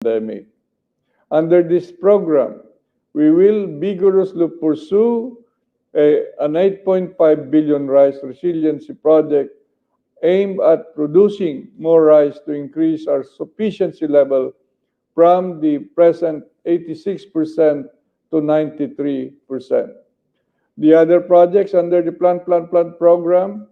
pandemic. Under this program, we will vigorously pursue an 8.5 billion rice resiliency project aimed at producing more rice to increase our sufficiency level from the present 86% to 93%. The other projects under the Plant program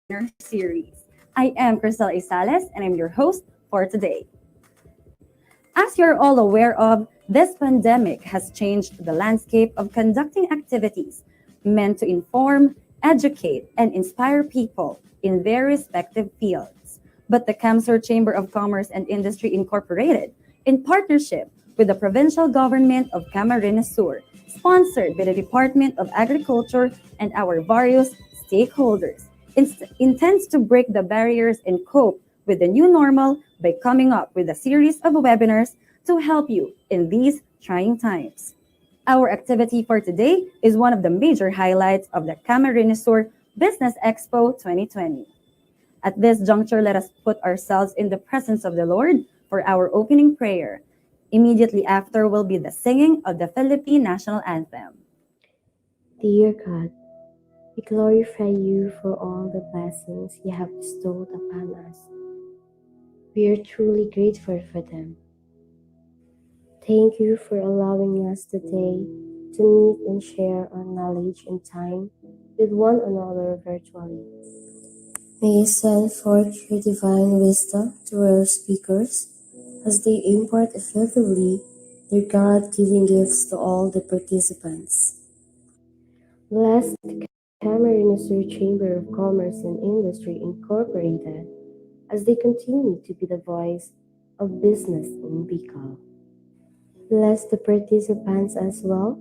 Webinar Series. I am Crystal Isales and I'm your host for today. As you're all aware of, this pandemic has changed the landscape of conducting activities meant to inform, educate, and inspire people in their respective fields. But the CAMSUR Chamber of Commerce and Industry Incorporated, in partnership with the provincial government of Camarines Sur, sponsored by the Department of Agriculture and our various stakeholders, intends to break the barriers and cope with the new normal by coming up with a series of webinars to help you in these trying times. Our activity for today is one of the major highlights of the Camarines Sur Business Expo 2020. At this juncture, let us put ourselves in the presence of the Lord for our opening prayer. Immediately after will be the singing of the Philippine National Anthem. Dear God, we glorify you for all the blessings you have bestowed upon us. We are truly grateful for them. Thank you for allowing us today to meet and share our knowledge and time with one another virtually. May you send forth your divine wisdom to our speakers as they impart effectively their God-given gifts to all the participants. Bless the Camarines Sur Chamber of Commerce and Industry Incorporated as they continue to be the voice of business in Bicol. Bless the participants as well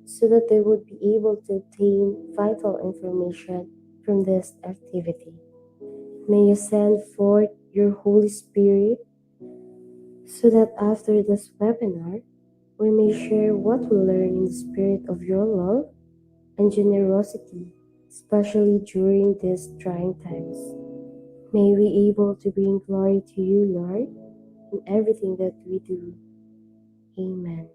so that they would be able to obtain vital information from this activity. May you send forth your Holy Spirit so that after this webinar, we may share what we learn in the spirit of your love and generosity, especially during these trying times. May we able to bring glory to you, Lord, in everything that we do. Amen.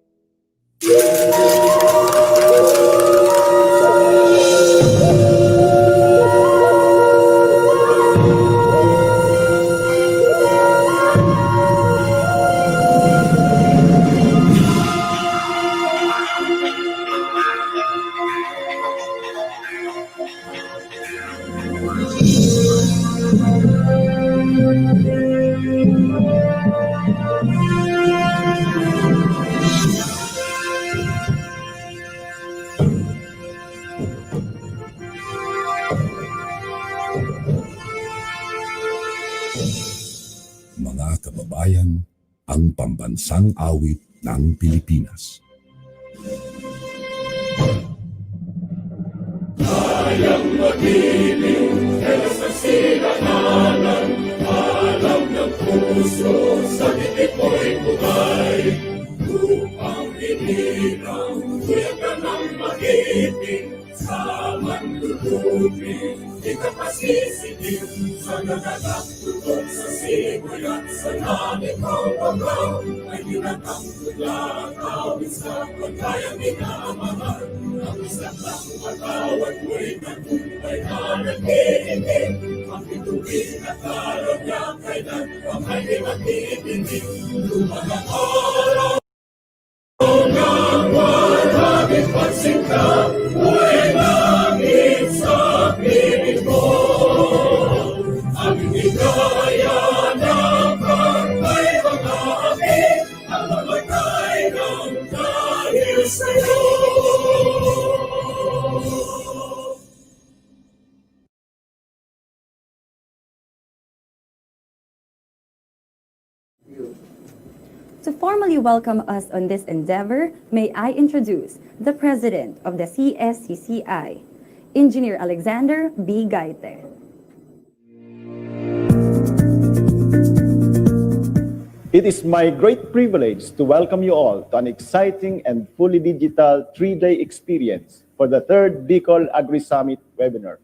Mga kababayan, ang pambansang awit ng Pilipinas. Kayang mag-ibig, sa sinananan, alam ng puso, sa titik mo'y buhay. Upang inilang, kuya ka ng mag-ibig, sa manlulupin, di ka pasisigil, sa nagalang tutok sa simoy at sa langit ang pagkaw, ay ginatang tula, kawin sa pagkayang minamahal, ang isang lang matawad mo'y nagpumpay na nag-iibig, ang bituin at araw niya kailan, ang hindi mag-iibig, lumagang araw ng maraming pagsinta, mo'y langit sa piling mo. Ang higaya ng karmay mga api, ang mamatay ng dahil sa'yo. To formally welcome us on this endeavor, may I introduce the President of the CSCCI, Engineer Alexander B. Gaite. It is my great privilege to welcome you all to an exciting and fully digital 3-day experience for the third Bicol Agri Summit webinar.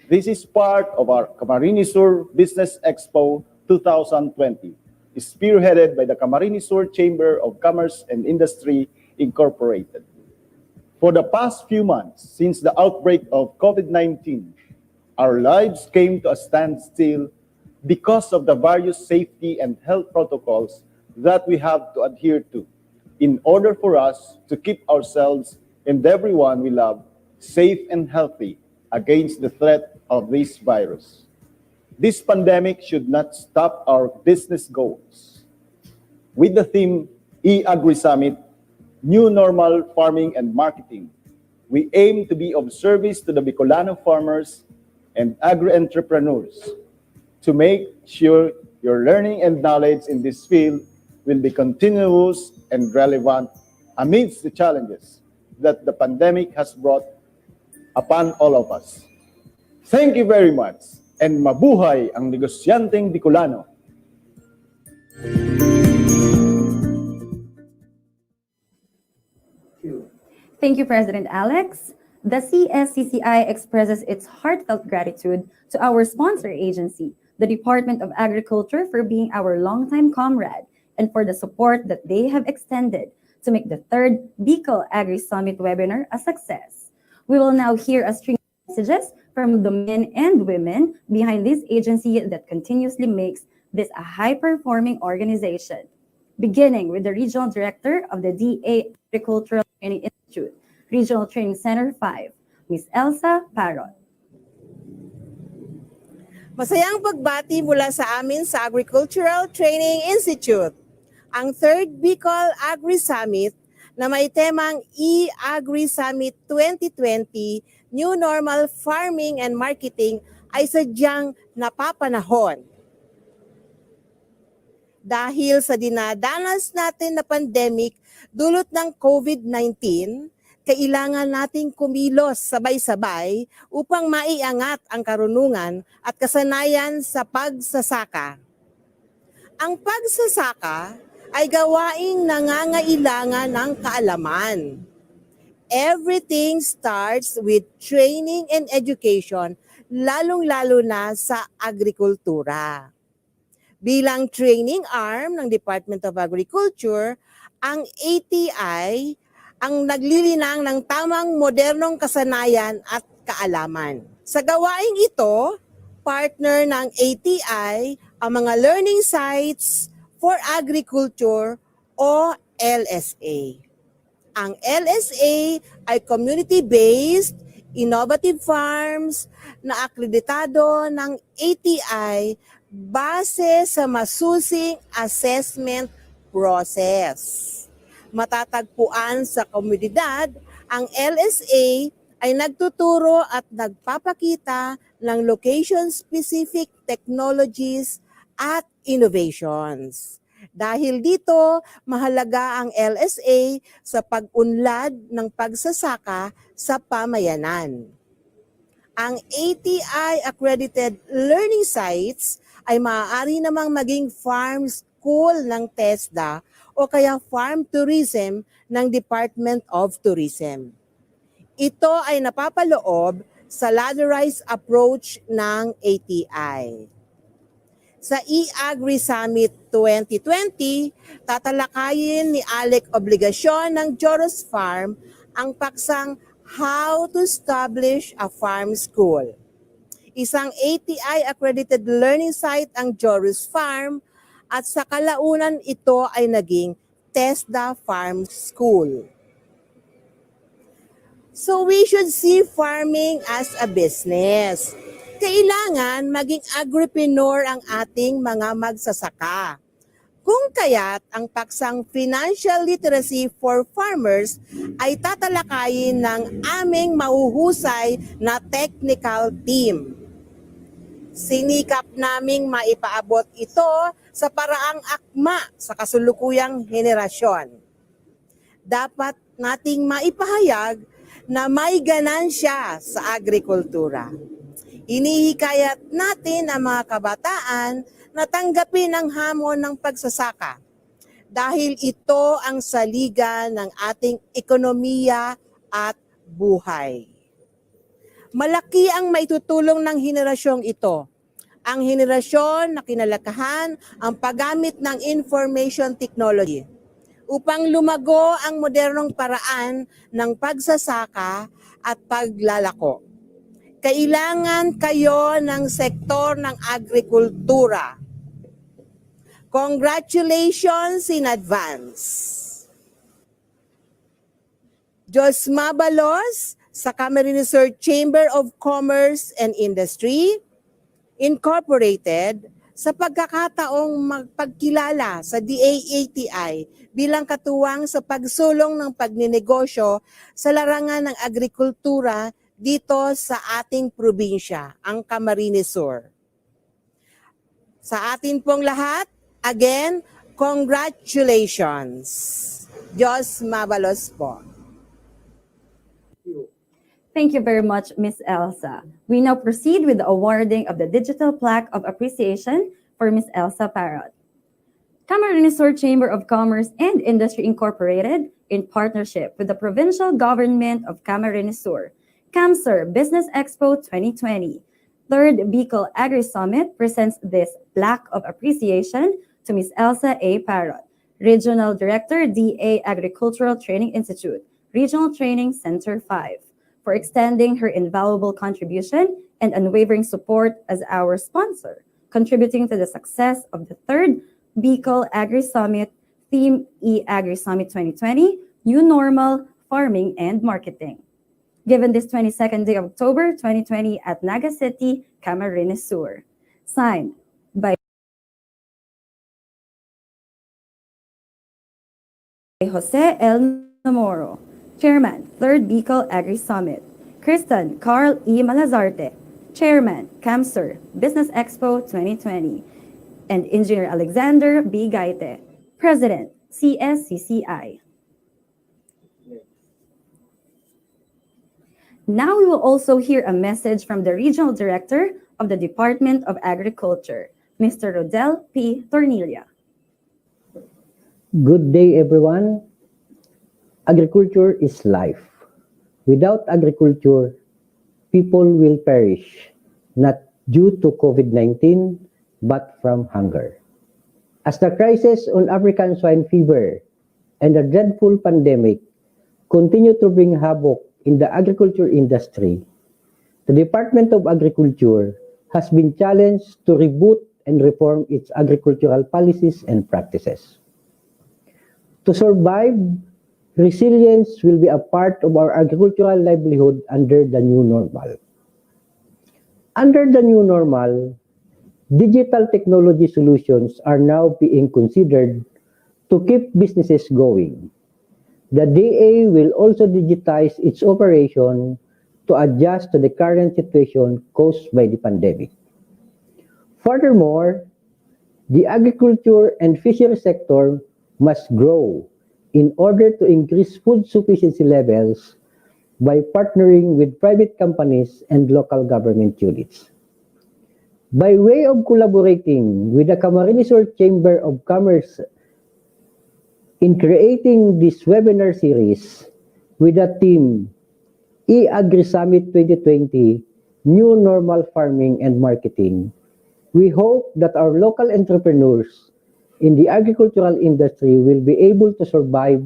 This is part of our Camarines Sur Business Expo 2020, spearheaded by the Camarines Sur Chamber of Commerce and Industry Incorporated. For the past few months, since the outbreak of COVID-19, our lives came to a standstill because of the various safety and health protocols that we have to adhere to in order for us to keep ourselves and everyone we love safe and healthy against the threat of this virus. This pandemic should not stop our business goals. With the theme Agri Summit, New Normal Farming and Marketing, we aim to be of service to the Bicolano farmers and agri-entrepreneurs to make sure your learning and knowledge in this field will be continuous and relevant amidst the challenges that the pandemic has brought upon all of us. Thank you very much, and mabuhay ang negosyanteng Bicolano. Thank you, President Alex. The CSCCI expresses its heartfelt gratitude to our sponsor agency, the Department of Agriculture, for being our longtime comrade and for the support that they have extended to make the third Bicol Agri Summit webinar a success. We will now hear a string of messages from the men and women behind this agency that continuously makes this a high-performing organization. Beginning with the Regional Director of the DA Agricultural Training Institute, Regional Training Center 5, Ms. Elsa Parot. Masayang pagbati mula sa amin sa Agricultural Training Institute, ang 3rd Bicol Agri Summit na may temang E-Agri Summit 2020, New Normal Farming and Marketing ay sadyang napapanahon. Dahil sa dinadanas natin na pandemic dulot ng COVID-19, kailangan nating kumilos sabay-sabay upang maiangat ang karunungan at kasanayan sa pagsasaka. Ang pagsasaka ay gawaing nangangailangan ng kaalaman. Everything starts with training and education, lalong-lalo na sa agrikultura. Bilang training arm ng Department of Agriculture, ang ATI ang naglilinang ng tamang modernong kasanayan at kaalaman. Sa gawaing ito, partner ng ATI ang mga learning sites for agriculture o LSA. Ang LSA ay community-based, innovative farms na akreditado ng ATI base sa masusing assessment process. Matatagpuan sa komunidad, ang LSA ay nagtuturo at nagpapakita ng location-specific technologies at innovations. Dahil dito, mahalaga ang LSA sa pag-unlad ng pagsasaka sa pamayanan. Ang ATI-accredited learning sites ay maaari namang maging farm school ng TESDA o kaya farm tourism ng Department of Tourism. Ito ay napapaloob sa ladderized approach ng ATI. Sa E-Agri Summit 2020, tatalakayin ni Alec Obligasyon ng Joros Farm ang paksang How to Establish a Farm School. Isang ATI-accredited learning site ang Joros Farm at sa kalaunan ito ay naging TESDA Farm School. So we should see farming as a business. Kailangan maging agripreneur ang ating mga magsasaka. Kung kaya't ang paksang Financial Literacy for Farmers ay tatalakayin ng aming mahuhusay na technical team. Sinikap naming maipaabot ito sa paraang akma sa kasulukuyang henerasyon. Dapat nating maipahayag na may ganansya sa agrikultura. Inihikayat natin ang mga kabataan na tanggapin ang hamon ng pagsasaka dahil ito ang saligan ng ating ekonomiya at buhay. Malaki ang maitutulong ng henerasyong ito. Ang henerasyon na kinalakahan ang paggamit ng information technology upang lumago ang modernong paraan ng pagsasaka at paglalako. Kailangan kayo ng sektor ng agrikultura. Congratulations in advance. Jos Mabalos sa Camarines Sur Chamber of Commerce and Industry, Incorporated sa pagkakataong magpagkilala sa DAATI bilang katuwang sa pagsulong ng pagninegosyo sa larangan ng agrikultura dito sa ating probinsya, ang Camarines Sur. Sa atin pong lahat, again, congratulations. Diyos mabalos po. Thank you very much, Ms. Elsa. We now proceed with the awarding of the Digital Plaque of Appreciation for Ms. Elsa Parrot. Camarines Sur Chamber of Commerce and Industry Incorporated, in partnership with the Provincial Government of Camarines Sur, CAMSUR Business Expo 2020, Third Bicol Agri Summit presents this plaque of appreciation to Ms. Elsa A. Parrot, Regional Director, DA Agricultural Training Institute, Regional Training Center 5, for extending her invaluable contribution and unwavering support as our sponsor, contributing to the success of the third Bicol Agri Summit, theme E-Agri Summit 2020, New Normal, Farming and Marketing. Given this 22nd day of October 2020 at Naga City, Camarines Sur. Signed by Jose L. Namoro, Chairman, 3rd Bicol Agri Summit. Kristen Carl E. Malazarte, Chairman, CAMSUR Business Expo 2020. And Engineer Alexander B. Gaite, President, CSCCI. Now we will also hear a message from the Regional Director of the Department of Agriculture, Mr. Rodel P. Tornilla. Good day, everyone. Agriculture is life. Without agriculture, people will perish, not due to COVID-19, but from hunger. As the crisis on African swine fever and the dreadful pandemic continue to bring havoc in the agriculture industry, the Department of Agriculture has been challenged to reboot and reform its agricultural policies and practices. To survive, resilience will be a part of our agricultural livelihood under the new normal. Under the new normal, digital technology solutions are now being considered to keep businesses going. The DA will also digitize its operation to adjust to the current situation caused by the pandemic. Furthermore, the agriculture and fishery sector must grow in order to increase food sufficiency levels by partnering with private companies and local government units. By way of collaborating with the Camarines Sur Chamber of Commerce in creating this webinar series with the theme E-Agri Summit 2020, New Normal Farming and Marketing, we hope that our local entrepreneurs in the agricultural industry will be able to survive,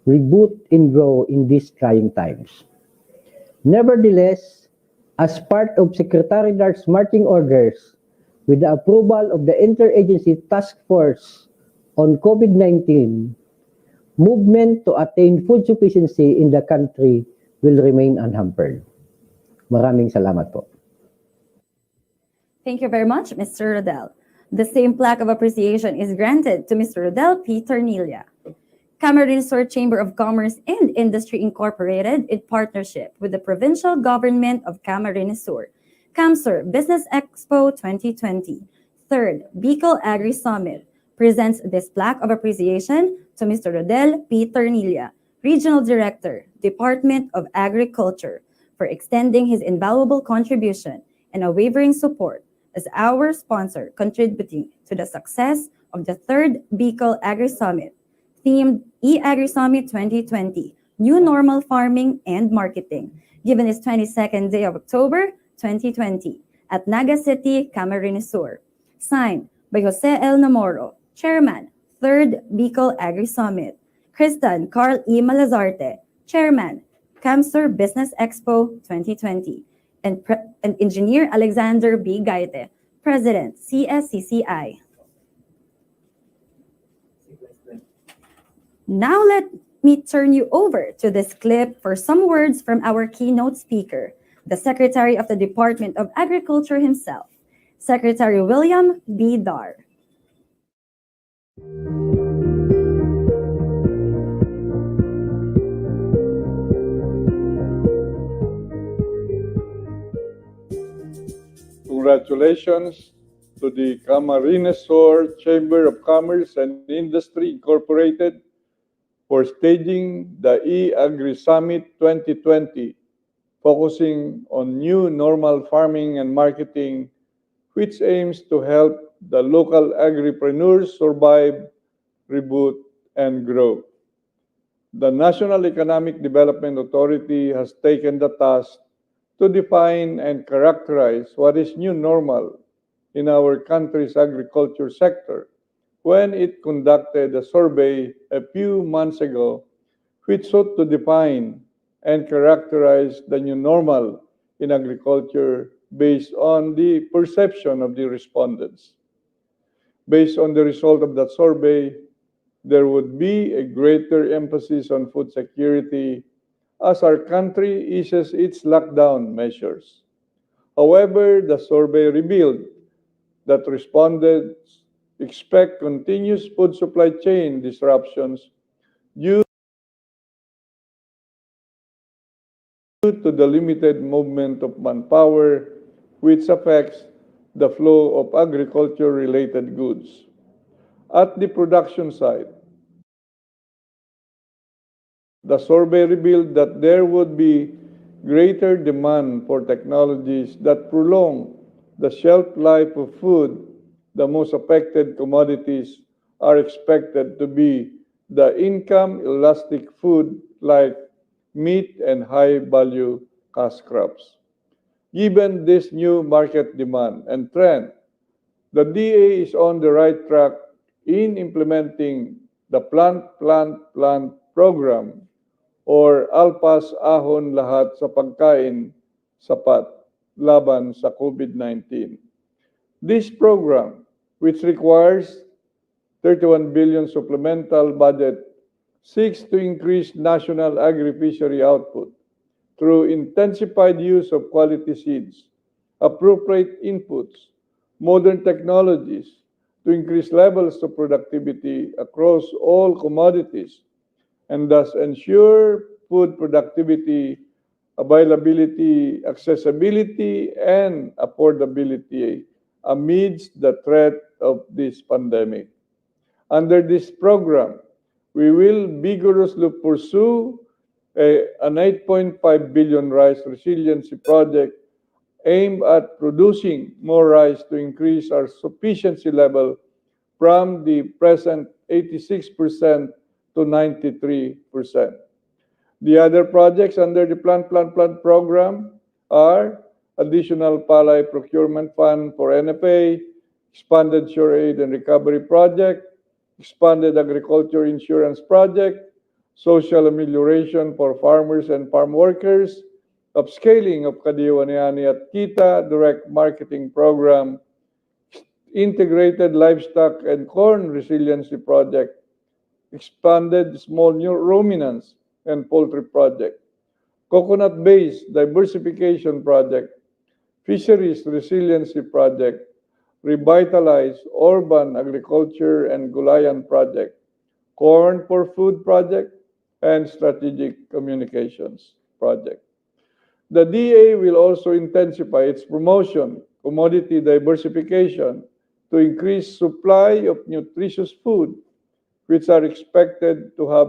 reboot, and grow in these trying times. Nevertheless, as part of Secretary Dart's marching orders, with the approval of the Interagency Task Force on COVID-19, movement to attain food sufficiency in the country will remain unhampered. Maraming salamat po. Thank you very much, Mr. Rodel. The same plaque of appreciation is granted to Mr. Rodel P. Tornilla. Camarines Sur Chamber of Commerce and Industry Incorporated, in partnership with the Provincial Government of Camarines Sur, CAMSUR Business Expo 2020, Third Bicol Agri Summit, presents this plaque of appreciation to Mr. Rodel P. Tornilla, Regional Director, Department of Agriculture, for extending his invaluable contribution and unwavering support as our sponsor, contributing to the success of the third Bicol Agri Summit, themed E-Agri Summit 2020, New Normal Farming and Marketing, given its 22nd day of October 2020 at Naga City, Camarines Sur. Signed by Jose L. Namoro, Chairman, 3rd Bicol Agri Summit. Kristen Carl E. Malazarte, Chairman, CAMSUR Business Expo 2020. And Engineer Alexander B. Gaite, President, CSCCI. Now let me turn you over to this clip for some words from our keynote speaker, the Secretary of the Department of Agriculture himself, Secretary William B. Dar. Congratulations to the Camarines Sur Chamber of Commerce and Industry Incorporated for staging the E-Agri Summit 2020, focusing on new normal farming and marketing, which aims to help the local agripreneurs survive, reboot, and grow. The National Economic Development Authority has taken the task to define and characterize what is new normal in our country's agriculture sector when it conducted a survey a few months ago which sought to define and characterize the new normal in agriculture based on the perception of the respondents. Based on the result of that survey, there would be a greater emphasis on food security as our country eases its lockdown measures. However, the survey revealed that respondents expect continuous food supply chain disruptions due to the limited movement of manpower, which affects the flow of agriculture-related goods. At the production side, the survey revealed that there would be greater demand for technologies that prolong the shelf life of food. The most affected commodities are expected to be the income elastic food like meat and high value cash crops. Given this new market demand and trend, the DA is on the right track in implementing the Plant program or Alpas Ahon Lahat sa Pagkain Sapat laban sa COVID-19. This program, which requires 31 billion supplemental budget, seeks to increase national agri-fishery output through intensified use of quality seeds, appropriate inputs, modern technologies to increase levels of productivity across all commodities and thus ensure food productivity, availability, accessibility, and affordability amidst the threat of this pandemic. Under this program, we will vigorously pursue an 8.5 billion rice resiliency project aimed at producing more rice to increase our sufficiency level from the present 86% to 93%. The other projects under the Plant program are additional palay procurement fund for NFA, expanded shore aid and recovery project, expanded agriculture insurance project, social amelioration for farmers and farm workers, upscaling of Kadiwaniani at Kita direct marketing program, integrated livestock and corn resiliency project, expanded small new ruminants and poultry project, coconut-based diversification project, fisheries resiliency project, revitalize urban agriculture and gulayan project, corn for food project, and strategic communications project. The DA will also intensify its promotion, commodity diversification to increase supply of nutritious food, which are expected to have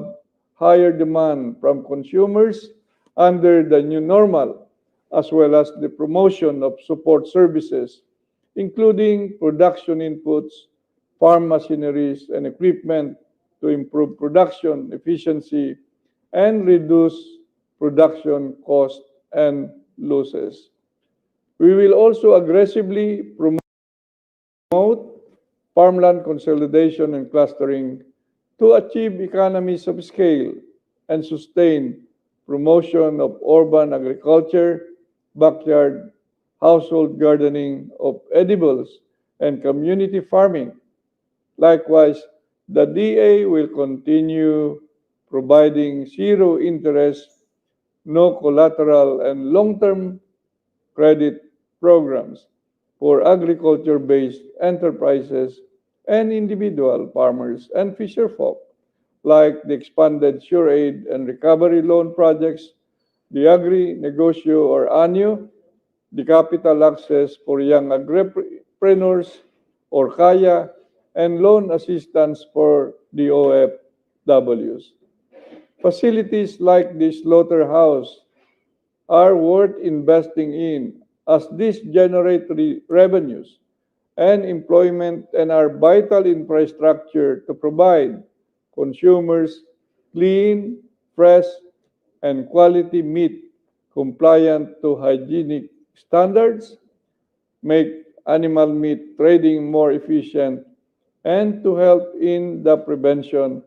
higher demand from consumers under the new normal, as well as the promotion of support services, including production inputs, farm machineries, and equipment to improve production efficiency and reduce production cost and losses. We will also aggressively promote farmland consolidation and clustering to achieve economies of scale and sustain promotion of urban agriculture, backyard, household gardening of edibles, and community farming. Likewise, the DA will continue providing zero interest, no collateral, and long-term credit programs for agriculture-based enterprises and individual farmers and fisherfolk, like the expanded Sure Aid and Recovery Loan projects, the Agri, Negosyo or ANYO, the Capital Access for Young Agripreneurs or KAYA, and loan assistance for the OFWs. Facilities like the slaughterhouse are worth investing in as these generate revenues and employment and are vital infrastructure to provide consumers clean, fresh, and quality meat compliant to hygienic standards, make animal meat trading more efficient, and to help in the prevention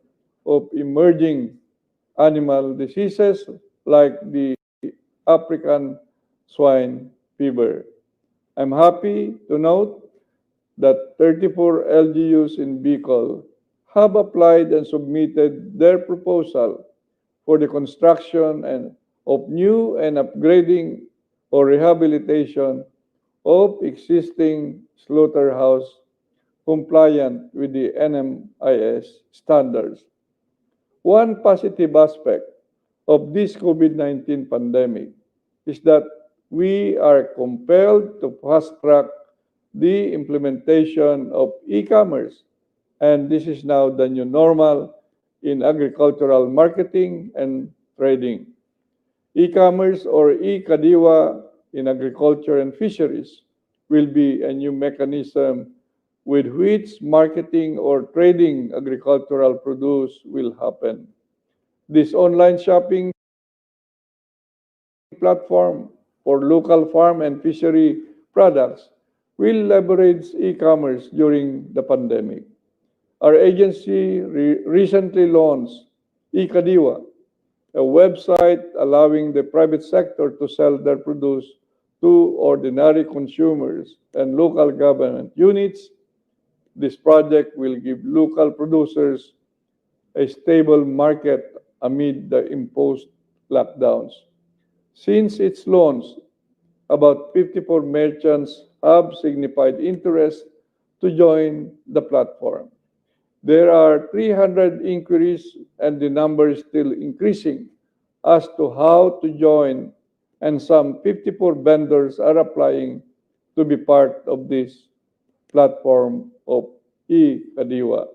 of emerging animal diseases like the African swine fever. I'm happy to note that 34 LGUs in Bicol have applied and submitted their proposal for the construction of new and upgrading or rehabilitation of existing slaughterhouse compliant with the NMIS standards. One positive aspect of this COVID-19 pandemic is that we are compelled to fast-track the implementation of e-commerce, and this is now the new normal in agricultural marketing and trading. E-commerce or e-kadiwa in agriculture and fisheries will be a new mechanism with which marketing or trading agricultural produce will happen. This online shopping platform for local farm and fishery products will leverage e-commerce during the pandemic. Our agency recently launched e-kadiwa, a website allowing the private sector to sell their produce to ordinary consumers and local government units. This project will give local producers a stable market amid the imposed lockdowns. Since its launch, about 54 merchants have signified interest to join the platform. There are 300 inquiries and the number is still increasing as to how to join, and some 54 vendors are applying to be part of this platform of e-kadiwa.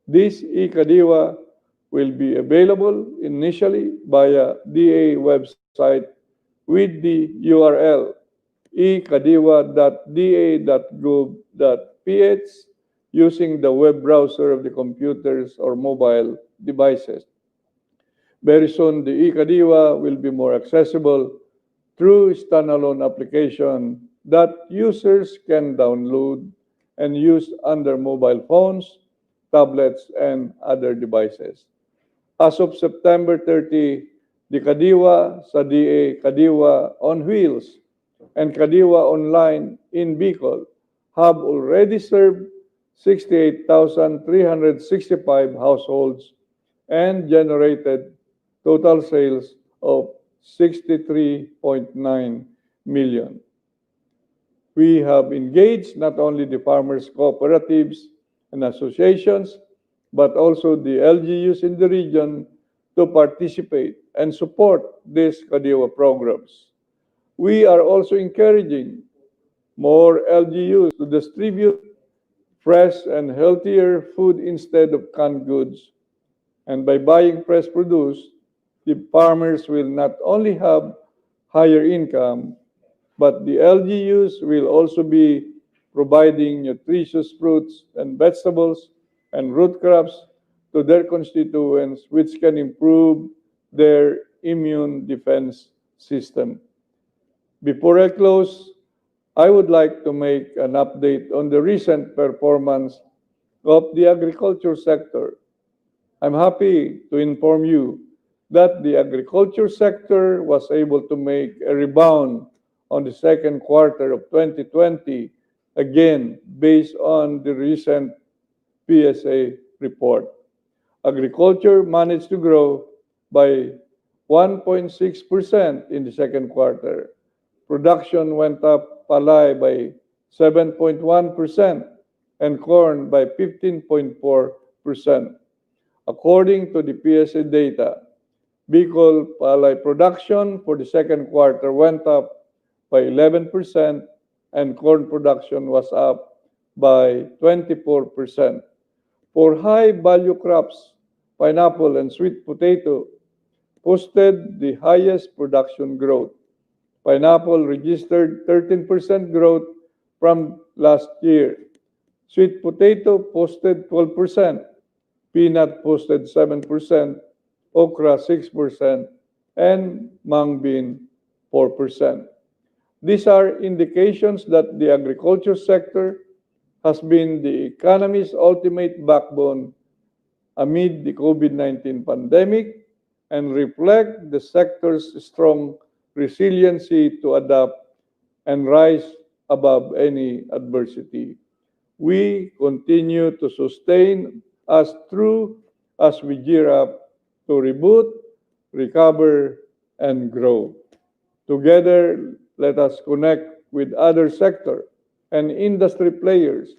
This e-kadiwa will be available initially via DA website with the URL ekadiwa.da.gov.ph using the web browser of the computers or mobile devices. Very soon, the e-kadiwa will be more accessible through standalone application that users can download and use on their mobile phones, tablets, and other devices. As of September 30, the Kadiwa sa DA Kadiwa on Wheels and Kadiwa Online in Bicol have already served 68,365 households and generated total sales of 63.9 million. We have engaged not only the farmers' cooperatives and associations, but also the LGUs in the region to participate and support these Kadiwa programs. We are also encouraging more LGUs to distribute fresh and healthier food instead of canned goods. And by buying fresh produce, the farmers will not only have higher income, but the LGUs will also be providing nutritious fruits and vegetables and root crops to their constituents, which can improve their immune defense system. Before I close, I would like to make an update on the recent performance of the agriculture sector. I'm happy to inform you that the agriculture sector was able to make a rebound on the second quarter of 2020, again, based on the recent PSA report. Agriculture managed to grow by 1.6% in the second quarter. Production went up palay by 7.1%, and corn by 15.4%. According to the PSA data, Bicol palay production for the second quarter went up by 11% and corn production was up by 24%. For high-value crops, pineapple and sweet potato posted the highest production growth. Pineapple registered 13% growth from last year. Sweet potato posted 12%, peanut posted 7%, okra 6%, and mung bean 4%. These are indications that the agriculture sector has been the economy's ultimate backbone amid the COVID-19 pandemic and reflect the sector's strong resiliency to adapt and rise above any adversity. We continue to sustain us through as we gear up to reboot, recover, and grow. Together, let us connect with other sector and industry players.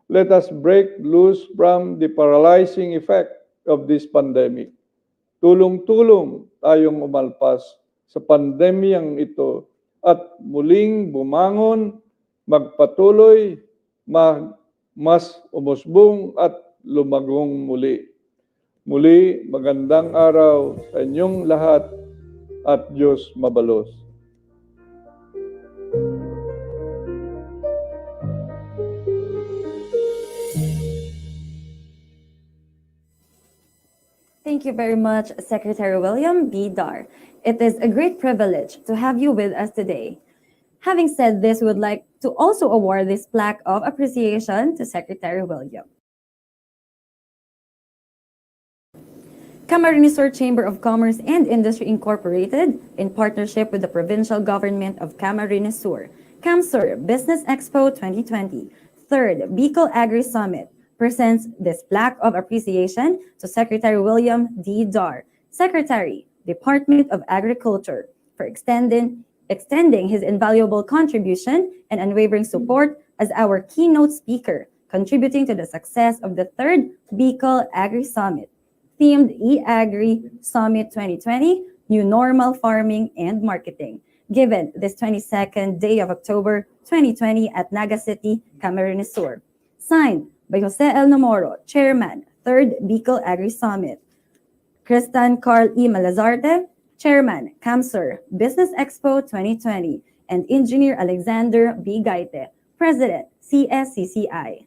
Let us break loose from the paralyzing effect of this pandemic. Tulong-tulong tayong umalpas sa pandemyang ito at muling bumangon, magpatuloy, mas umusbong at lumagong muli. Muli, magandang araw sa inyong lahat at Diyos mabalos. Thank you very much, Secretary William B. Dar. It is a great privilege to have you with us today. Having said this, we would like to also award this plaque of appreciation to Secretary William. Camarines Sur Chamber of Commerce and Industry Incorporated, in partnership with the Provincial Government of Camarines Sur, CamSur Business Expo 2020, 3rd Bicol Agri Summit, presents this plaque of appreciation to Secretary William D. Dar, Secretary, Department of Agriculture, for extending his invaluable contribution and unwavering support as our keynote speaker, contributing to the success of the 3rd Bicol Agri Summit, themed E-Agri Summit 2020, New Normal Farming and Marketing, given this 22nd day of October 2020 at Naga City, Camarines Sur. Signed by Jose L. Namoro, Chairman, 3rd Bicol Agri Summit. Cristan Carl E. Malazarte, Chairman, CamSur Business Expo 2020, and Engineer Alexander B. Gaite, President, CSCCI.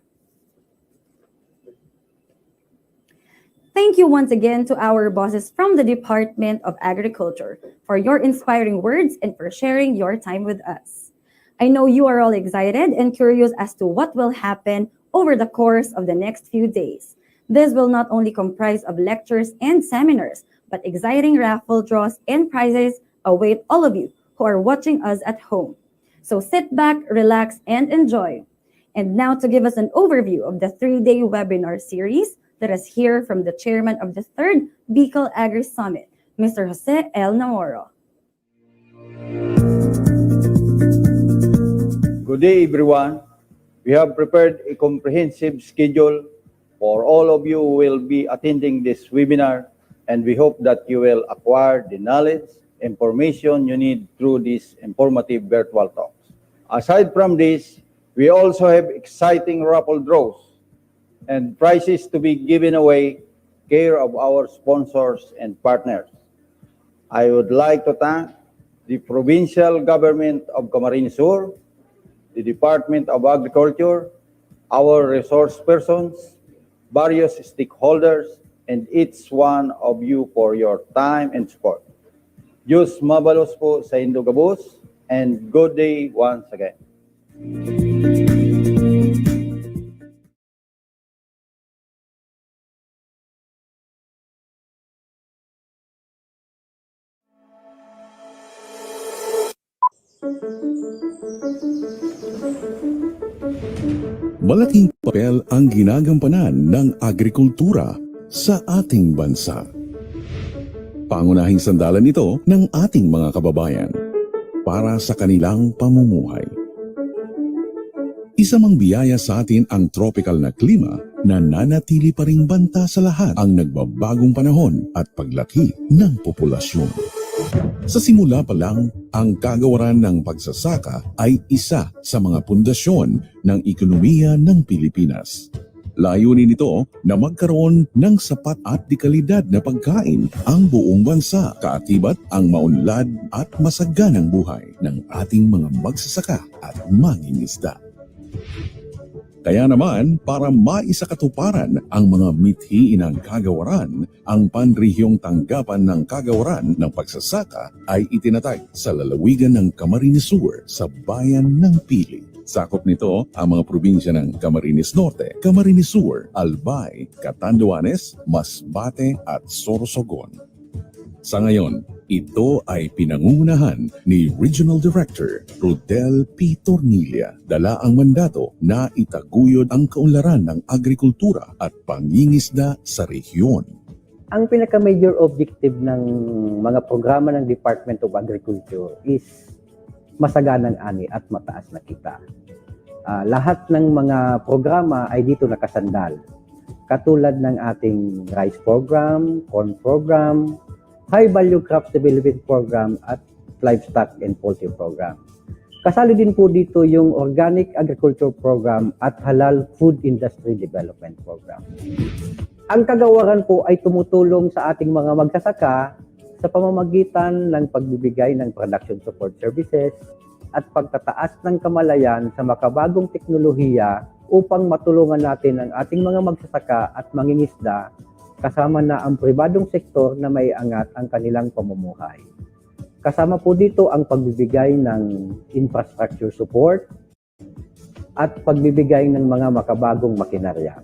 Thank you once again to our bosses from the Department of Agriculture for your inspiring words and for sharing your time with us. I know you are all excited and curious as to what will happen over the course of the next few days. This will not only comprise of lectures and seminars, but exciting raffle draws and prizes await all of you who are watching us at home. So sit back, relax, and enjoy. And now to give us an overview of the 3-day webinar series, let us hear from the chairman of the 3rd Bicol Agri Summit, Mr. Jose L. Namoro. Good day, everyone. We have prepared a comprehensive schedule for all of you who will be attending this webinar, and we hope that you will acquire the knowledge, information you need through these informative virtual talks. Aside from this, we also have exciting raffle draws and prizes to be given away, care of our sponsors and partners. I would like to thank the Provincial Government of Camarines Sur, the Department of Agriculture, our resource persons, various stakeholders, and each one of you for your time and support. Diyos mabalos po sa inyong gabos, and good day once again. Malaking papel ang ginagampanan ng agrikultura sa ating bansa. Pangunahing sandalan ito ng ating mga kababayan para sa kanilang pamumuhay. Isa mang biyaya sa atin ang tropical na klima na nanatili pa ring banta sa lahat ang nagbabagong panahon at paglaki ng populasyon. Sa simula pa lang, ang kagawaran ng pagsasaka ay isa sa mga pundasyon ng ekonomiya ng Pilipinas. Layunin nito na magkaroon ng sapat at dekalidad na pagkain ang buong bansa, kaatibat ang maunlad at masaganang buhay ng ating mga magsasaka at mangingisda. Kaya naman, para maisakatuparan ang mga mithiin ng kagawaran, ang panrehiyong tanggapan ng kagawaran ng pagsasaka ay itinatag sa lalawigan ng Camarines Sur sa bayan ng Pili. Sakop nito ang mga probinsya ng Camarines Norte, Camarines Sur, Albay, Catanduanes, Masbate at Sorsogon. Sa ngayon, ito ay pinangungunahan ni Regional Director Rodel P. Tornilla. Dala ang mandato na itaguyod ang kaunlaran ng agrikultura at pangingisda sa rehiyon. Ang pinaka-major objective ng mga programa ng Department of Agriculture is masaganang ani at mataas na kita. Lahat ng mga programa ay dito nakasandal. Katulad ng ating rice program, corn program, High Value Crop Development Program at Livestock and Poultry Program. Kasali din po dito yung Organic Agriculture Program at Halal Food Industry Development Program. Ang kagawaran po ay tumutulong sa ating mga magsasaka sa pamamagitan ng pagbibigay ng production support services at pagtataas ng kamalayan sa makabagong teknolohiya upang matulungan natin ang ating mga magsasaka at mangingisda kasama na ang pribadong sektor na may angat ang kanilang pamumuhay. Kasama po dito ang pagbibigay ng infrastructure support at pagbibigay ng mga makabagong makinarya.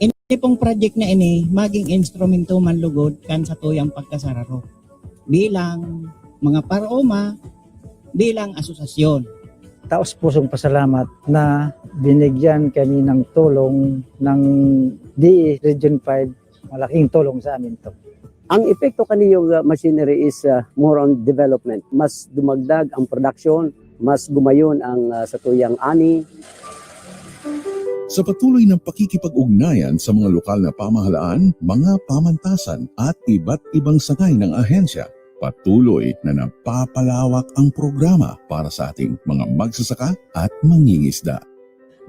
Ini pong project na ini, maging instrumento manlugod kan sa tuyang pagkasararo. Bilang mga paroma, bilang asosasyon. Taos pusong pasalamat na binigyan kami ng tulong ng DE Region 5. Malaking tulong sa amin to. Ang epekto kaniyong machinery is more on development. Mas dumagdag ang production, mas gumayon ang satuyang ani. Sa patuloy ng pakikipag-ugnayan sa mga lokal na pamahalaan, mga pamantasan at iba't ibang sakay ng ahensya, patuloy na napapalawak ang programa para sa ating mga magsasaka at mangingisda.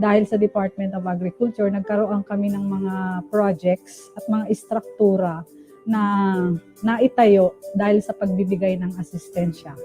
Dahil sa Department of Agriculture, nagkaroon kami ng mga projects at mga istruktura na naitayo dahil sa pagbibigay ng asistensya.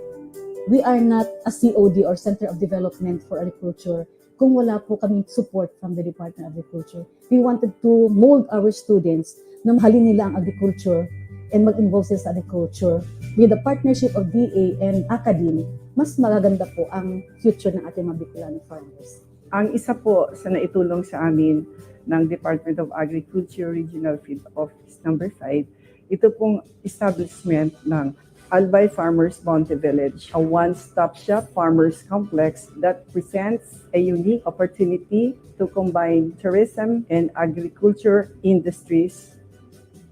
We are not a COD or Center of Development for Agriculture kung wala po kaming support from the Department of Agriculture. We wanted to mold our students na mahalin nila ang agriculture and mag-involve sila sa agriculture. With the partnership of DA and Academy, mas magaganda po ang future ng ating mga Bicolano farmers. Ang isa po sa naitulong sa amin ng Department of Agriculture Regional Field Office number 5, ito pong establishment ng Albay Farmers Bounty Village, a one-stop shop farmers complex that presents a unique opportunity to combine tourism and agriculture industries.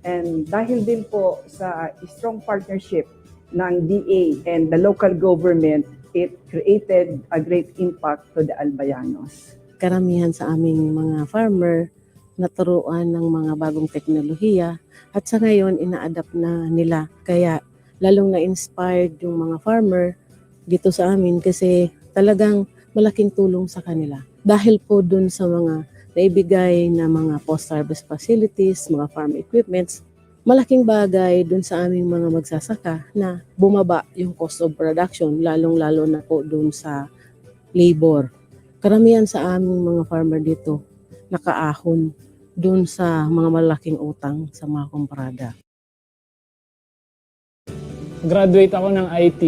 And dahil din po sa strong partnership ng DA and the local government, it created a great impact to the Albayanos. Karamihan sa aming mga farmer naturuan ng mga bagong teknolohiya at sa ngayon ina-adapt na nila. Kaya lalong na-inspired yung mga farmer dito sa amin kasi talagang malaking tulong sa kanila. Dahil po dun sa mga naibigay na mga post-harvest facilities, mga farm equipments, malaking bagay dun sa aming mga magsasaka na bumaba yung cost of production, lalong-lalo na po dun sa labor. Karamihan sa aming mga farmer dito nakaahon dun sa mga malaking utang sa mga komprada. Graduate ako ng IT,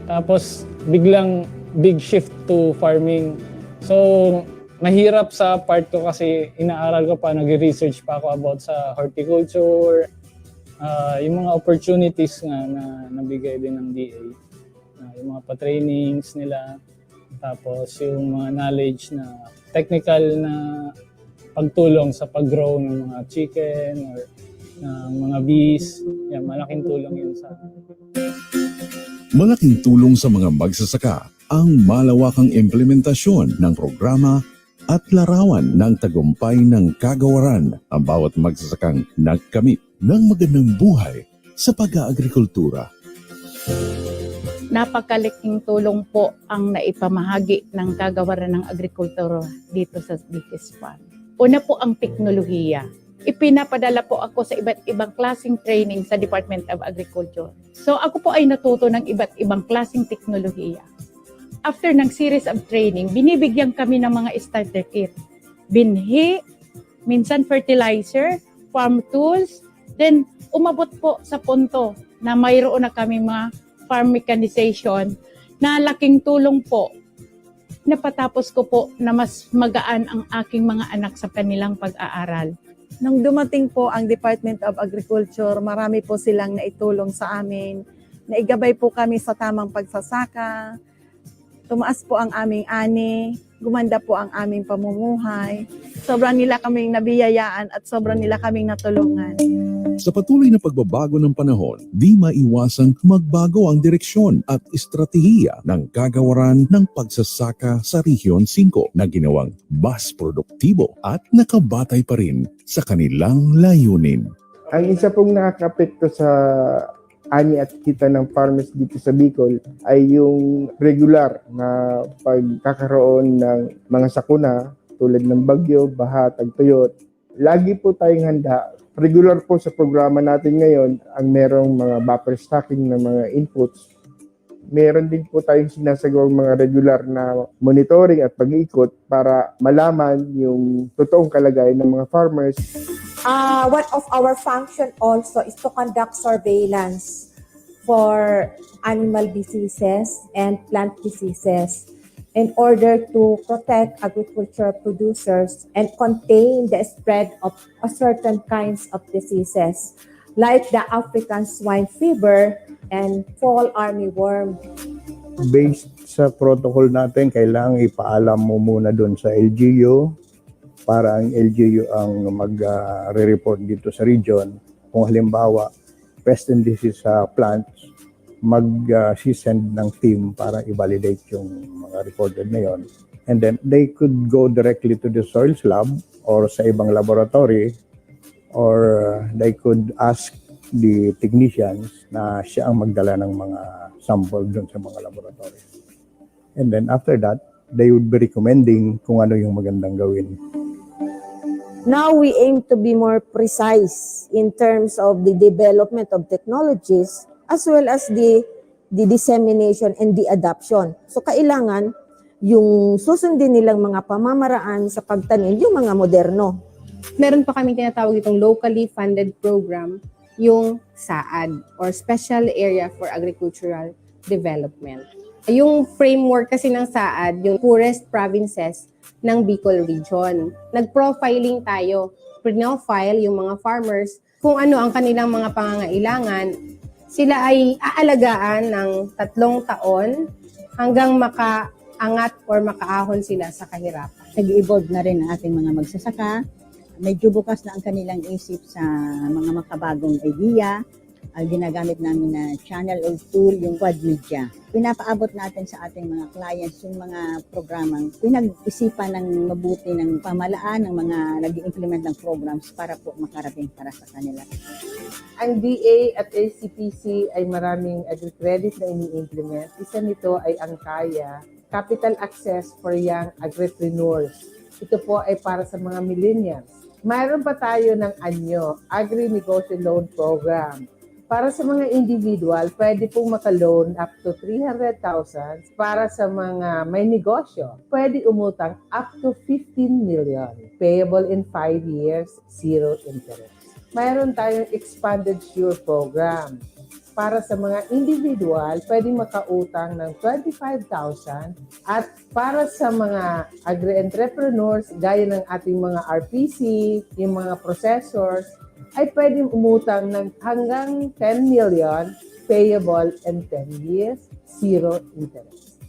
tapos biglang big shift to farming. So, mahirap sa part ko kasi inaaral ko pa, nag-research pa ako about sa horticulture, yung mga opportunities nga na nabigay din ng DA, yung mga pa-trainings nila, tapos yung mga knowledge na technical na pagtulong sa pag-grow ng mga chicken or ng mga bees, yan, malaking tulong yun sa akin. Malaking tulong sa mga magsasaka ang malawakang implementasyon ng programa at larawan ng tagumpay ng kagawaran ang bawat magsasakang nagkamit ng magandang buhay sa pag-aagrikultura. Napakalaking tulong po ang naipamahagi ng kagawaran ng agrikultura dito sa Bicol Farm. Una po ang teknolohiya. Ipinapadala po ako sa iba't ibang klaseng training sa Department of Agriculture. So ako po ay natuto ng iba't ibang klaseng teknolohiya. After ng series of training, binibigyan kami ng mga starter kit. Binhi, minsan fertilizer, farm tools, then umabot po sa punto na mayroon na kami mga farm mechanization na laking tulong po. Napatapos ko po na mas magaan ang aking mga anak sa kanilang pag-aaral. Nung dumating po ang Department of Agriculture, marami po silang naitulong sa amin. Naigabay po kami sa tamang pagsasaka. Tumaas po ang aming ani. Gumanda po ang aming pamumuhay. Sobrang nila kaming nabiyayaan at sobrang nila kaming natulungan. Sa patuloy na pagbabago ng panahon, di maiwasang magbago ang direksyon at estratehiya ng kagawaran ng pagsasaka sa Rehiyon 5 na ginawang mas produktibo at nakabatay pa rin sa kanilang layunin. Ang isa pong nakaka-apekto sa ani at kita ng farmers dito sa Bicol ay yung regular na pagkakaroon ng mga sakuna tulad ng bagyo, baha, tagtuyot. Lagi po tayong handa. Regular po sa programa natin ngayon ang merong mga buffer stocking ng mga inputs. Meron din po tayong sinasagawang mga regular na monitoring at pag-iikot para malaman yung totoong kalagayan ng mga farmers. One of our function also is to conduct surveillance for animal diseases and plant diseases in order to protect agriculture producers and contain the spread of certain kinds of diseases like the African swine fever and fall armyworm. Based sa protocol natin, kailangan ipaalam mo muna doon sa LGU para ang LGU ang mag-re-report dito sa region. Kung halimbawa, pest and disease sa plants, mag-send ng team para i-validate yung mga recorded na yon. And then they could go directly to the soils lab or sa ibang laboratory or they could ask the technicians na siya ang magdala ng mga sample dun sa mga laboratory. And then after that, they would be recommending kung ano yung magandang gawin. Now we aim to be more precise in terms of the development of technologies as well as the dissemination and the adoption. So kailangan yung susundin nilang mga pamamaraan sa pagtanim, yung mga moderno. Meron pa kami tinatawag itong locally funded program, yung SAAD or Special Area for Agricultural Development. Yung framework kasi ng SAAD, yung poorest provinces ng Bicol region. Nag-profiling tayo, pre-profile yung mga farmers kung ano ang kanilang mga pangangailangan. Sila ay aalagaan ng 3 taon hanggang makaangat or makaahon sila sa kahirapan. Nag-evolve na rin ang ating mga magsasaka. Medyo bukas na ang kanilang isip sa mga makabagong idea. Ginagamit namin na channel or tool, yung quad media. Pinapaabot natin sa ating mga clients yung mga programang pinag-isipan ng mabuti ng pamahalaan ng mga nag-implement ng programs para po makarating para sa kanila. Ang DA at ACPC ay maraming agri-credit na ini-implement. Isa nito ay ang KAYA, Capital Access for Young Agripreneurs. Ito po ay para sa mga millennials. Mayroon pa tayo ng ANYO, Agri Negosyo Loan Program. Para sa mga individual, pwede pong maka-loan up to 300,000. Para sa mga may negosyo, pwede umutang up to 15 million. Payable in 5 years, 0 interest. Mayroon tayong Expanded Sure Program. Para sa mga individual, pwede makautang ng 25,000. At para sa mga agri-entrepreneurs, gaya ng ating mga RPC, yung mga processors, ay pwedeng umutang ng hanggang 10 million, payable in 10 years, 0 interest.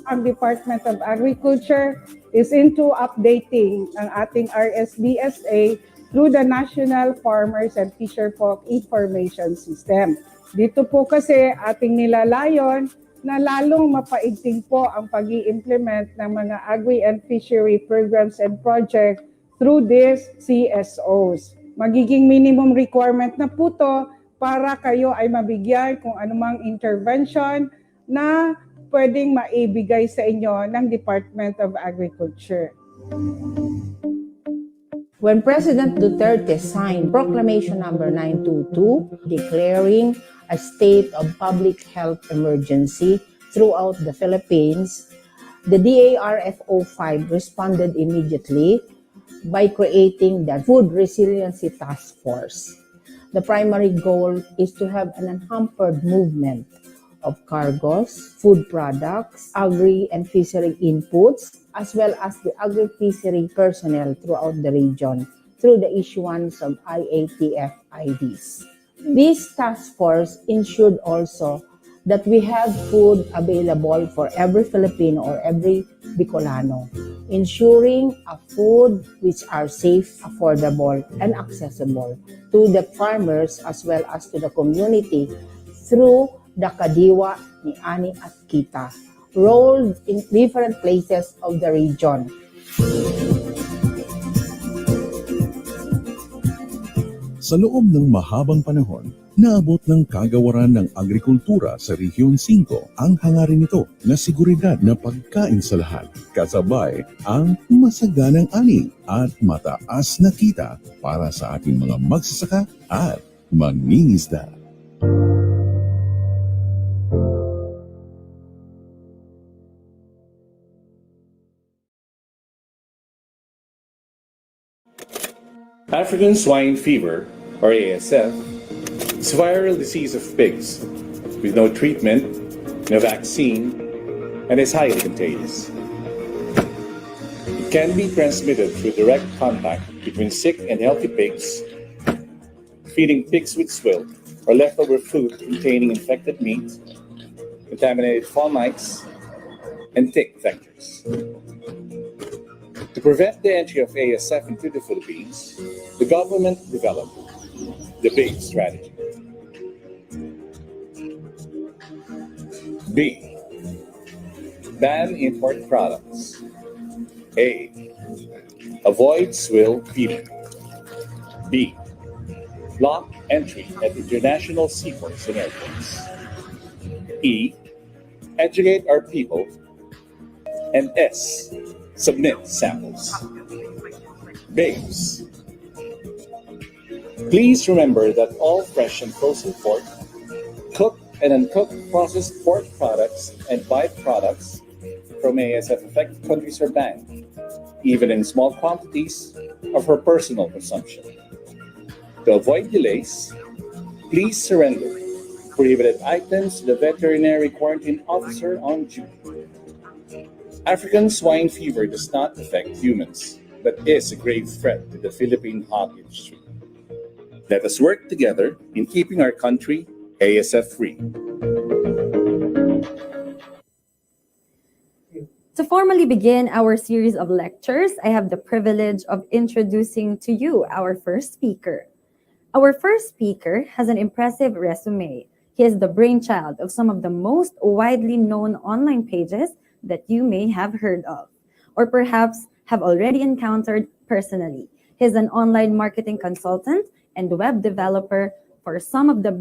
Ang Department of Agriculture is into updating ang ating RSBSA through the National Farmers and Fisherfolk Information System. Dito po kasi ating nilalayon na lalong mapaigting po ang pag-i-implement ng mga agri and fishery programs and projects through these CSOs. Magiging minimum requirement na po to para kayo ay mabigyan kung anumang intervention na pwedeng maibigay sa inyo ng Department of Agriculture. When President Duterte signed Proclamation Number 922 declaring a state of public health emergency throughout the Philippines, the DARFO 5 responded immediately by creating the Food Resiliency Task Force. The primary goal is to have an unhampered movement of cargos, food products, agri and fishery inputs, as well as the agri-fishery personnel throughout the region through the issuance of IATF IDs. This task force ensured also that we have food available for every Filipino or every Bicolano, ensuring a food which are safe, affordable, and accessible to the farmers as well as to the community through the Kadiwa ni Ani at Kita, rolled in different places of the region. Sa loob ng mahabang panahon, naabot ng kagawaran ng agrikultura sa Rehiyon 5 ang hangarin nito na seguridad na pagkain sa lahat, kasabay ang masaganang ani at mataas na kita para sa ating mga magsasaka at mangingisda. African swine fever, or ASF, is a viral disease of pigs with no treatment, no vaccine, and is highly contagious. It can be transmitted through direct contact between sick and healthy pigs, feeding pigs with swill or leftover food containing infected meat, contaminated fomites, and tick vectors. To prevent the entry of ASF into the Philippines, the government developed the BAID strategy. B. Ban import products. A. Avoid swill feeding. B. Block entry at international seaports and airports. E. Educate our people. And S. Submit samples. Babes. Please remember that all fresh and frozen pork, cooked and uncooked processed pork products and byproducts from ASF-affected countries are banned, even in small quantities or for personal consumption. To avoid delays, please surrender prohibited items to the veterinary quarantine officer on duty. African swine fever does not affect humans, but is a grave threat to the Philippine hog industry. Let us work together in keeping our country ASF-free. To formally begin our series of lectures, I have the privilege of introducing to you our first speaker. Our first speaker has an impressive resume. He is the brainchild of some of the most widely known online pages that you may have heard of, or perhaps have already encountered personally. He's an online marketing consultant and web developer for some of the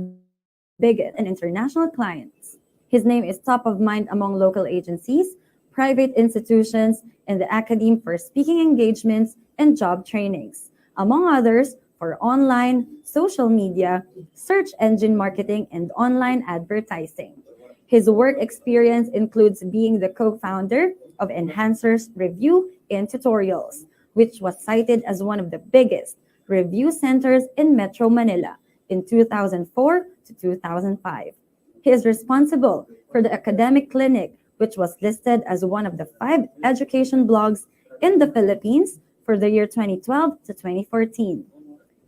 biggest and international clients. His name is top of mind among local agencies, private institutions, and the academe for speaking engagements and job trainings, among others for online, social media, search engine marketing, and online advertising. His work experience includes being the co-founder of Enhancers Review and Tutorials, which was cited as one of the biggest review centers in Metro Manila in 2004 to 2005. He is responsible for the Academic Clinic, which was listed as one of the 5 education blogs in the Philippines for the year 2012 to 2014.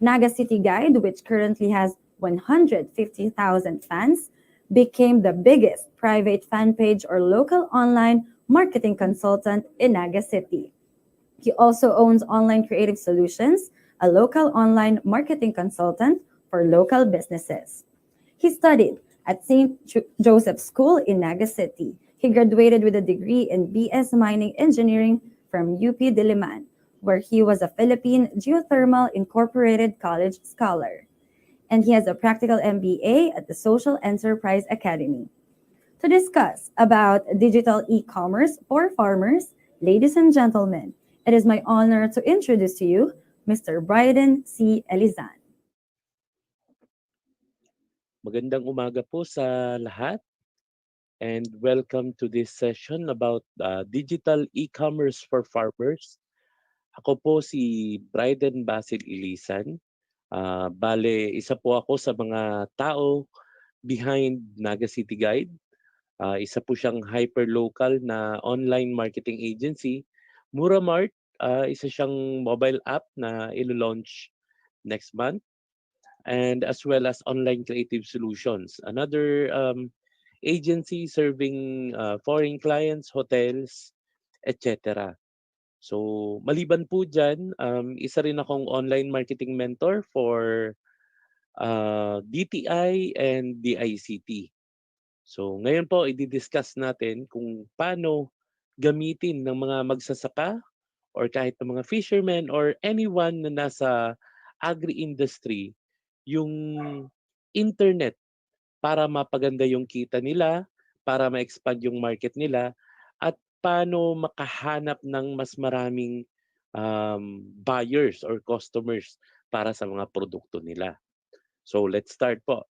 Naga City Guide, which currently has 150,000 fans, became the biggest private fan page or local online marketing consultant in Naga City. He also owns Online Creative Solutions, a local online marketing consultant for local businesses. He studied at St. Joseph School in Naga City. He graduated with a degree in BS Mining Engineering from UP Diliman, where he was a Philippine Geothermal Incorporated College Scholar. And he has a practical MBA at the Social Enterprise Academy. To discuss about digital e-commerce for farmers, ladies and gentlemen, it is my honor to introduce to you Mr. Bryden C. Elizan. Magandang umaga po sa lahat and welcome to this session about digital e-commerce for farmers. Ako po si Bryden Basil Ilisan. Bale, isa po ako sa mga tao behind Naga City Guide. Isa po siyang hyper-local na online marketing agency. Muramart, isa siyang mobile app na ilo-launch next month. And as well as Online Creative Solutions, another agency serving foreign clients, hotels, etc. So maliban po dyan, isa rin akong online marketing mentor for DTI and DICT. So ngayon po, i-discuss natin kung paano gamitin ng mga magsasaka or kahit ng mga fishermen or anyone na nasa agri-industry yung internet para mapaganda yung kita nila, para ma-expand yung market nila, at paano makahanap ng mas maraming buyers or customers para sa mga produkto nila. So let's start po.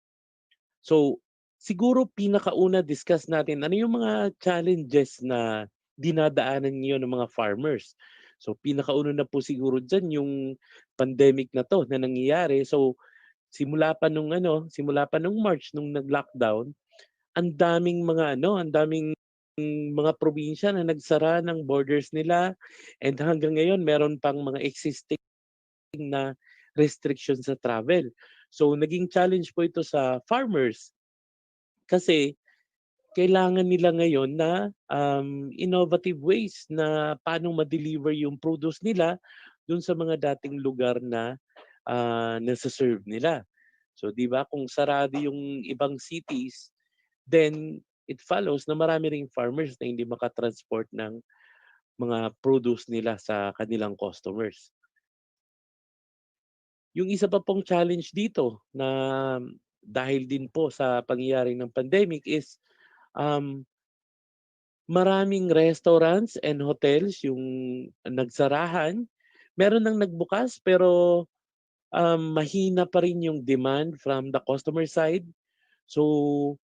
So siguro pinakauna discuss natin ano yung mga challenges na dinadaanan niyo ng mga farmers. So pinakauna na po siguro diyan yung pandemic na to na nangyayari. So simula pa nung March nung nag-lockdown, ang daming mga probinsya na nagsara ng borders nila, and hanggang ngayon meron pang mga existing na restrictions sa travel. So naging challenge po ito sa farmers kasi kailangan nila ngayon na innovative ways na paano ma-deliver yung produce nila dun sa mga dating lugar na nasa-serve nila. So 'di ba kung sarado yung ibang cities, then it follows na marami ring farmers na hindi makatransport ng mga produce nila sa kanilang customers. Yung isa pa pong challenge dito na dahil din po sa pangyayari ng pandemic is maraming restaurants and hotels yung nagsarahan. Meron nang nagbukas pero mahina pa rin yung demand from the customer side. So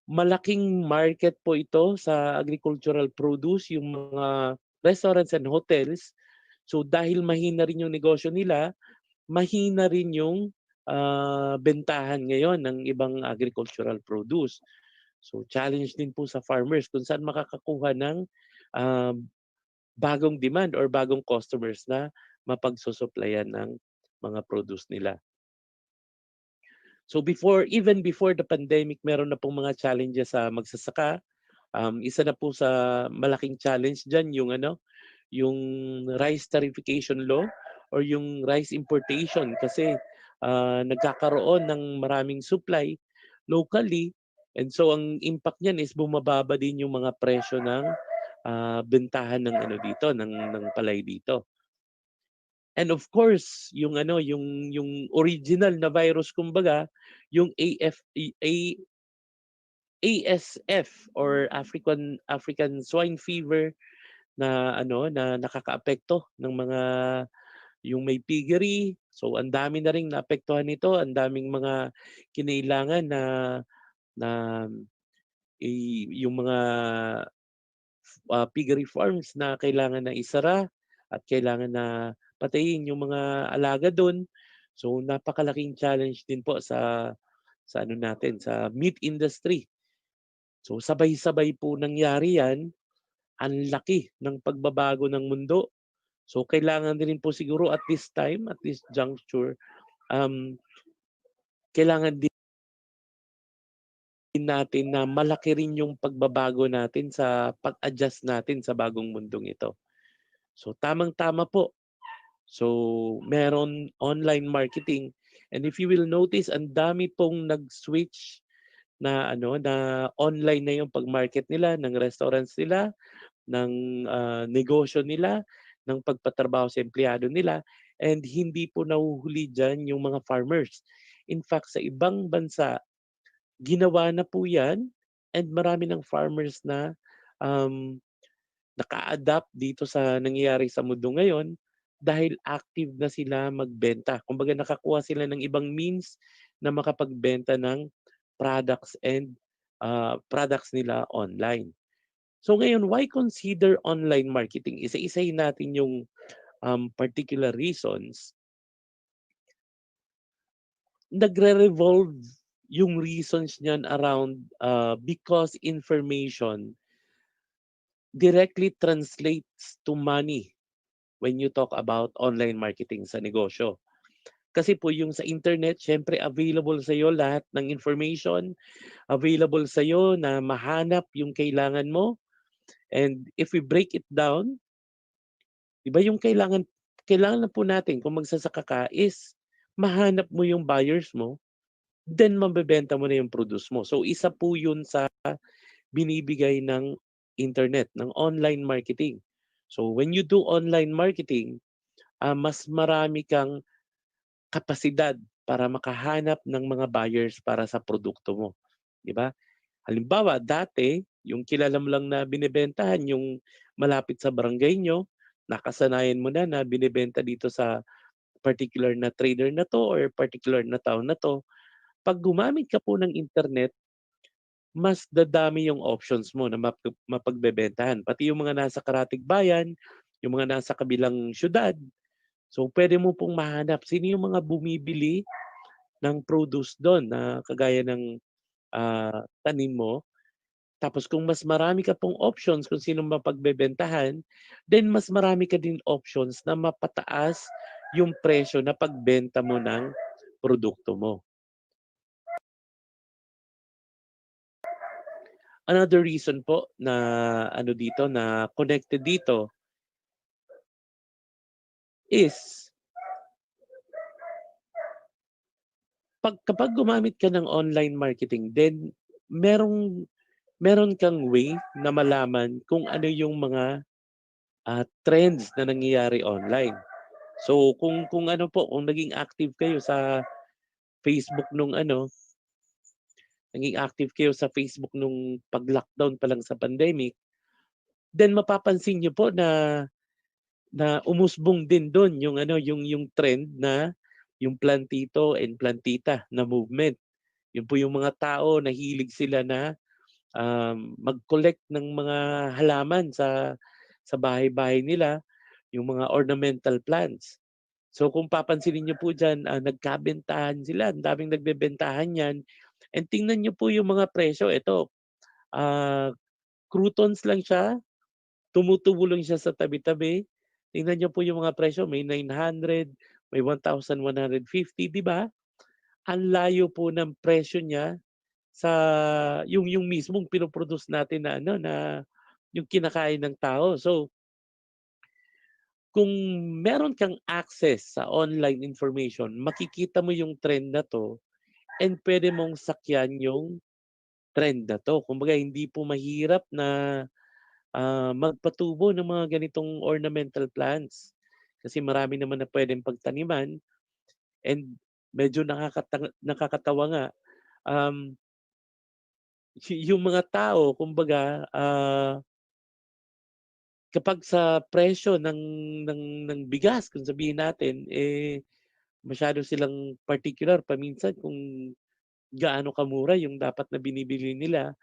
malaking market po ito sa agricultural produce, yung mga restaurants and hotels. So dahil mahina rin yung negosyo nila, mahina rin yung bentahan ngayon ng ibang agricultural produce. So challenge din po sa farmers kung saan makakakuha ng bagong demand or bagong customers na mapagsusuplayan ng mga produce nila. So even before the pandemic, meron na pong mga challenges sa magsasaka. Isa na po sa malaking challenge diyan yung rice tariffication law or yung rice importation kasi nagkakaroon ng maraming supply locally, and so ang impact niyan is bumababa din yung mga presyo ng bentahan ng ng palay dito. And of course, yung original na virus kumbaga, yung ASF or African swine fever na na nakakaapekto ng mga yung may piggery. So ang dami na ring naapektuhan nito, ang daming mga kinailangan na yung mga piggery farms na kailangan na isara at kailangan na patayin yung mga alaga doon. So napakalaking challenge din po sa sa meat industry. So sabay-sabay po nangyari yan, ang laki ng pagbabago ng mundo. So kailangan din po siguro at this time, at this juncture, kailangan din natin na malaki rin yung pagbabago natin sa pag-adjust natin sa bagong mundong ito. So tamang-tama po. So meron online marketing, and if you will notice, ang dami pong nag-switch na online na yung pag-market nila ng restaurants nila, ng negosyo nila, ng pagpatrabaho sa empleyado nila, and hindi po nahuhuli diyan yung mga farmers. In fact, sa ibang bansa, ginawa na po 'yan, and marami ng farmers na um, naka-adapt dito sa nangyayari sa mundo ngayon dahil active na sila magbenta. Kumbaga nakakuha sila ng ibang means na makapagbenta ng products and products nila online. So ngayon, why consider online marketing? Isa-isahin natin yung particular reasons. Nagre-revolve yung reasons niyan around because information directly translates to money when you talk about online marketing sa negosyo. Kasi po yung sa internet, syempre available sa iyo lahat ng information, available sa iyo na mahanap yung kailangan mo. And if we break it down, 'di ba yung kailangan na po natin kung magsasaka ka is mahanap mo yung buyers mo, then mabebenta mo na yung produce mo. So isa po yun sa binibigay ng internet, ng online marketing. So when you do online marketing, mas marami kang kapasidad para makahanap ng mga buyers para sa produkto mo, 'di ba? Halimbawa, dati yung kilala mo lang na binebentahan yung malapit sa barangay nyo, nakasanayan mo na binebenta dito sa particular na trader na 'to or particular na town na 'to. 'Pag gumamit ka po ng internet, mas dadami yung options mo na mapagbebentahan. Pati yung mga nasa karatig bayan, yung mga nasa kabilang siyudad. So puwede mo pong mahanap sino yung mga bumibili ng produce dun na kagaya ng tanim mo. Tapos kung mas marami ka pong options kung sinong mapagbebentahan, then mas marami ka din options na mapataas yung presyo na pagbenta mo ng produkto mo. Another reason po na dito, na connected dito is kapag gumamit ka ng online marketing, then meron kang way na malaman kung ano yung mga trends na nangyayari online. So kung ano po, kung naging active kayo sa Facebook naging active kayo sa Facebook nung pag-lockdown pa lang sa pandemic, then mapapansin niyo po na umusbong din dun yung trend na yung plantito and plantita na movement. Yun po yung mga tao na hilig sila na mag-collect ng mga halaman sa bahay-bahay nila, yung mga ornamental plants. So kung papansinin niyo po diyan, nagkabentahan sila, ang daming nagbebentahan niyan. And tingnan niyo po yung mga presyo, ito, ah, croutons lang siya, tumutubo lang siya sa tabi-tabi. Tingnan niyo po yung mga presyo, may 900, may 1,150, 'di ba? Ang layo po ng presyo niya sa yung mismong pino-produce natin na na yung kinakain ng tao. So kung meron kang access sa online information, makikita mo yung trend na 'to and puwede mong sakyan yung trend na 'to. Kumbaga hindi po mahirap na magpatubo ng mga ganitong ornamental plants. Kasi marami naman na puwedeng pagtaniman, and medyo nakakatawa nga, um, yung mga tao kumbaga, kapag sa presyo ng bigas kung sabihin natin, masyado silang particular paminsan kung gaano kamura yung dapat na binibili nila.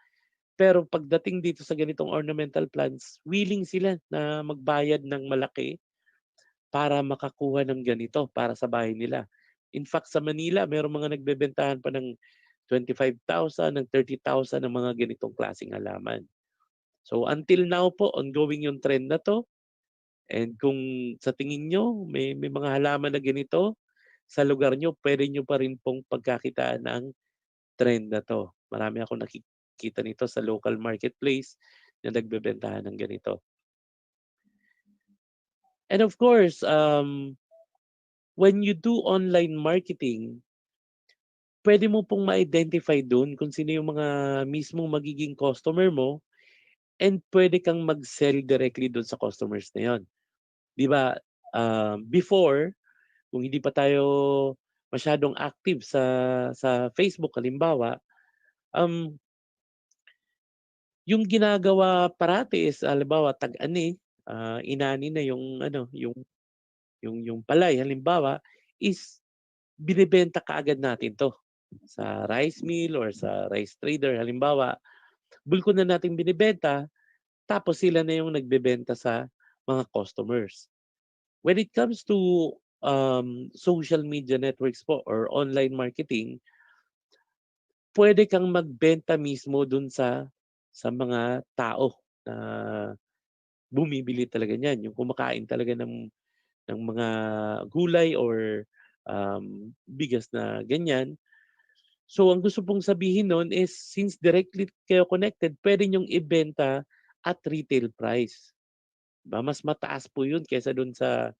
Pero pagdating dito sa ganitong ornamental plants, willing sila na magbayad ng malaki para makakuha ng ganito para sa bahay nila. In fact, sa Manila, merong mga nagbebentahan pa ng 25,000, ng 30,000 ng mga ganitong klaseng halaman. So until now po, ongoing yung trend na 'to, and kung sa tingin niyo may mga halaman na ganito sa lugar niyo, puwede niyo pa rin pong pagkakitaan ang trend na 'to. Marami akong nakikita nito sa local marketplace na nagbebentahan ng ganito. And of course, when you do online marketing, pwede mo pong ma-identify dun kung sino yung mga mismong magiging customer mo and pwede kang mag-sell directly dun sa customers na yun. 'Di ba, before, kung hindi pa tayo masyadong active sa Facebook halimbawa, um, yung ginagawa parati is halimbawa tag-ani, inani na yung ano, yung palay halimbawa is binebenta kaagad natin 'to sa rice mill or sa rice trader halimbawa, bulko na nating binebenta tapos sila na yung nagbebenta sa mga customers. When it comes to social media networks po or online marketing, pwede kang magbenta mismo dun sa mga tao na bumibili talaga niyan, yung kumakain talaga ng mga gulay or bigas na ganyan. So ang gusto pong sabihin nun is since directly kayo connected, pwede niyong ibenta at retail price. 'Di ba? Mas mataas po yun kaysa dun sa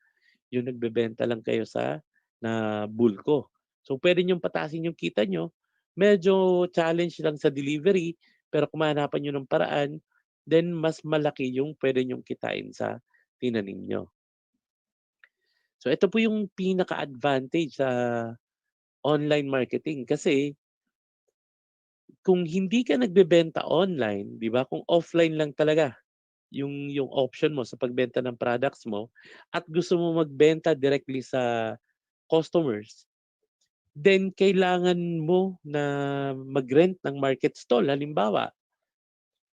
yung nagbebenta lang kayo sa na bulko. So pwede niyong pataasin yung kita niyo. Medyo challenge lang sa delivery, pero kung mahanapan niyo ng paraan, then mas malaki yung pwede niyong kitain sa tinanim niyo. So ito po yung pinaka-advantage sa online marketing kasi kung hindi ka nagbebenta online, 'di ba? Kung offline lang talaga yung option mo sa pagbenta ng products mo at gusto mo magbenta directly sa customers, then kailangan mo na mag-rent ng market stall halimbawa.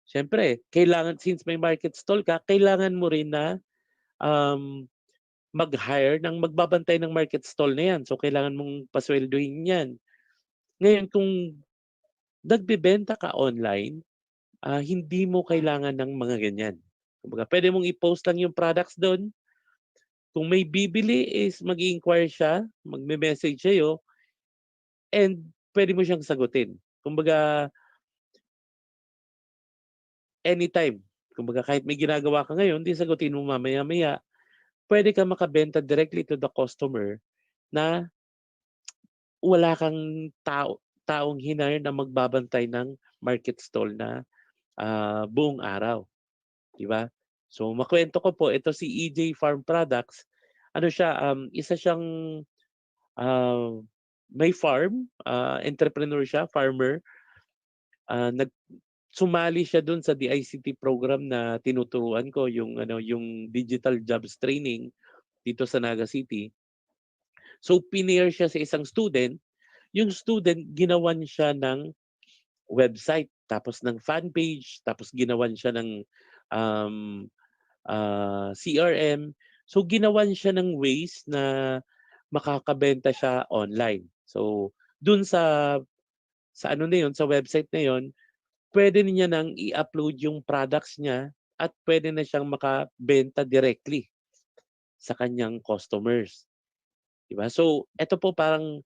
Siyempre, kailangan since may market stall ka, kailangan mo rin na um, mag-hire ng magbabantay ng market stall na 'yan. So kailangan mong paswelduhin 'yan. Ngayon kung nagbebenta ka online, hindi mo kailangan ng mga ganyan. Kumbaga, pwede mong i-post lang yung products do'n. Kung may bibili is mag-i-inquire siya, magme-message sa'yo, and pwede mo siyang sagutin. Kumbaga, anytime. Kumbaga, kahit may ginagawa ka ngayon, 'di sagutin mo mamaya-maya. Pwede kang makabenta directly to the customer na wala kang taong hinire na magbabantay ng market stall na buong araw, 'di ba? So makuwento ko po, ito si EJ Farm Products, ano siya, isa siyang, ah, may farm, entrepreneur siya, farmer. Sumali siya dun sa DICT program na tinuturuan ko, yung ano, yung Digital Jobs Training dito sa Naga City. So pinair siya sa isang student, yung student ginawan siya ng website, tapos ng fan page, tapos ginawan siya ng um, CRM. So ginawan siya ng ways na makakabenta siya online. So dun sa ano na yun, sa website na yun, pwede niya nang i-upload yung products niya at pwede na siyang makabenta directly sa kanyang customers, 'di ba? So eto po parang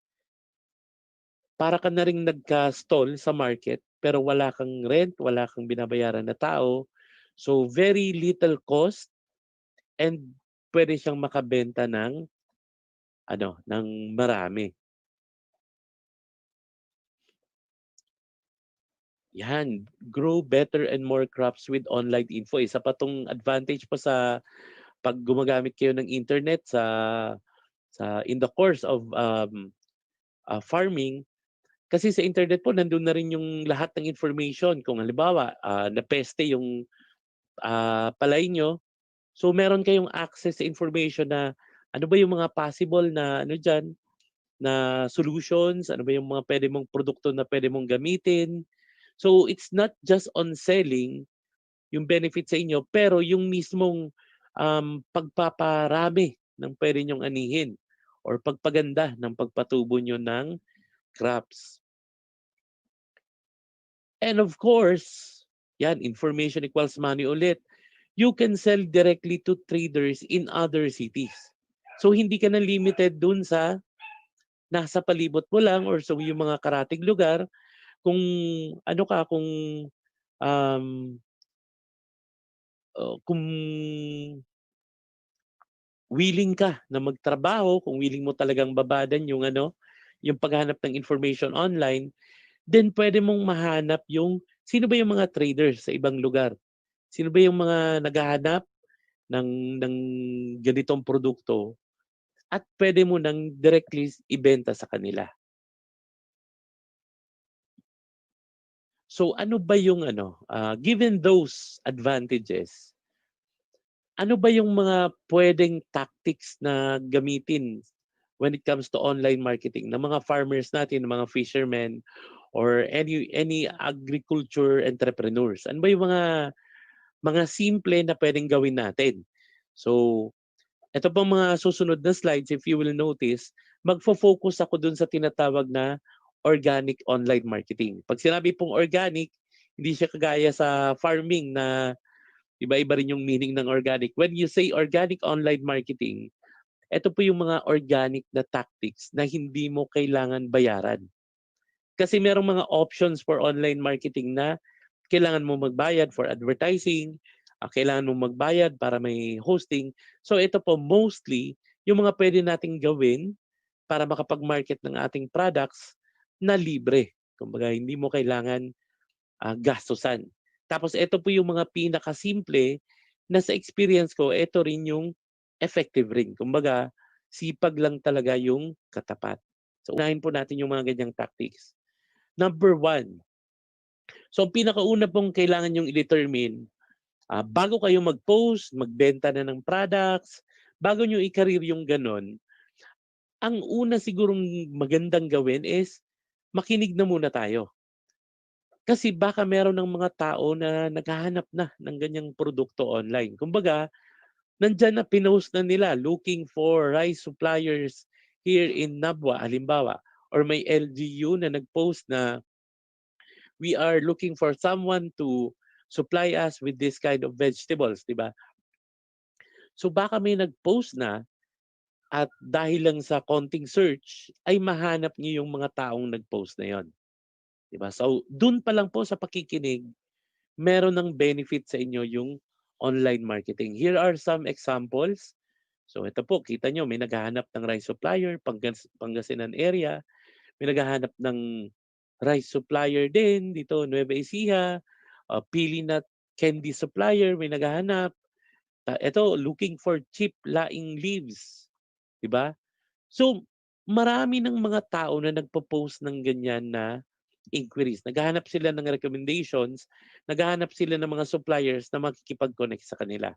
para ka na ring nagka-stall sa market pero wala kang rent, wala kang binabayaran na tao. So very little cost and pwede siyang makabenta ng ano, ng marami. Yan, grow better and more crops with online info. Isa pa 'tong advantage pa sa 'pag gumagamit kayo ng internet sa in the course of farming. Kasi sa internet po nandun na rin yung lahat ng information. Kung halimbawa, napeste yung palay nyo, so meron kayong access sa information na ano ba yung mga possible na ano diyan, na solutions, ano ba yung mga pwede mong produkto na pwede mong gamitin. So it's not just on selling yung benefit sa inyo, pero yung mismong pagpaparami ng pwede nyong anihin or pagpaganda ng pagpatubo nyo ng crops. And of course, yan, information equals money ulit. You can sell directly to traders in other cities. So hindi ka na limited dun sa nasa palibot mo lang or sa yung mga karatig lugar. Kung ano ka, um, kung willing ka na magtrabaho, kung willing mo talagang babadan yung ano, yung paghahanap ng information online, then pwede mong mahanap yung sino ba yung mga traders sa ibang lugar. Sino ba yung mga naghahanap ng ganitong produkto at pwede mo nang directly ibenta sa kanila. So ano ba yung given those advantages, ano ba yung mga puwedeng tactics na gamitin when it comes to online marketing ng mga farmers natin, ng mga fishermen, or any agriculture entrepreneurs? Ano ba yung mga simple na puwedeng gawin natin? So, ito pong mga susunod na slides, if you will notice, magfo-focus ako dun sa tinatawag na organic online marketing. Pag sinabi pong organic, hindi siya kagaya sa farming na iba-iba rin yung meaning ng organic. When you say organic online marketing, ito po yung mga organic na tactics na hindi mo kailangan bayaran. Kasi merong mga options for online marketing na kailangan mo magbayad for advertising, kailangan mo magbayad para may hosting. So ito po mostly yung mga pwede nating gawin para makapag-market ng ating products na libre. Kumbaga hindi mo kailangan gastusan. Tapos ito po yung mga pinakasimple na sa experience ko, ito rin yung effective rin. Kumbaga, sipag lang talaga yung katapat. So unahin po natin yung mga ganyang tactics. Number one, so ang pinakauna pong kailangan yung i-determine, bago kayo mag-post, magbenta na ng products, bago nyo i-career yung ganon, ang una sigurong magandang gawin is makinig na muna tayo. Kasi baka meron ng mga tao na naghahanap na ng ganyang produkto online. Kumbaga, nandyan na pinost na nila looking for rice suppliers here in Nabwa, halimbawa. Or may LGU na nag-post na we are looking for someone to supply us with this kind of vegetables, di ba? So baka may nag-post na at dahil lang sa konting search ay mahanap niyo yung mga taong nag-post na yon. Di ba? So dun pa lang po sa pakikinig, meron ng benefit sa inyo yung online marketing. Here are some examples. So ito po, kita nyo, may naghahanap ng rice supplier, Pangasinan area. May naghahanap ng rice supplier din dito, Nueva Ecija. Pili nut candy supplier, may naghahanap. Ito, looking for cheap laing leaves. Diba? So, marami ng mga tao na nagpo-post ng ganyan na inquiries. Naghahanap sila ng recommendations, naghahanap sila ng mga suppliers na makikipag-connect sa kanila.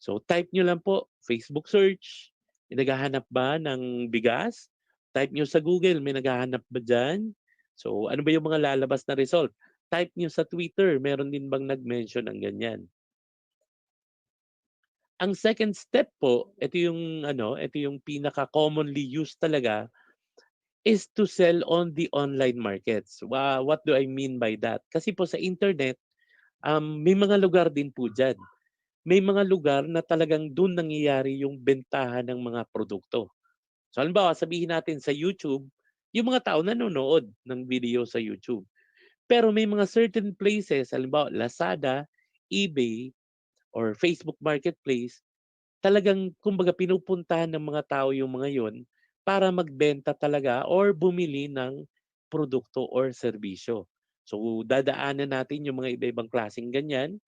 So type nyo lang po, Facebook search, may naghahanap ba ng bigas? Type nyo sa Google, may naghahanap ba dyan? So ano ba yung mga lalabas na result? Type nyo sa Twitter, meron din bang nag-mention ng ganyan? Ang second step po, ito yung pinaka commonly used talaga, is to sell on the online markets. What do I mean by that? Kasi po sa internet, may mga lugar din po dyan. May mga lugar na talagang dun nangyayari yung bentahan ng mga produkto. So halimbawa, sabihin natin sa YouTube, yung mga tao nanonood ng video sa YouTube. Pero may mga certain places, halimbawa Lazada, eBay, or Facebook Marketplace, talagang kumbaga pinupuntahan ng mga tao yung mga yon para magbenta talaga or bumili ng produkto or serbisyo. So dadaanan natin yung mga iba-ibang klaseng ganyan.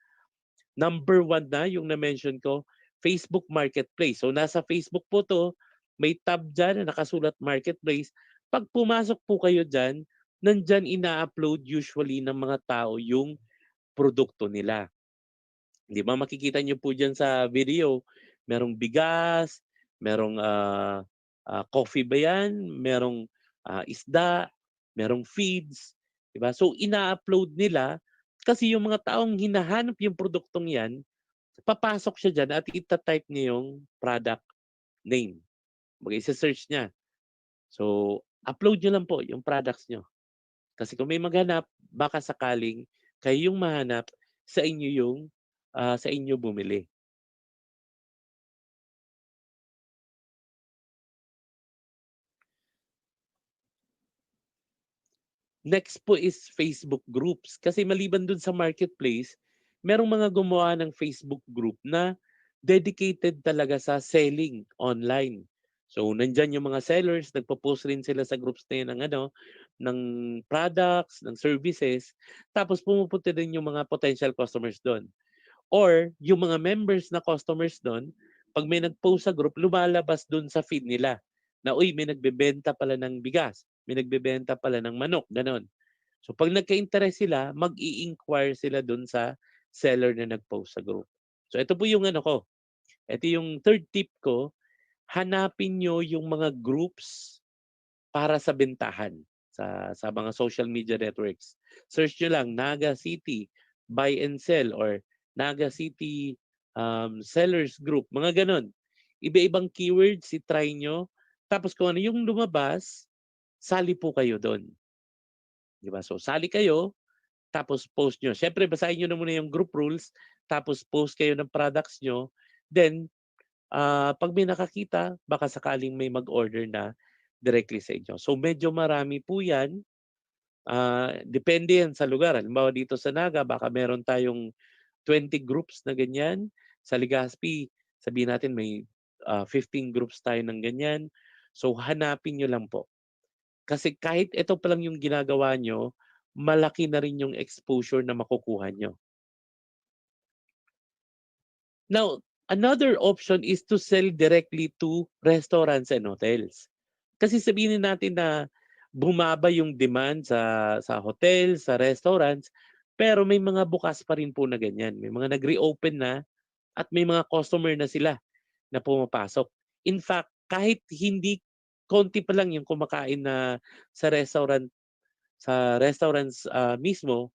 Number one na yung na-mention ko, Facebook Marketplace. So nasa Facebook po to, may tab dyan na nakasulat Marketplace. Pag pumasok po kayo dyan, nandyan ina-upload usually ng mga tao yung produkto nila. Di ba makikita nyo po dyan sa video, merong bigas, merong coffee ba yan, merong isda, merong feeds. Di ba? So ina-upload nila kasi yung mga taong hinahanap yung produktong yan, papasok siya dyan at ita-type niya yung product name. Mag-isa-search niya. So, upload nyo lang po yung products nyo. Kasi kung may maghanap, baka sakaling kayo yung mahanap, sa inyo yung sa inyo bumili. Next po is Facebook groups. Kasi maliban dun sa marketplace, merong mga gumawa ng Facebook group na dedicated talaga sa selling online. So nandiyan yung mga sellers, nagpo-post rin sila sa groups na yun ng ano, ng products, ng services, tapos pumupunta din yung mga potential customers do'n. Or yung mga members na customers do'n, 'pag may nag-post sa group, lumalabas do'n sa feed nila na, "Uy, may nagbebenta pala ng bigas, may nagbebenta pala ng manok," gano'n. So 'pag nagka-interes sila, mag-i-inquire sila do'n sa seller na nag-post sa group. So ito po yung ano ko, ito yung third tip ko, hanapin niyo yung mga groups para sa bentahan sa mga social media networks. Search niyo lang Naga City Buy and Sell or Naga City Sellers Group, mga gano'n. Iba-ibang keywords i-try niyo, tapos kung ano yung lumabas, sali po kayo do'n, 'di ba? So sali kayo, tapos post niyo. Siyempre basahin niyo na muna yung group rules, tapos post kayo ng products niyo, then 'pag may nakakita, baka sakaling may mag-order na directly sa inyo. So medyo marami po 'yan, depende 'yan sa lugar. Halimbawa dito sa Naga baka meron tayong 20 groups na ganyan. Sa Legazpi, sabihin natin may 15 groups tayo ng ganyan. So hanapin niyo lang po. Kasi kahit ito pa lang yung ginagawa niyo, malaki na rin yung exposure na makukuha niyo. Now, another option is to sell directly to restaurants and hotels. Kasi sabihin natin na bumaba yung demand sa hotel, sa restaurants, pero may mga bukas pa rin po na ganyan. May mga nag-reopen na at may mga customer na sila na pumapasok. In fact, kahit hindi konti pa lang yung kumakain na sa restaurants mismo,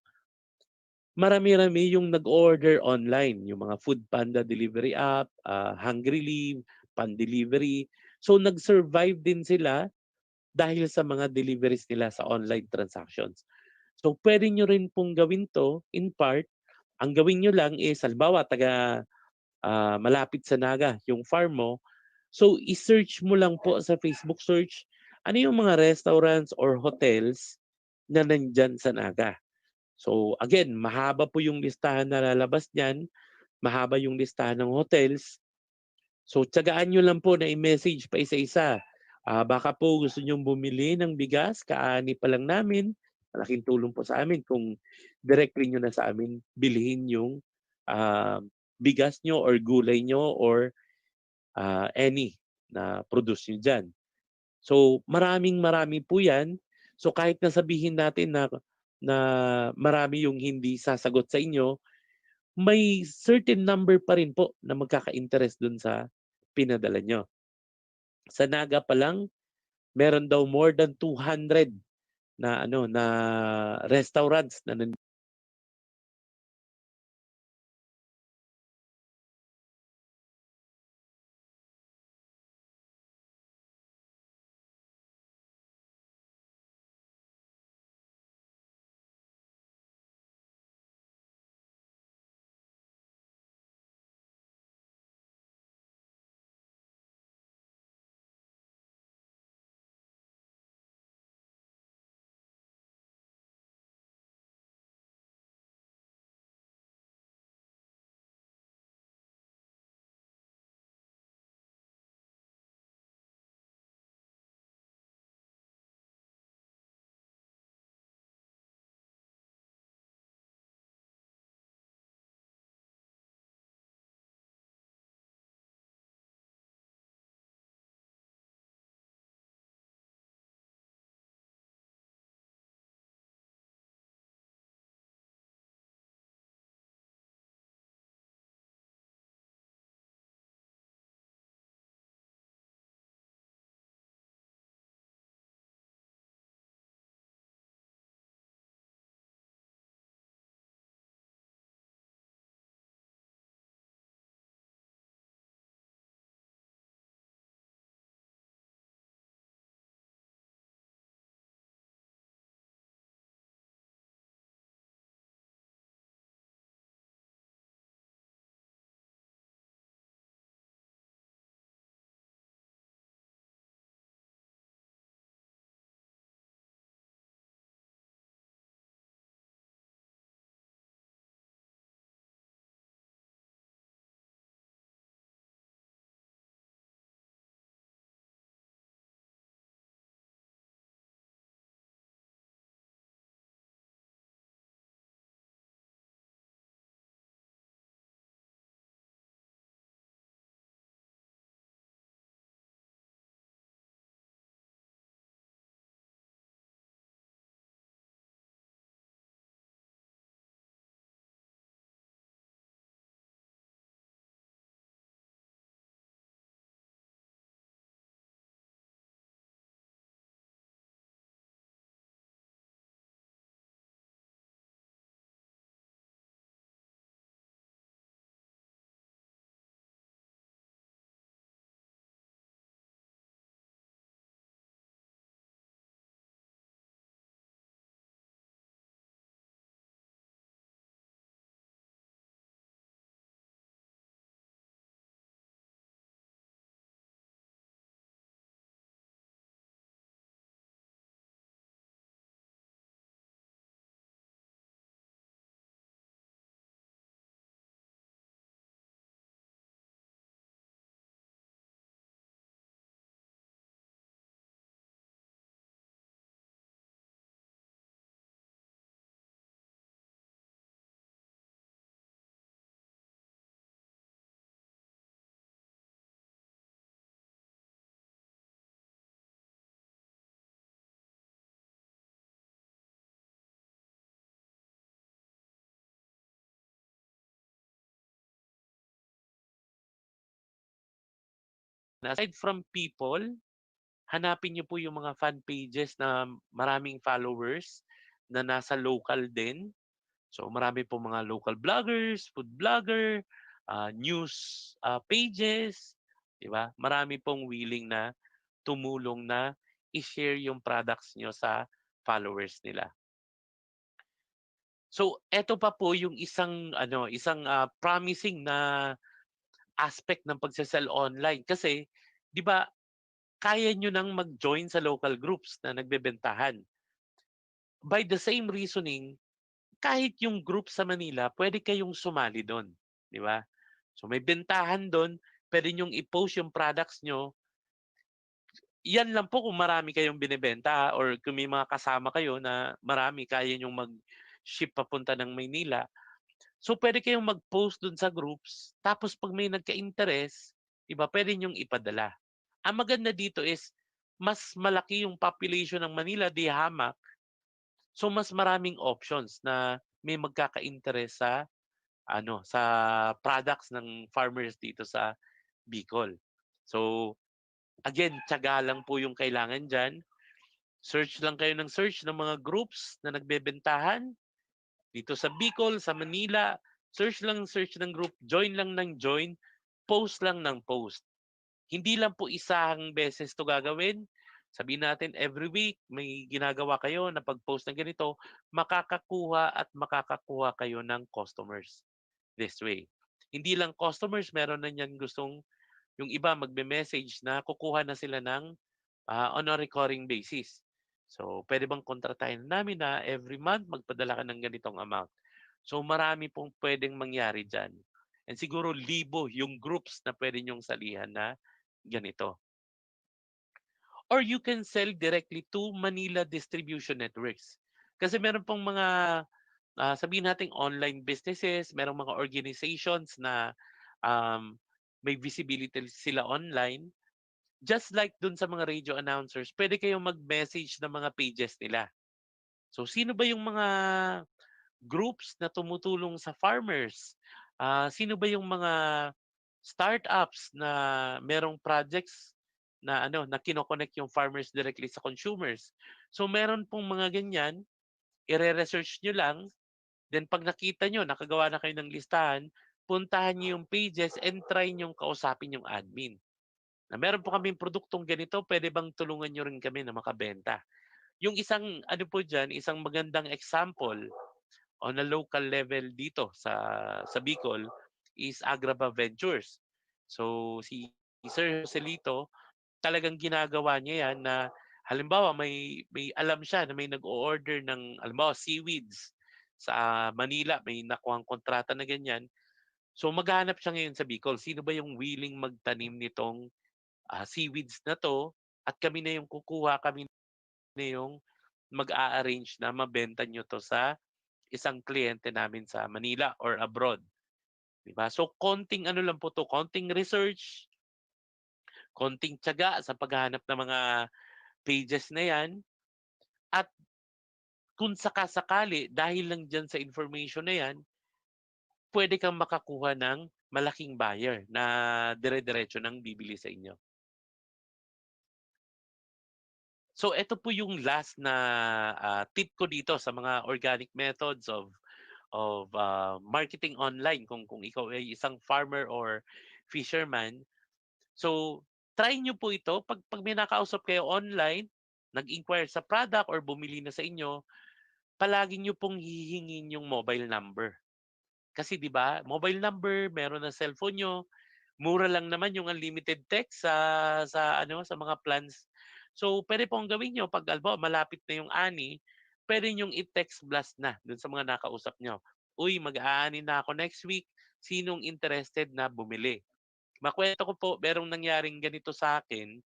marami-rami yung nag-order online, yung mga food panda delivery app, Hungry Live, Pan-Delivery. So nag-survive din sila dahil sa mga deliveries nila sa online transactions. So puwede niyo rin pong gawin 'to in part. Ang gawin niyo lang is halimbawa malapit sa Naga yung farm mo, so i-search mo lang po sa Facebook search, ano yung mga restaurants or hotels na nandiyan sa Naga. So again, mahaba po yung listahan na lalabas niyan, mahaba yung listahan ng hotels. So tiyagaan niyo lang po na i-message pa isa-isa. Baka po gusto niyong bumili ng bigas, kaani pa lang namin. Malaking tulong po sa amin kung directly niyo na sa amin bilhin yung bigas niyo or gulay niyo or any na produce niyo diyan. So maraming-marami po 'yan. So kahit na sabihin natin na marami yung hindi sasagot sa inyo, may certain number pa rin po na magkaka-interest dun sa pinadala niyo. Sa Naga pa lang, meron daw more than 200 na ano, na restaurants na Aside from people, hanapin niyo po yung mga fan pages na maraming followers na nasa local din. So marami po mga local vloggers, food vlogger, news pages, 'di ba? Marami pong willing na tumulong na i-share yung products nyo sa followers nila. So eto pa po yung isang promising na aspect ng pagse-sell online kasi 'di ba kaya nyo nang mag-join sa local groups na nagbebentahan. By the same reasoning, kahit yung group sa Manila, pwede kayong sumali do'n, 'di ba? So may bentahan do'n, puwede niyong i-post yung products nyo. Yan lang po kung marami kayong binebenta or kung may mga kasama kayo na marami, kaya niyong mag-ship papunta ng Maynila. So pwede kayong mag-post do'n sa groups, tapos 'pag may nagka-interes, 'di ba, puwede niyong ipadala. Ang maganda dito is mas malaki yung population ng Manila, 'di hamak. So mas maraming options na may magkaka-interes sa products ng farmers dito sa Bicol. So again, tiyaga lang po yung kailangan diyan. Search lang kayo ng search ng mga groups na nagbebentahan dito sa Bicol, sa Manila. Search ng group, join lang ng join, post lang ng post. Hindi lang po isang beses 'to gagawin. Sabihin natin every week may ginagawa kayo na pag-post ng ganito, makakakuha kayo ng customers this way. Hindi lang customers, meron na niyan gustong yung iba magme-message na kukuha na sila ng on a recurring basis. So, pwede bang kontratahin namin na every month magpadala ka ng ganitong amount? So, marami pong pwedeng mangyari diyan. And siguro libo yung groups na pwede niyong salihan na ganito. Or you can sell directly to Manila distribution networks. Kasi meron pong mga sabihin nating online businesses, merong mga organizations na um, may visibility sila online. Just like dun sa mga radio announcers, pwede kayong mag-message ng mga pages nila. So, sino ba yung mga groups na tumutulong sa farmers? Sino ba yung mga startups na merong projects na kino-connect yung farmers directly sa consumers? So, meron pong mga ganyan, ire-research nyo lang, then pag nakita nyo, nakagawa na kayo ng listahan, puntahan nyo yung pages and try nyong kausapin yung admin. Na meron po kaming produktong ganito, pwede bang tulungan nyo rin kami na makabenta? Yung isang po diyan, isang magandang example on a local level dito sa Bicol is Agraba Ventures. So si Sir Joselito, talagang ginagawa niya yan na halimbawa may alam siya na may nag-o-order ng halimbawa seaweeds sa Manila, may nakuhang kontrata na ganyan. So maghahanap siya ngayon sa Bicol, sino ba yung willing magtanim nitong seaweeds na 'to at kami na yung mag-a-arrange na mabenta niyo 'to sa isang kliyente namin sa Manila or abroad, 'di ba? So konting ano lang po 'to, konting research, konting tiyaga sa paghahanap ng mga pages na 'yan at kung saka-sakali dahil lang diyan sa information na 'yan, puwede kang makakuha ng malaking buyer na dire-diretso ng bibili sa inyo. So eto po yung last na tip ko dito sa mga organic methods of marketing online kung ikaw ay isang farmer or fisherman. So try nyo po ito 'pag may nakausap kayo online, nag-inquire sa product or bumili na sa inyo, palagi nyo pong hihingin yung mobile number. Kasi 'di ba, mobile number, meron na cellphone nyo, mura lang naman yung unlimited text sa mga plans. So, puwede pong gawin niyo 'pag halimbawa malapit na yung ani, puwede niyong i-text blast na dun sa mga nakausap niyo. "Uy, mag-aani na ako next week, sinong interested na bumili?" Makuwento ko po, merong nangyaring ganito sa akin.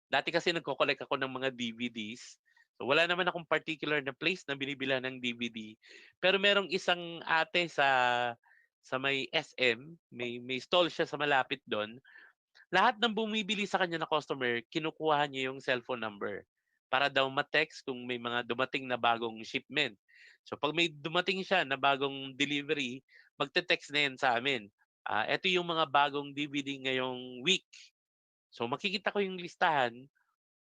Dati kasi nagko-collect ako ng mga DVDs. So, wala naman akong particular na place na binibilhan ng DVD. Pero merong isang ate sa may SM, may stall siya sa malapit do'n. Lahat ng bumibili sa kanya na customer, kinukuha niya yung cellphone number para daw ma-text kung may mga dumating na bagong shipment. So 'pag may dumating siya na bagong delivery, magte-text na yan sa amin. Ito yung mga bagong DVD ngayong week. So makikita ko yung listahan,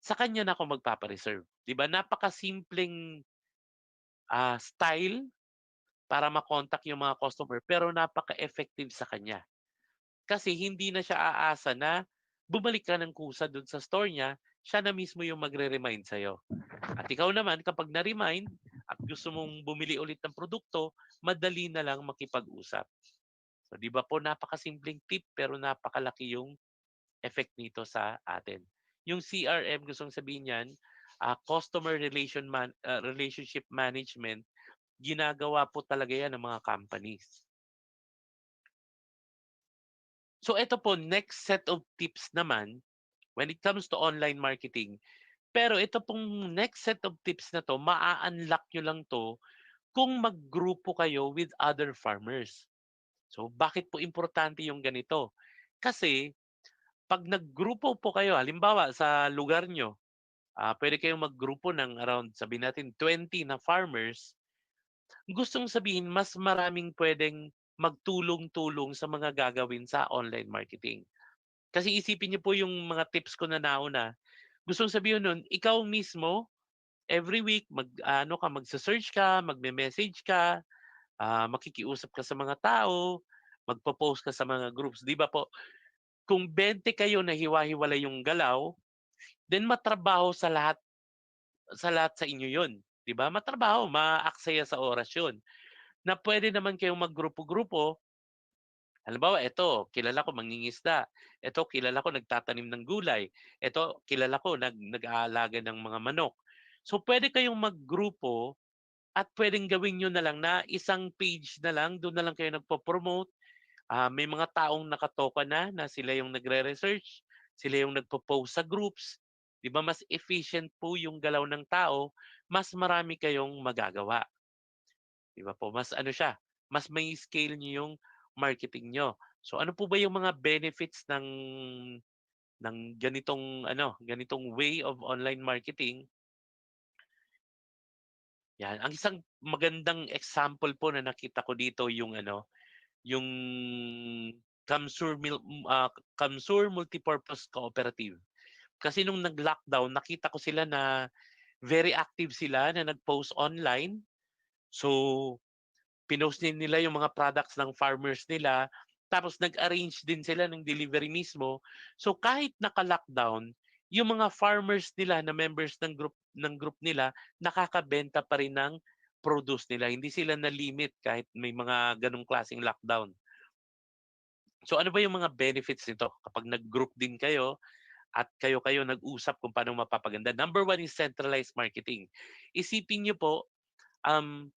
sa kanya na ako magpapa-reserve. 'Di ba napakasimpleng style para ma-contact yung mga customer pero napaka-effective sa kanya. Kasi hindi na siya aasa na bumalik ka ng kusa dun sa store niya, siya na mismo yung magre-remind sa'yo. At ikaw naman kapag na-remind at gusto mong bumili ulit ng produkto, madali na lang makipag-usap. So 'di ba po napakasimpleng tip pero napakalaki yung effect nito sa atin. Yung CRM gustong sabihin niyan, relationship management, ginagawa po talaga yan ng mga companies. So ito po, next set of tips naman when it comes to online marketing. Pero ito pong next set of tips na to, maa-unlock nyo lang to kung maggrupo kayo with other farmers. So bakit po importante yung ganito? Kasi pag naggrupo po kayo, halimbawa sa lugar nyo, pwede kayong maggrupo ng around, sabihin natin, 20 na farmers. Gustong sabihin, mas maraming pwedeng magtulong-tulong sa mga gagawin sa online marketing. Kasi isipin niyo po yung mga tips ko na nauna. Gustong sabihin nun, ikaw mismo, every week, magsa-search ka, magme-message ka, makikiusap ka sa mga tao, magpo-post ka sa mga groups. Di ba po, kung 20 kayo na hiwa-hiwalay yung galaw, then matrabaho sa lahat sa inyo yun. Di ba? Matrabaho, maaksaya sa oras yun. Na pwede naman kayong maggrupo-grupo. Halimbawa, eto, kilala ko mangingisda. Eto, kilala ko nagtatanim ng gulay. Eto, kilala ko nag-aalaga ng mga manok. So, pwede kayong maggrupo at pwedeng gawin nyo na lang na isang page na lang, doon na lang kayo nagpo-promote. May mga taong nakatoka na sila yung nagre-research, sila yung nagpo-post sa groups. 'Di ba mas efficient po yung galaw ng tao, mas marami kayong magagawa. 'Di ba po? Mas ano siya, mas may scale niyo yung marketing niyo. So ano po ba yung mga benefits ng ganitong way of online marketing? Yan, ang isang magandang example po na nakita ko dito yung yung Kamsur Multipurpose Cooperative. Kasi nung nag-lockdown, nakita ko sila na very active sila na nag-post online. So, pinost din nila yung mga products ng farmers nila. Tapos nag-arrange din sila ng delivery mismo. So, kahit naka-lockdown, yung mga farmers nila na members ng group nila, nakakabenta pa rin ng produce nila. Hindi sila na-limit kahit may mga ganong klaseng lockdown. So ano ba yung mga benefits nito kapag nag-group din kayo at kayo-kayo nag-usap kung paano mapapaganda? Number one is centralized marketing. Isipin niyo po, um,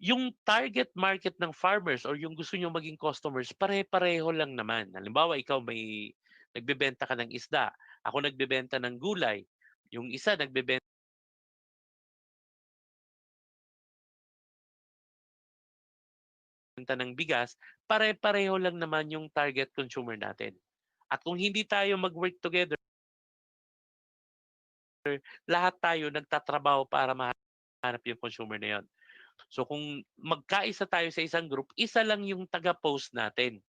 yung target market ng farmers or yung gusto niyo maging customers, pare-pareho lang naman. Halimbawa, ikaw may nagbebenta ka ng isda, ako nagbebenta ng gulay, yung isa nagbebenta ng bigas, pare-pareho lang naman yung target consumer natin. At kung hindi tayo mag-work together, lahat tayo nagtatrabaho para mahanap yung consumer na yun. So kung magkaisa tayo sa isang group, isa lang yung taga-post natin.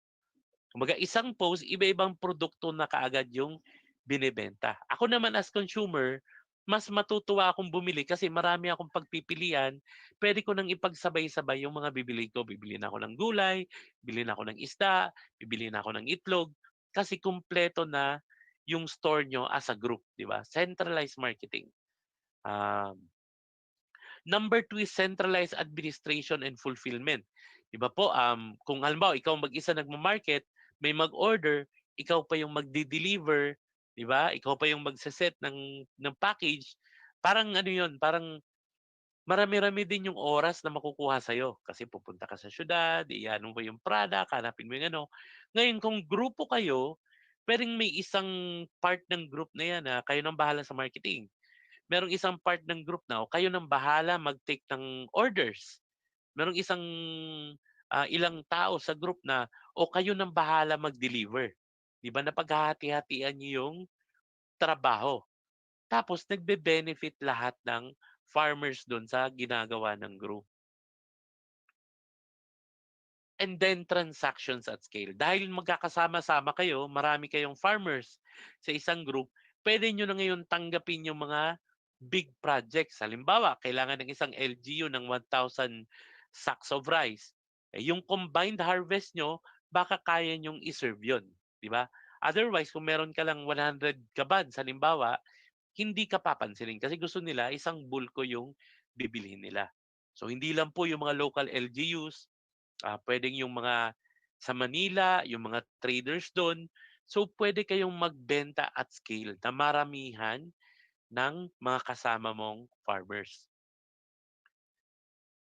Kumbaga isang post, iba-ibang produkto na kaagad yung binebenta. Ako naman as consumer, mas matutuwa akong bumili kasi marami akong pagpipilian. Pwede ko nang ipagsabay-sabay yung mga bibili ko. Bibili na ako ng gulay, bibili na ako ng isda, bibili na ako ng itlog. Kasi kumpleto na yung store nyo as a group, di ba? Centralized marketing. Um, Number two is centralized administration and fulfillment. Di ba po, kung halimbawa ikaw mag-isa nagma-market, may mag-order, ikaw pa yung magdi-deliver, di ba? Ikaw pa yung magse-set ng package. Parang ano yun, parang marami-rami din yung oras na makukuha sa'yo. Kasi pupunta ka sa syudad, iyan mo yung product, hanapin mo yung ano. Ngayon, kung grupo kayo, pwedeng may isang part ng group na yan na kayo nang bahala sa marketing. Merong isang part ng group na o kayo nang bahala mag-take ng orders. Merong isang ilang tao sa group na o kayo nang bahala mag-deliver. 'Di ba napaghahati-hatian niyo yung trabaho. Tapos nagbe-benefit lahat ng farmers doon sa ginagawa ng group. and then transactions at scale. Dahil magkakasama-sama kayo, marami kayong farmers sa isang group, pwede nyo na ngayon tanggapin yung mga big projects. Halimbawa, kailangan ng isang LGU ng 1,000 sacks of rice. Yung combined harvest nyo, baka kaya nyong iserve yun. Di ba? Otherwise, kung meron ka lang 100 kabads, halimbawa, hindi ka papansinin kasi gusto nila isang bulko yung bibilhin nila. So, hindi lang po yung mga local LGUs, pwedeng yung mga sa Manila, yung mga traders doon. So, pwede kayong magbenta at scale na maramihan ng mga kasama mong farmers.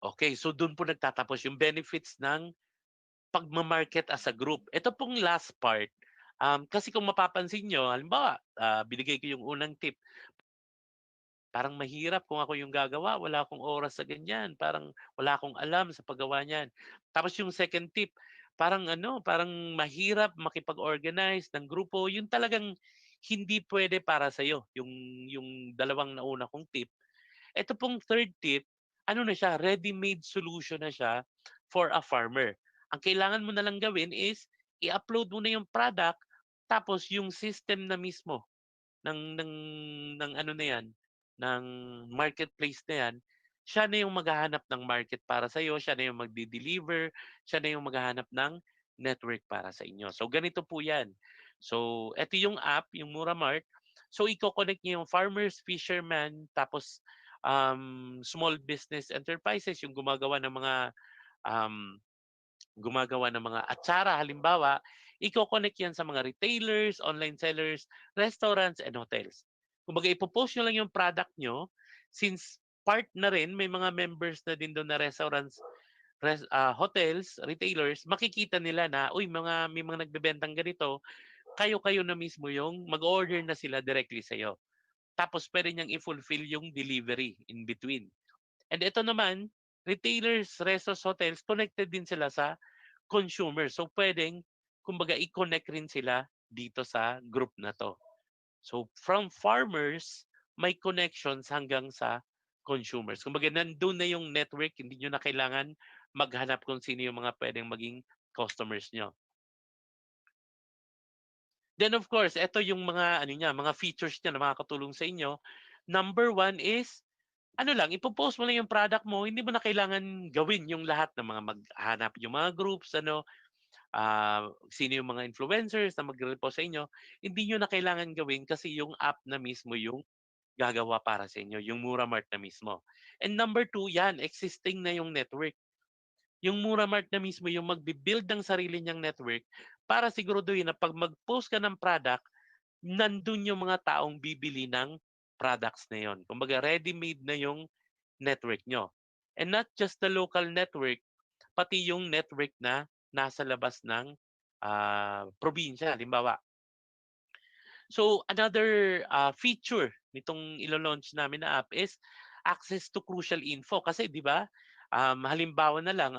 Okay, so doon po nagtatapos yung benefits ng pagmamarket as a group. Ito pong last part, kasi kung mapapansin nyo, halimbawa, binigay ko yung unang tip, parang mahirap kung ako yung gagawa, wala akong oras sa ganyan, parang wala akong alam sa paggawa niyan. Tapos yung second tip, parang parang mahirap makipag-organize ng grupo, yung talagang hindi pwede para sa yung dalawang nauna kong tip. Ito pong third tip, ano na siya, ready-made solution na siya for a farmer. Ang kailangan mo na lang gawin is i-upload mo na yung product, tapos yung system na mismo ng ano na yan, ng marketplace na yan, siya na yung maghahanap ng market para sa iyo, siya na yung magde-deliver, siya na yung maghahanap ng network para sa inyo. So ganito po 'yan. So ito yung app, yung Muramart. So i-connect niyo yung farmers, fishermen, tapos small business enterprises, yung um, gumagawa ng mga atsara halimbawa, iko-connect yan sa mga retailers, online sellers, restaurants, and hotels. Kumbaga, ipopost nyo lang yung product nyo, since part na rin, may mga members na din doon na restaurants, hotels, retailers, makikita nila na, uy, may mga nagbebentang ganito, kayo-kayo na mismo yung mag-order na sila directly sa'yo. Tapos, pwede niyang i-fulfill yung delivery in between. And ito naman, retailers, restos, hotels, connected din sila sa consumers. So pwedeng, kumbaga, i-connect rin sila dito sa group na to. So from farmers, may connections hanggang sa consumers. Kumbaga, nandun na yung network, hindi nyo na kailangan maghanap kung sino yung mga pwedeng maging customers nyo. Then of course, ito yung mga mga features niya na makakatulong sa inyo. Number one is ipo-post mo lang yung product mo, hindi mo na kailangan gawin yung lahat ng mga maghanap yung mga groups, sino yung mga influencers na magre-repost sa inyo, hindi nyo na kailangan gawin kasi yung app na mismo yung gagawa para sa inyo, yung Muramart na mismo. And number two, yan, existing na yung network. Yung Muramart na mismo yung magbi-build ng sarili niyang network para siguraduhin na pag mag-post ka ng product, nandun yung mga taong bibili ng products na yon. Kumbaga, ready-made na yung network nyo. And not just the local network, pati yung network na nasa labas ng probinsya, halimbawa. So, another feature nitong ilo-launch namin na app is access to crucial info. Kasi, di ba, halimbawa na lang,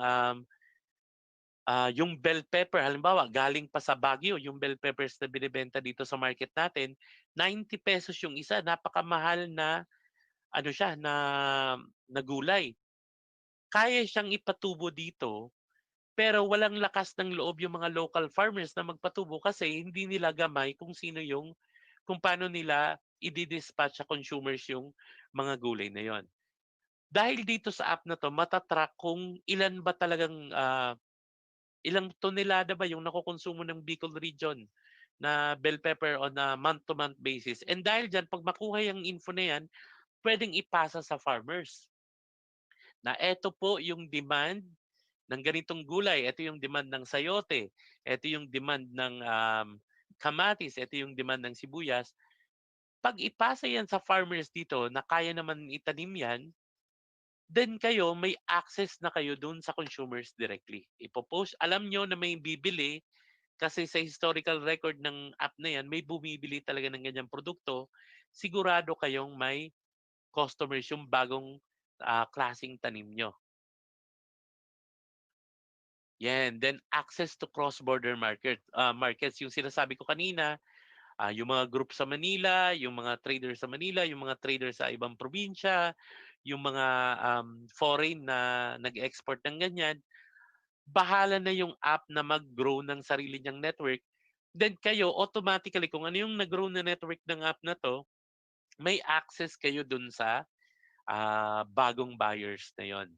yung bell pepper, halimbawa, galing pa sa Baguio, yung bell peppers na binibenta dito sa market natin, 90 pesos yung isa, napakamahal na siya na gulay. Kaya siyang ipatubo dito, pero walang lakas ng loob yung mga local farmers na magpatubo kasi hindi nila gamay kung paano nila i-dispatch sa consumers yung mga gulay na yon. Dahil dito sa app na to, matatrack kung ilan ba talagang ilang tonelada ba yung nakokonsumo ng Bicol region na bell pepper on a month-to-month basis. And dahil dyan, pag makuha yung info na yan, pwedeng ipasa sa farmers na eto po yung demand ng ganitong gulay, ito yung demand ng sayote, ito yung demand ng kamatis, ito yung demand ng sibuyas. Pag ipasa yan sa farmers dito na kaya naman itanim yan, then kayo may access na kayo dun sa consumers directly. Ipopost, alam nyo na may bibili kasi sa historical record ng app na yan, may bumibili talaga ng ganyang produkto, sigurado kayong may customers yung bagong klaseng tanim nyo. Yan. Then access to cross-border markets. Yung sinasabi ko kanina, yung mga group sa Manila, yung mga traders sa Manila, yung mga traders sa ibang probinsya, yung mga foreign na nag-export ng ganyan, bahala na yung app na mag-grow ng sarili niyang network. Then kayo, automatically, kung ano yung nag-grow na network ng app na to, may access kayo dun sa bagong buyers na yon.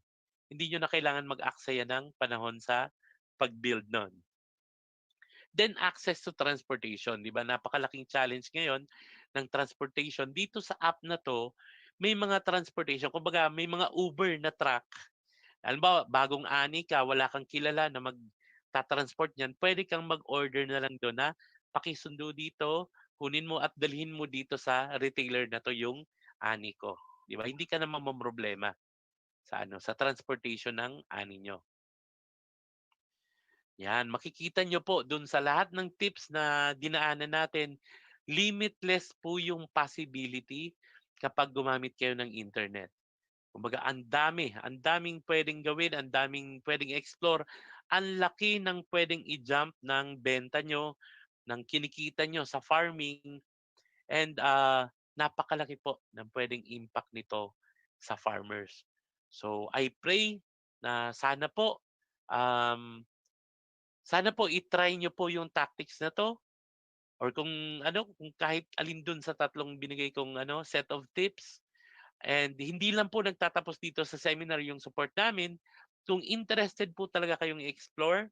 Hindi nyo na kailangan mag-aksaya ng panahon sa pag-build nun. Then access to transportation, 'di ba? Napakalaking challenge ngayon ng transportation dito sa app na 'to. May mga transportation, kumbaga may mga Uber na truck. Halimbawa, bagong ani ka, wala kang kilala na magta-transport niyan, pwede kang mag-order na lang doon na pakisundo dito, kunin mo at dalhin mo dito sa retailer na 'to yung ani ko, 'di ba? Hindi ka na mamomroblema sa sa transportation ng ani niyo. Yan, makikita nyo po dun sa lahat ng tips na dinaanan natin, limitless po yung possibility kapag gumamit kayo ng internet. Kumbaga, ang daming pwedeng gawin, ang daming pwedeng explore, ang laki ng pwedeng i-jump ng benta nyo, ng kinikita nyo sa farming, and napakalaki po ng pwedeng impact nito sa farmers. So, I pray na um, sana po i-try niyo po yung tactics na 'to, or kung kung kahit alin dun sa tatlong binigay kong set of tips. And hindi lang po nagtatapos dito sa seminar yung support namin. Kung interested po talaga kayong i-explore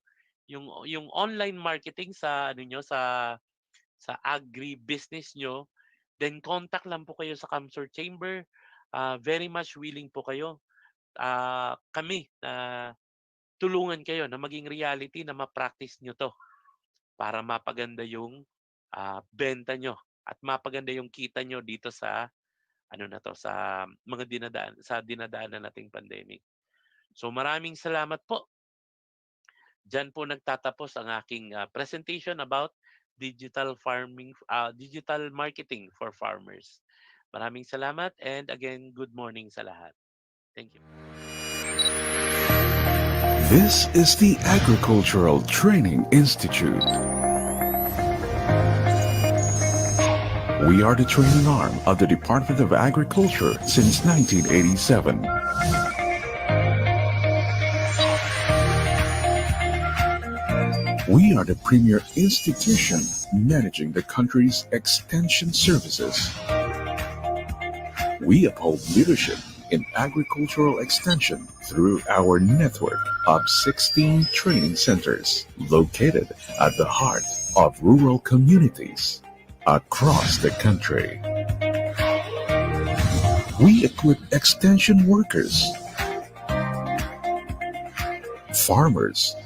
yung online marketing sa niyo sa agri business nyo, then contact lang po kayo sa Camsor Chamber. Very much willing po kayo. Kami na tulungan kayo na maging reality na ma-practice nyo 'to para mapaganda yung benta nyo at mapaganda yung kita nyo dito sa sa mga dinadaanan nating pandemic. So maraming salamat po. Diyan po nagtatapos ang aking presentation about digital farming, digital marketing for farmers. Maraming salamat, and again, good morning sa lahat. Thank you. This is the Agricultural Training Institute. We are the training arm of the Department of Agriculture since 1987. We are the premier institution managing the country's extension services. We uphold leadership in agricultural extension through our network of 16 training centers located at the heart of rural communities across the country. We equip extension workers, farmers,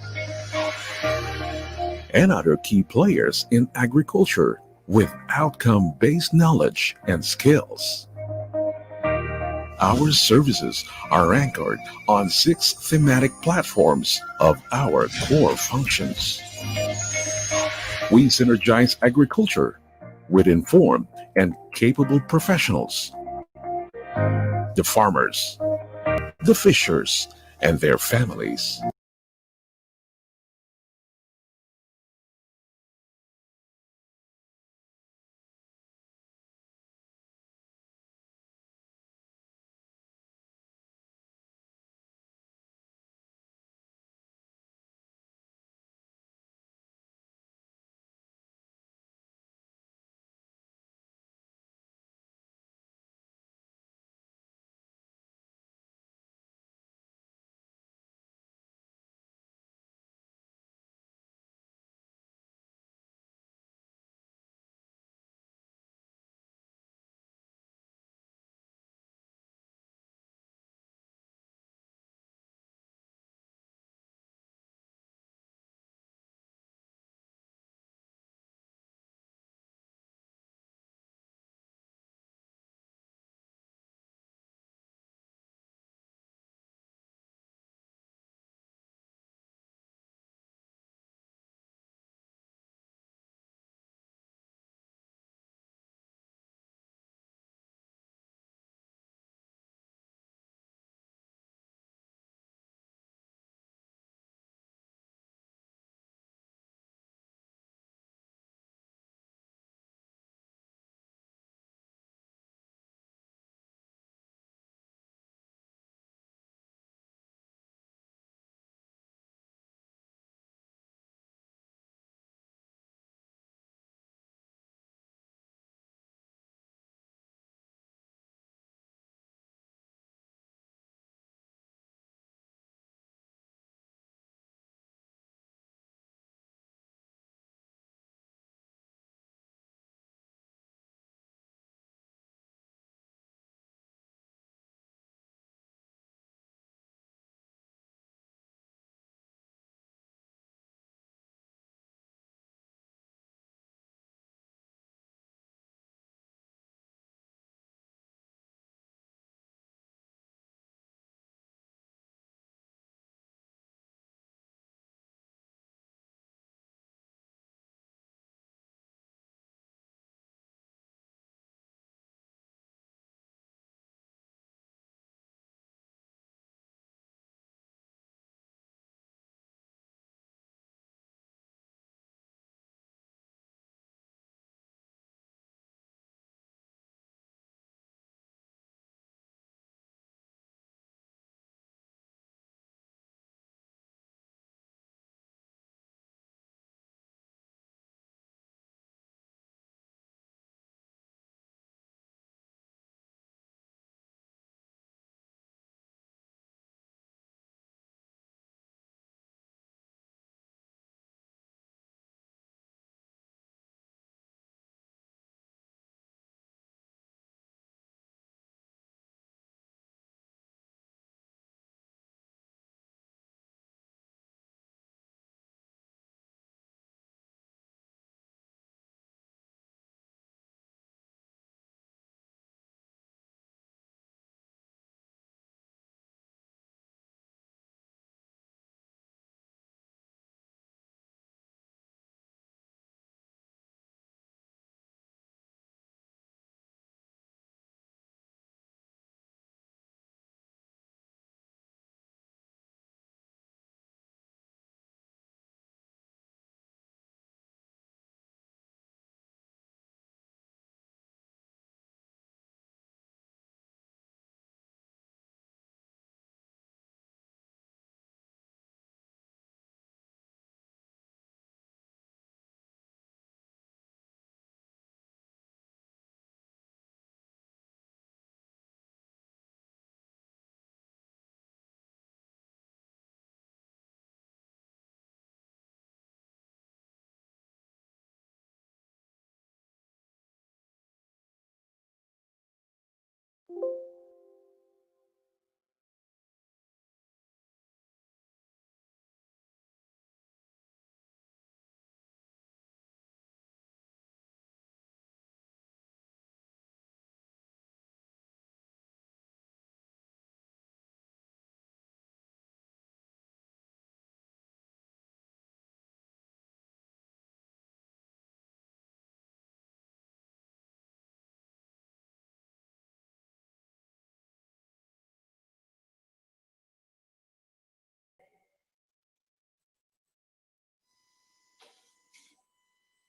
and other key players in agriculture with outcome-based knowledge and skills. Our services are anchored on 6 thematic platforms of our core functions. We synergize agriculture with informed and capable professionals, the farmers, the fishers, and their families.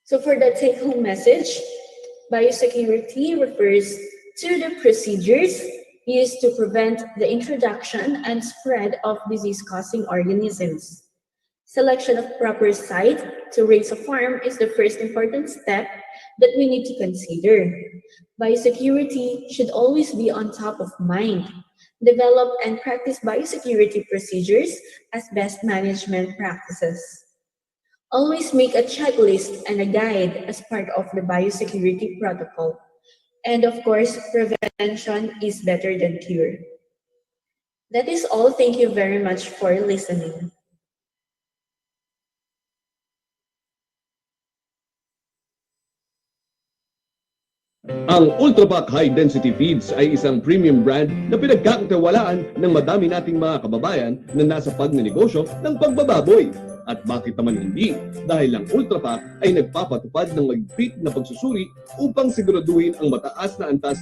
So for the take-home message, biosecurity refers to the procedures used to prevent the introduction and spread of disease-causing organisms. Selection of proper site to raise a farm is the first important step that we need to consider. Biosecurity should always be on top of mind. Develop and practice biosecurity procedures as best management practices. Always make a checklist and a guide as part of the biosecurity protocol. And of course, prevention is better than cure. That is all. Thank you very much for listening. Ang Ultrapac High Density Feeds ay isang premium brand na pinagkakatiwalaan ng madami nating mga kababayan na nasa pagnenegosyo ng pagbababoy. At bakit naman hindi? Dahil ang Ultrapac ay nagpapatupad ng magpit na pagsusuri upang siguraduhin ang mataas na antas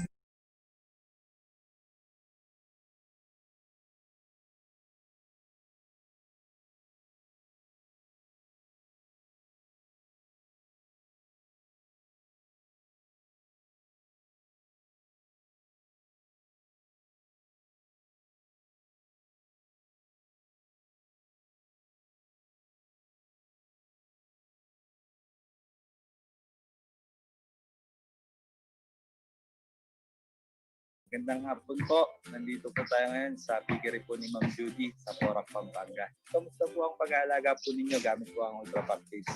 Magandang hapon po. Nandito po tayo ngayon sa piggery po ni Ma'am Judy sa Porac, Pampanga. Kamusta po ang pag-aalaga po ninyo gamit po ang Ultrapac Feeds?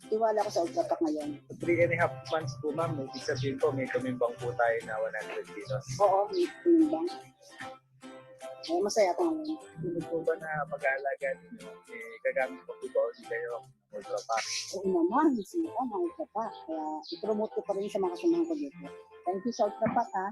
Tiwala ko sa Ultrapac ngayon. 3.5 months po ma'am, ibig sabihin po may tumimbang po tayo na 100 kilos. Oo, may timbang. Masaya ako ngayon. Ano po ba na pag-aalaga ninyo? Gagamit po ba ulit kayo ng Ultrapac? Oo naman, sila ng Ultrapac. Kaya i-promote ko pa rin sa mga kasamahan ko dito. Thank you sa Ultrapac ha.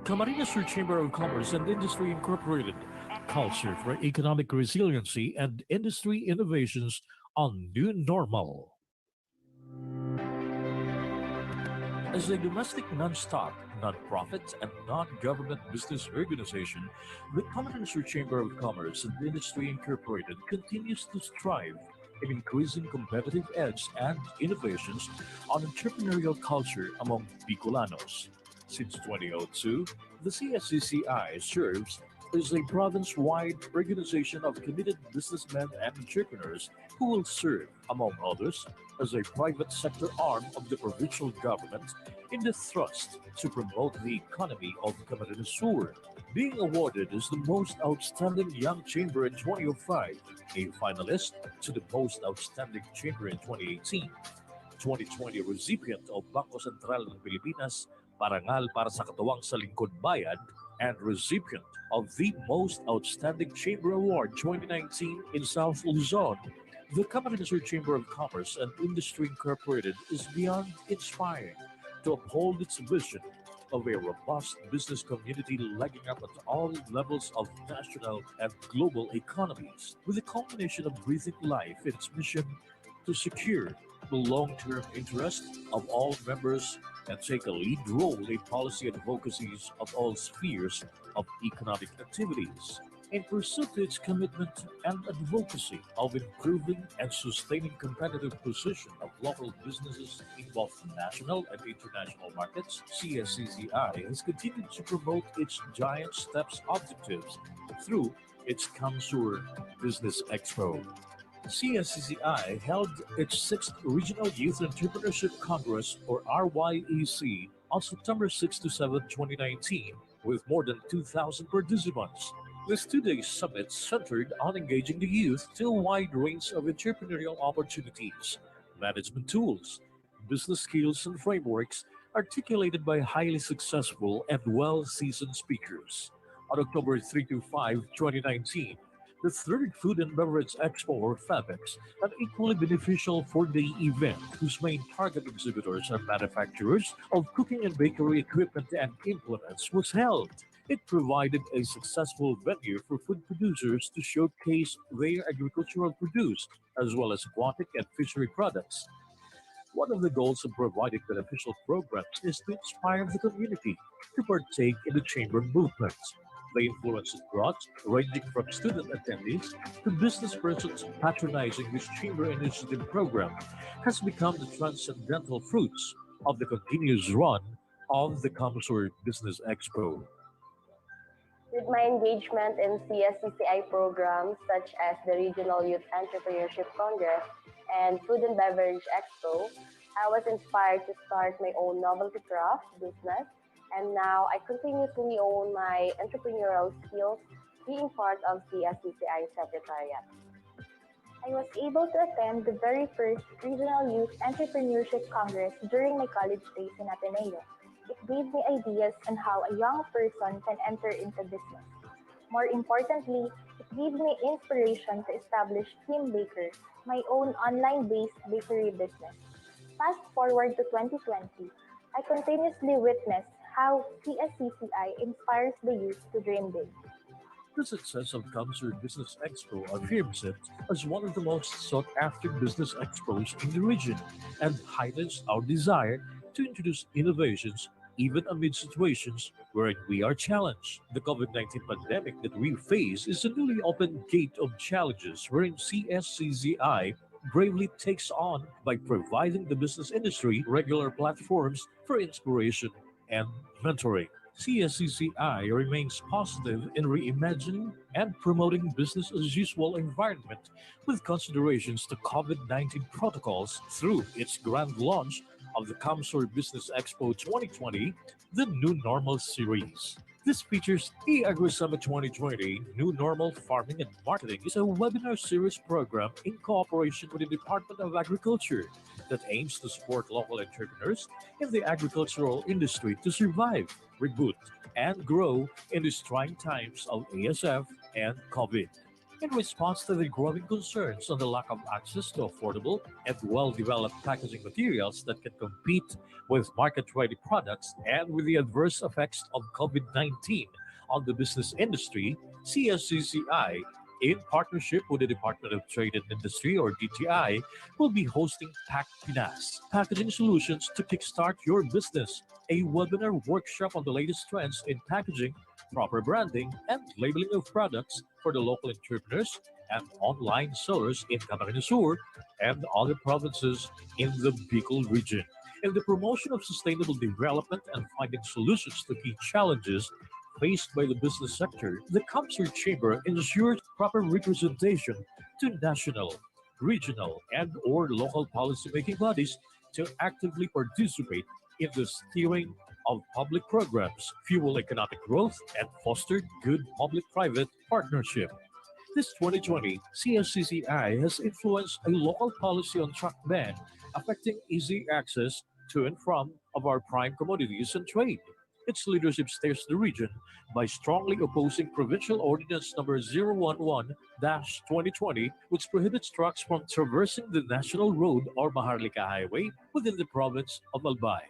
Camarines Sur Chamber of Commerce and Industry Incorporated, culture for economic resiliency and industry innovations on new normal. As a domestic non-stock, non-profit, and non-government business organization, the Camarines Sur Chamber of Commerce and Industry Incorporated continues to strive in increasing competitive edge and innovations on entrepreneurial culture among Bicolanos. Since 2002, the CSCCI serves as a province-wide organization of committed businessmen and entrepreneurs who will serve, among others, as a private sector arm of the provincial government in the thrust to promote the economy of Camarines Sur. Being awarded as the most outstanding young chamber in 2005, a finalist to the most outstanding chamber in 2018, 2020 recipient of Bangko Sentral ng Pilipinas, Parangal para sa Katuwang sa Lingkod Bayan, and recipient of the Most Outstanding Chamber Award 2019 in South Luzon, the Camarines Sur Chamber of Commerce and Industry Incorporated is beyond inspiring to uphold its vision of a robust business community legging up at all levels of national and global economies, with a combination of breathing life in its mission to secure the long-term interest of all members and take a lead role in policy advocacies of all spheres of economic activities. In pursuit of its commitment and advocacy of improving and sustaining competitive position of local businesses in both national and international markets, CSCCI has continued to promote its Giant Steps objectives through its CamSur Business Expo. CSCCI held its 6th Regional Youth Entrepreneurship Congress, or RYEC, on September 6 to 7, 2019, with more than 2,000 participants. This two-day summit centered on engaging the youth to a wide range of entrepreneurial opportunities, management tools, business skills, and frameworks articulated by highly successful and well-seasoned speakers. On October 3 to 5, 2019, The third Food and Beverage Expo, or FABEX, an equally beneficial four-day event whose main target exhibitors are manufacturers of cooking and bakery equipment and implements, was held. It provided a successful venue for food producers to showcase their agricultural produce, as well as aquatic and fishery products. One of the goals of providing beneficial programs is to inspire the community to partake in the chamber movement. The influence it brought, ranging from student attendees to business persons patronizing this chamber initiative program, has become the transcendental fruits of the continuous run of the Kamsur Business Expo. With my engagement in CSCCI programs such as the Regional Youth Entrepreneurship Congress and Food and Beverage Expo, I was inspired to start my own novelty craft business, and now I continuously own my entrepreneurial skills being part of CSCCI Secretariat. I was able to attend the very first Regional Youth Entrepreneurship Congress during my college days in Ateneo. It gave me ideas on how a young person can enter into business. More importantly, it gave me inspiration to establish Team Baker, my own online-based bakery business. Fast forward to 2020, I continuously witness how CSCCI inspires the youth to dream big. The success of Kamsur Business Expo affirms it as one of the most sought-after business expos in the region and highlights our desire to introduce innovations even amid situations wherein we are challenged. The COVID-19 pandemic that we face is a newly opened gate of challenges wherein CSCZI bravely takes on by providing the business industry regular platforms for inspiration and mentoring. CSCCI remains positive in reimagining and promoting business as usual environment with considerations to COVID-19 protocols through its grand launch of the Kamsur Business Expo 2020, the New Normal series. This features the Agri Summit 2020 New Normal Farming and Marketing is a webinar series program in cooperation with the Department of Agriculture that aims to support local entrepreneurs in the agricultural industry to survive, reboot, and grow in these trying times of ASF and COVID. In response to the growing concerns on the lack of access to affordable and well-developed packaging materials that can compete with market-ready products and with the adverse effects of COVID-19 on the business industry, CSCCI, in partnership with the Department of Trade and Industry, or DTI, will be hosting Pack Pinas, Packaging Solutions to Kickstart Your Business, a webinar workshop on the latest trends in packaging, proper branding, and labeling of products for the local entrepreneurs and online sellers in Camarines Sur and other provinces in the Bicol region. In the promotion of sustainable development and finding solutions to key challenges faced by the business sector, the Kamsur Chamber ensures proper representation to national, regional, and/or local policymaking bodies to actively participate in the steering of public programs, fuel economic growth, and foster good public-private partnership. This 2020 CSCCI has influenced a local policy on truck ban, affecting easy access to and from of our prime commodities and trade. Its leadership steers the region by strongly opposing Provincial Ordinance Number 011-2020, which prohibits trucks from traversing the National Road or Maharlika Highway within the province of Albay.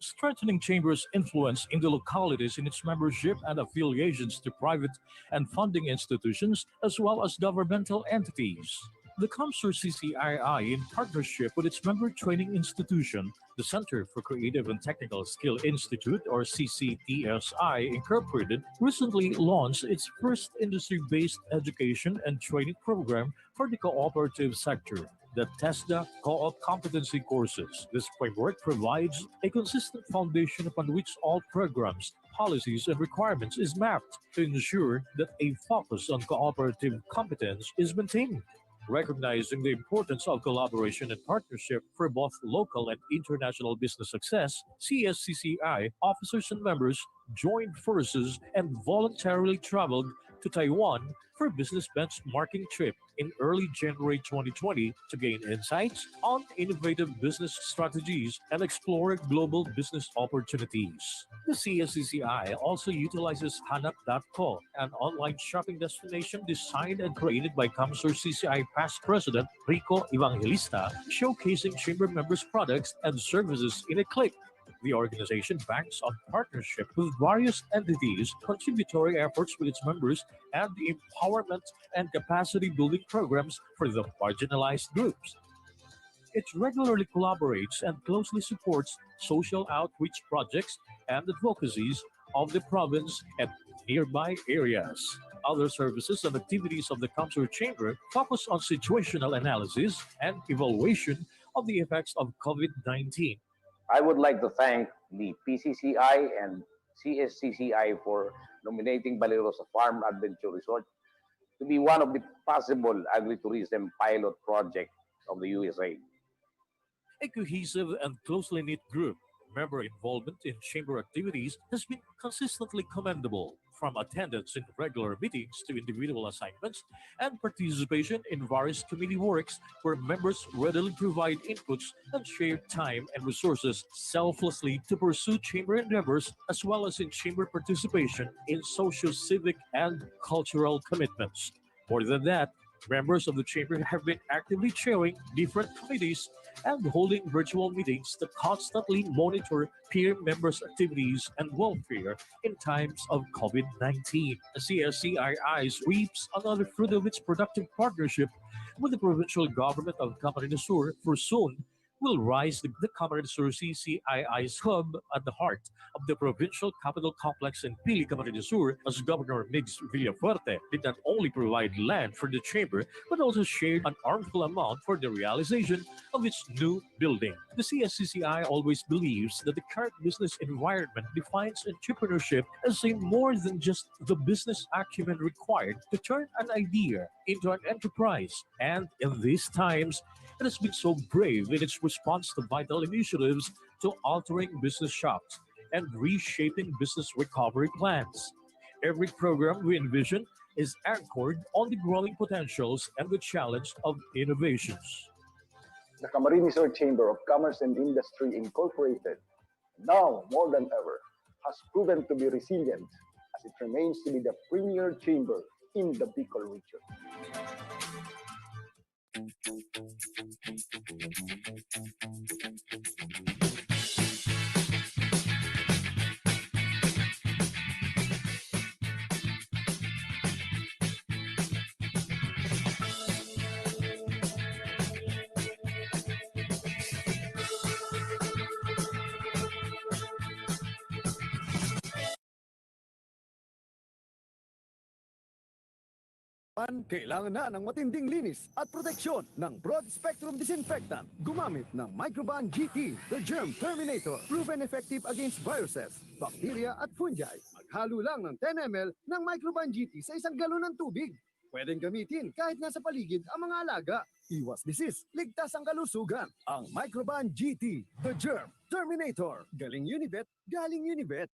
Strengthening Chamber's influence in the localities in its membership and affiliations to private and funding institutions as well as governmental entities. The Kamsur CCII, in partnership with its member training institution, the Center for Creative and Technical Skill Institute, or CCTSI Incorporated, recently launched its first industry-based education and training program for the cooperative sector, the TESDA Co-op Competency Courses. This framework provides a consistent foundation upon which all programs, policies, and requirements is mapped to ensure that a focus on cooperative competence is maintained. Recognizing the importance of collaboration and partnership for both local and international business success, CSCCI officers and members joined forces and voluntarily traveled to Taiwan for a business benchmarking trip in early January 2020 to gain insights on innovative business strategies and explore global business opportunities. The CSCCI also utilizes Hanap.co, an online shopping destination designed and created by Comsur CCI past president Rico Evangelista, showcasing chamber members' products and services in a click. The organization banks on partnership with various entities, contributory efforts with its members, and the empowerment and capacity building programs for the marginalized groups. It regularly collaborates and closely supports social outreach projects and advocacies of the province and nearby areas. Other services and activities of the Council Chamber focus on situational analysis and evaluation of the effects of COVID-19. I would like to thank the PCCI and CSCCI for nominating Balerosa Farm Adventure Resort to be one of the possible agritourism pilot projects of the USA. A cohesive and closely knit group, member involvement in chamber activities has been consistently commendable, from attendance in regular meetings to individual assignments and participation in various committee works where members readily provide inputs and share time and resources selflessly to pursue chamber endeavors, as well as in chamber participation in social, civic, and cultural commitments. More than that, members of the chamber have been actively chairing different committees and holding virtual meetings to constantly monitor peer members' activities and welfare in times of COVID-19. The CSCII reaps another fruit of its productive partnership with the provincial government of Camarines Sur, for soon will rise the Camarines Sur CCII's hub at the heart of the provincial capital complex in Pili, Camarines Sur, as Governor Migs Villafuerte did not only provide land for the chamber, but also shared an armful amount for the realization of its new building. The CSCCI always believes that the current business environment defines entrepreneurship as a more than just the business acumen required to turn an idea into an enterprise. And in these times, it has been so brave in its response to vital initiatives to altering business shops and reshaping business recovery plans. Every program we envision is anchored on the growing potentials and the challenge of innovations. The Camarines Sur Chamber of Commerce and Industry Incorporated, now more than ever, has proven to be resilient as it remains to be the premier chamber in the Bicol region. Kailangan na ng matinding linis at proteksyon ng broad-spectrum disinfectant. Gumamit ng Microban GT, the Germ Terminator. Proven effective against viruses, bacteria at fungi. Maghalo lang ng 10 ml ng Microban GT sa isang galon ng tubig. Pwedeng gamitin kahit nasa paligid ang mga alaga. Iwas disease, ligtas ang kalusugan. Ang Microban GT, the Germ Terminator. Galing Unibet, galing Unibet.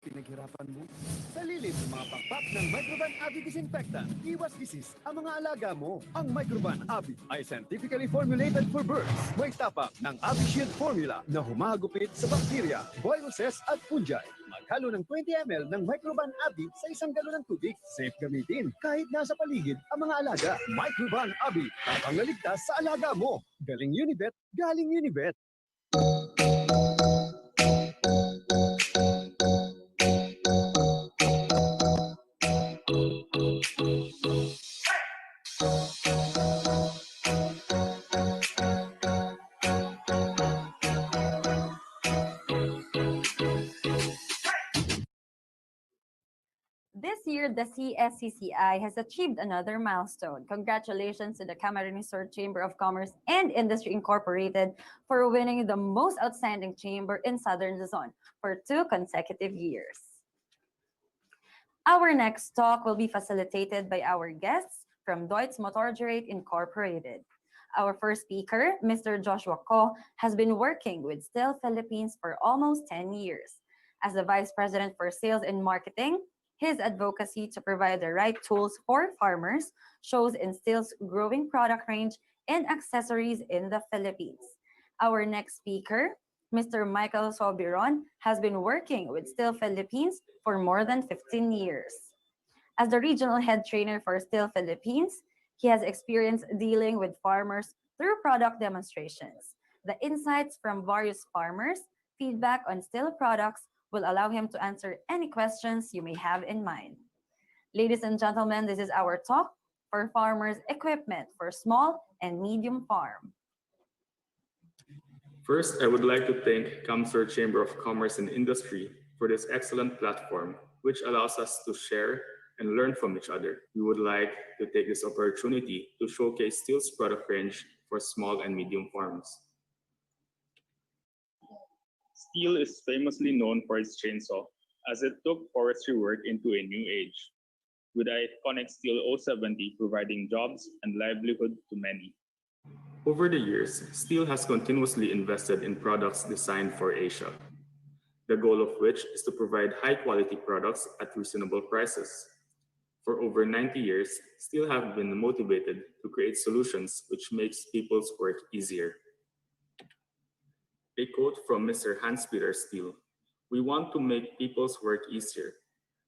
Pinaghirapan mo? Sa lilim ng mga pakpak ng Microban Abi Disinfectant, iwas disease ang mga alaga mo. Ang Microban Abi ay scientifically formulated for birds. May tapak ng Abi Shield formula na humahagupit sa bacteria, viruses at fungi. Maghalo ng 20 ml ng Microban Abi sa isang galon ng tubig. Safe gamitin kahit nasa paligid ang mga alaga. Microban Abi, tapang naligtas sa alaga mo. Galing Unibet, galing Unibet. This year, the CSCCI has achieved another milestone. Congratulations to the Camarines Sur Chamber of Commerce and Industry Incorporated for winning the most outstanding chamber in Southern Luzon for 2 consecutive years. Our next talk will be facilitated by our guests from Deutz Motorgerät Incorporated. Our first speaker, Mr. Joshua Ko, has been working with Still Philippines for almost 10 years. As the Vice President for Sales and Marketing, his advocacy to provide the right tools for farmers shows in Still's growing product range and accessories in the Philippines. Our next speaker, Mr. Michael Sobiron, has been working with Still Philippines for more than 15 years. As the regional head trainer for Still Philippines, he has experience dealing with farmers through product demonstrations. The insights from various farmers, feedback on Still products will allow him to answer any questions you may have in mind. Ladies and gentlemen, this is our talk for farmers' equipment for small and medium farm. First, I would like to thank Kamsur Chamber of Commerce and Industry for this excellent platform, which allows us to share and learn from each other. We would like to take this opportunity to showcase Still's product range for small and medium farms. Still is famously known for its chainsaw, as it took forestry work into a new age, with the iconic Still 070 providing jobs and livelihood to many. Over the years, Still has continuously invested in products designed for Asia, the goal of which is to provide high-quality products at reasonable prices. For over 90 years, Still have been motivated to create solutions which makes people's work easier. A quote from Mr. Hans-Peter Still: "We want to make people's work easier."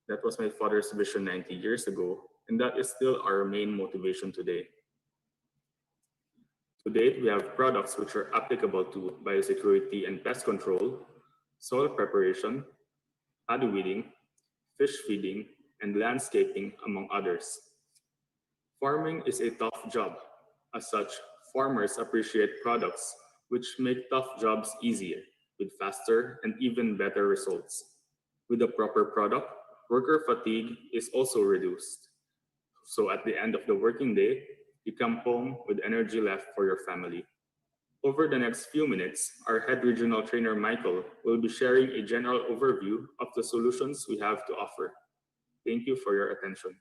That was my father's vision 90 years ago, and that is still our main motivation today. To date, we have products which are applicable to biosecurity and pest control, soil preparation, paddy weeding, fish feeding, and landscaping, among others. Farming is a tough job. As such, farmers appreciate products which make tough jobs easier, with faster and even better results. With a proper product, worker fatigue is also reduced. So at the end of the working day, you come home with energy left for your family. Over the next few minutes, our head regional trainer Michael will be sharing a general overview of the solutions we have to offer. Thank you for your attention.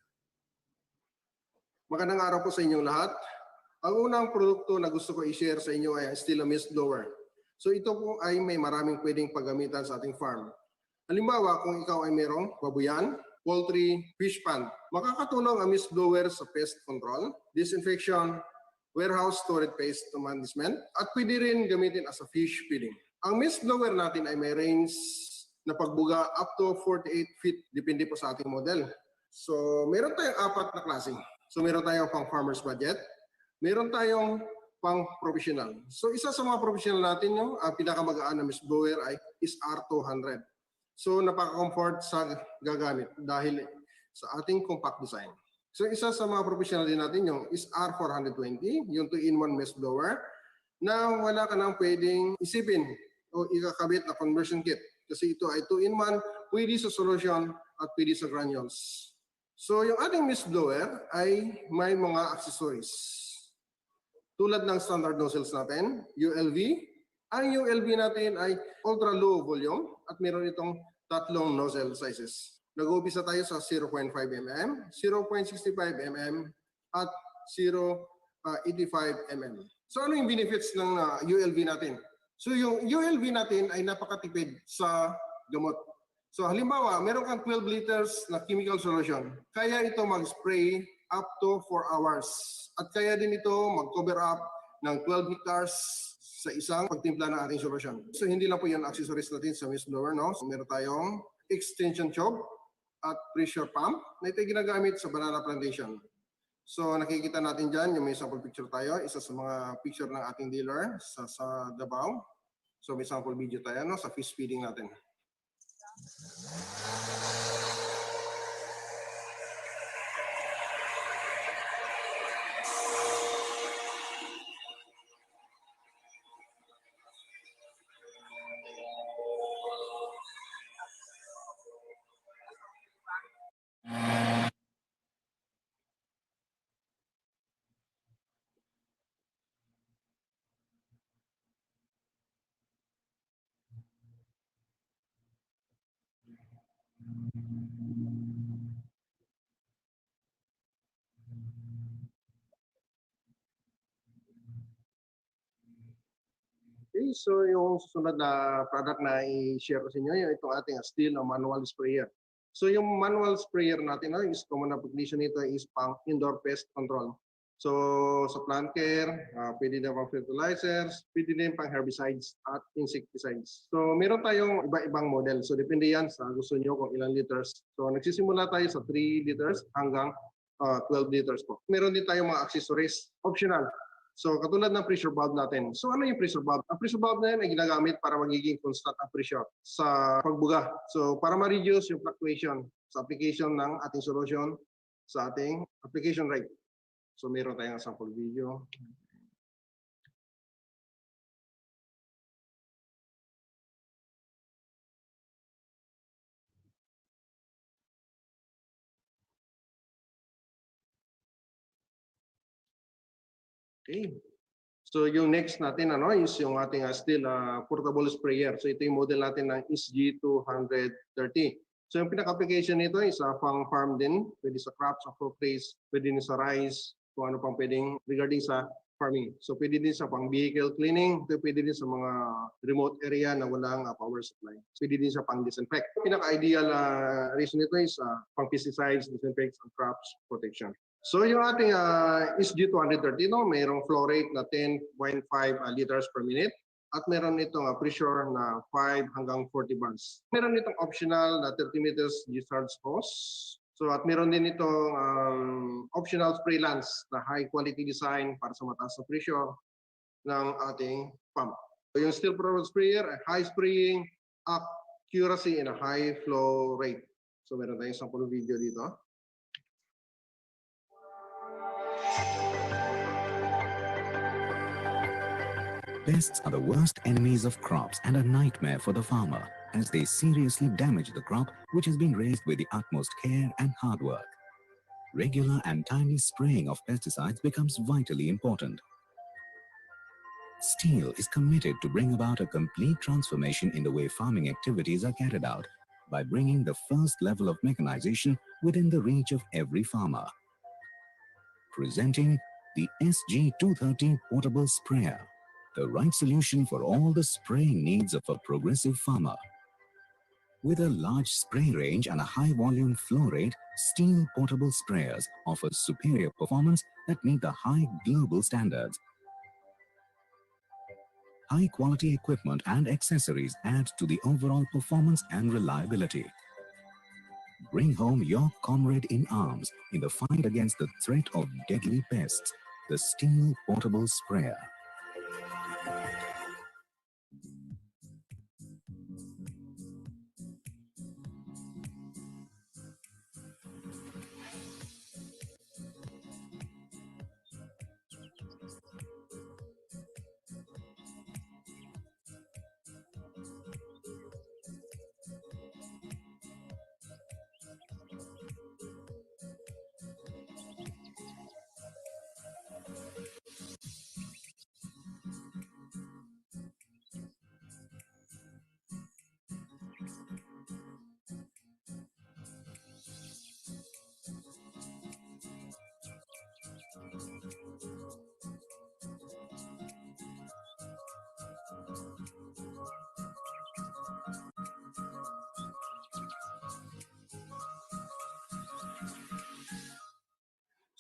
Magandang araw po sa inyong lahat. Ang unang produkto na gusto ko i-share sa inyo ay Still Mist Blower. So ito po ay may maraming pwedeng paggamitan sa ating farm. Halimbawa, kung ikaw ay merong babuyan, poultry, fish pond, makakatulong ang mist blower sa pest control, disinfection, warehouse storage pest management, at pwede rin gamitin as a fish feeding. Ang mist blower natin ay may range na pagbuga up to 48 feet, depende po sa ating model. So meron tayong apat na klase. So meron tayong pang farmer's budget, meron tayong pang professional. So isa sa mga professional natin, ang pinakamagaan na mist blower ay is R200. So napaka-comfort sa gagamit dahil sa ating compact design. So isa sa mga professional din natin yung is R420, yung 2-in-1 mist blower na wala ka nang pwedeng isipin o ikakabit na conversion kit. Kasi ito ay 2-in-1, pwede sa solution at pwede sa granules. So yung ating mist blower ay may mga accessories. Tulad ng standard nozzles natin, ULV. Ang ULV natin ay ultra low volume at meron itong tatlong nozzle sizes. Nag-uumpisa tayo sa 0.5 mm, 0.65 mm, at 0.85 mm. So ano yung benefits ng ULV natin? So yung ULV natin ay napakatipid sa gamot. So halimbawa, meron kang 12 liters na chemical solution. Kaya ito mag-spray up to 4 hours. At kaya din ito mag-cover up ng 12 hectares sa isang pagtimpla ng ating solusyon. So hindi lang po yung accessories natin sa mist blower, no? So meron tayong extension tube at pressure pump na ito ginagamit sa banana plantation. So nakikita natin dyan, yung may sample picture tayo, isa sa mga picture ng ating dealer sa Davao. So may sample video tayo, no, sa fish feeding natin. Okay, so yung susunod na product na i-share ko sa inyo, yung itong ating steel na manual sprayer. So yung manual sprayer natin, is common application nito is pang indoor pest control. So sa plant care, pwede na pang fertilizers, pwede din pang herbicides at insecticides. So meron tayong iba-ibang model. So depende yan sa gusto nyo kung ilang liters. So nagsisimula tayo sa 3 liters hanggang 12 liters po. Meron din tayong mga accessories, optional. So katulad ng pressure valve natin. So ano yung pressure valve? Ang pressure valve na yan ay ginagamit para magiging constant ang pressure sa pagbuga. So para ma-reduce yung fluctuation sa application ng ating solution sa ating application rate. So meron tayong sample video. Okay. So yung next natin is yung ating steel portable sprayer. So ito yung model natin ng SG230. So yung pinaka-application nito is pang farm din, pwede sa crops, sa crop trace, pwede din sa rice, kung ano pang pwedeng regarding sa farming. So pwede din sa pang vehicle cleaning, pwede din sa mga remote area na walang power supply. Pwede din sa pang disinfect. Pinaka-ideal reason nito is pang pesticides, disinfects, and crops protection. So yung ating SG230, mayroong flow rate na 10.5 liters per minute at meron itong pressure na 5 hanggang 40 bars. Meron itong optional na 30 meters discharge hose. So at meron din itong optional spray lance na high quality design para sa mataas na pressure ng ating pump. So yung steel portable sprayer ay high spraying, accuracy, and a high flow rate. So meron tayong sample video dito. Pests are the worst enemies of crops and a nightmare for the farmer as they seriously damage the crop which has been raised with the utmost care and hard work. Regular and timely spraying of pesticides becomes vitally important. Steel is committed to bring about a complete transformation in the way farming activities are carried out by bringing the first level of mechanization within the reach of every farmer. Presenting the SG230 portable sprayer, the right solution for all the spraying needs of a progressive farmer. With a large spray range and a high volume flow rate, steel portable sprayers offer superior performance that meet the high global standards. High quality equipment and accessories add to the overall performance and reliability. Bring home your comrade in arms in the fight against the threat of deadly pests, the steel portable sprayer.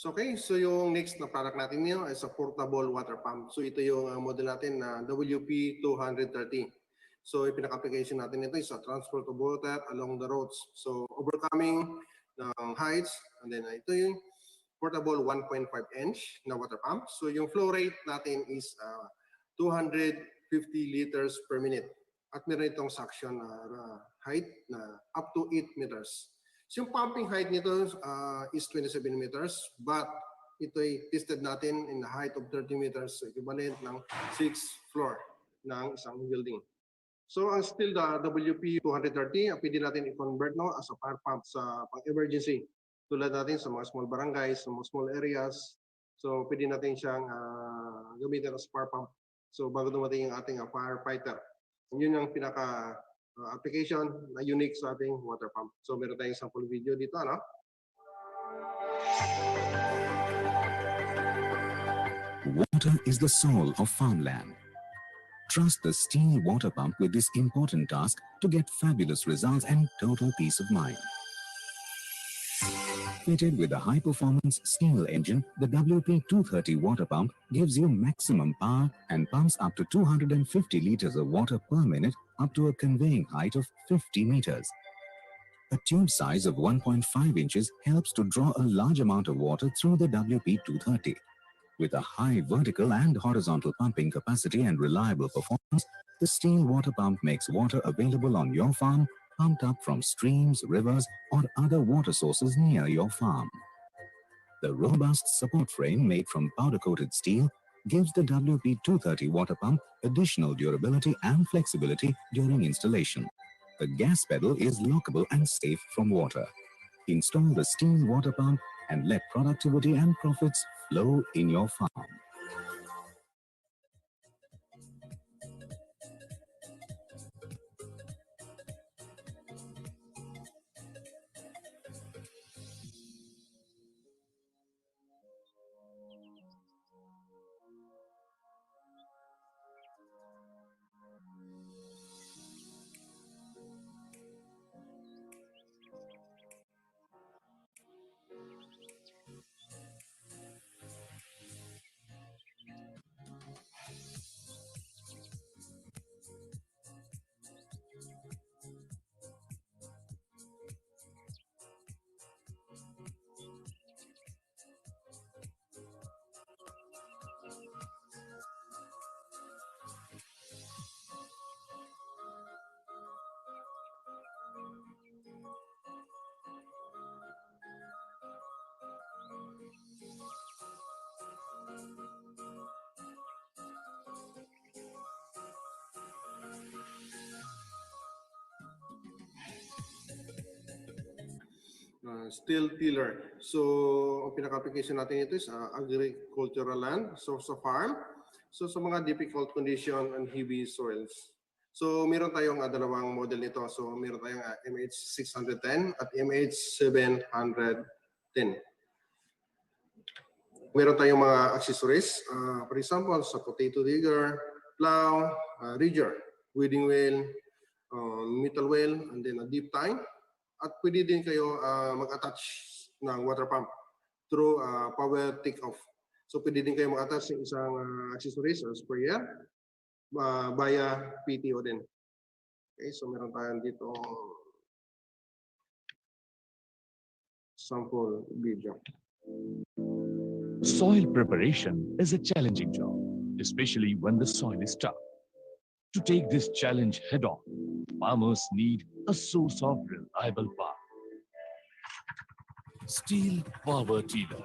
So okay, so yung next na product natin nyo is a portable water pump. So ito yung model natin na WP230. So yung pinaka-application natin ito is a transport of water along the roads. So overcoming ng heights, and then ito yung portable 1.5 inch na water pump. So yung flow rate natin is 250 liters per minute. At meron itong suction height na up to 8 meters. So yung pumping height nito is 27 meters, but ito'y tested natin in the height of 30 meters, so equivalent ng 6th floor ng isang building. So ang still the WP230, pwede natin i-convert as a fire pump sa pang-emergency. Tulad natin sa mga small barangays, sa mga small areas. So pwede natin siyang gamitin as fire pump. So bago dumating yung ating firefighter. Yun ang pinaka application na unique sa ating water pump. So meron tayong sample video dito, ano? Water is the soul of farmland. Trust the steel water pump with this important task to get fabulous results and total peace of mind. Fitted with a high-performance steel engine, the WP230 water pump gives you maximum power and pumps up to 250 liters of water per minute up to a conveying height of 50 meters. A tube size of 1.5 inches helps to draw a large amount of water through the WP230. With a high vertical and horizontal pumping capacity and reliable performance, the steel water pump makes water available on your farm, pumped up from streams, rivers, or other water sources near your farm. The robust support frame made from powder-coated steel gives the WP230 water pump additional durability and flexibility during installation. The gas pedal is lockable and safe from water. Install the steel water pump and let productivity and profits flow in your farm. Steel tiller. So, ang pinaka-application natin ito is agricultural land, so sa farm. So, sa mga difficult condition and heavy soils. So, meron tayong dalawang model nito. So, meron tayong MH610 at MH710. Meron tayong mga accessories. For example, sa potato digger, plow, ridger, weeding wheel, metal wheel, and then a deep tine. At pwede din kayo mag-attach ng water pump through power take-off. So pwede din kayo mag-attach ng isang accessories or sprayer via PTO din. Okay, so meron tayong dito sample video. Soil preparation is a challenging job, especially when the soil is tough. To take this challenge head-on, farmers need a source of reliable power. Steel Power Tiller.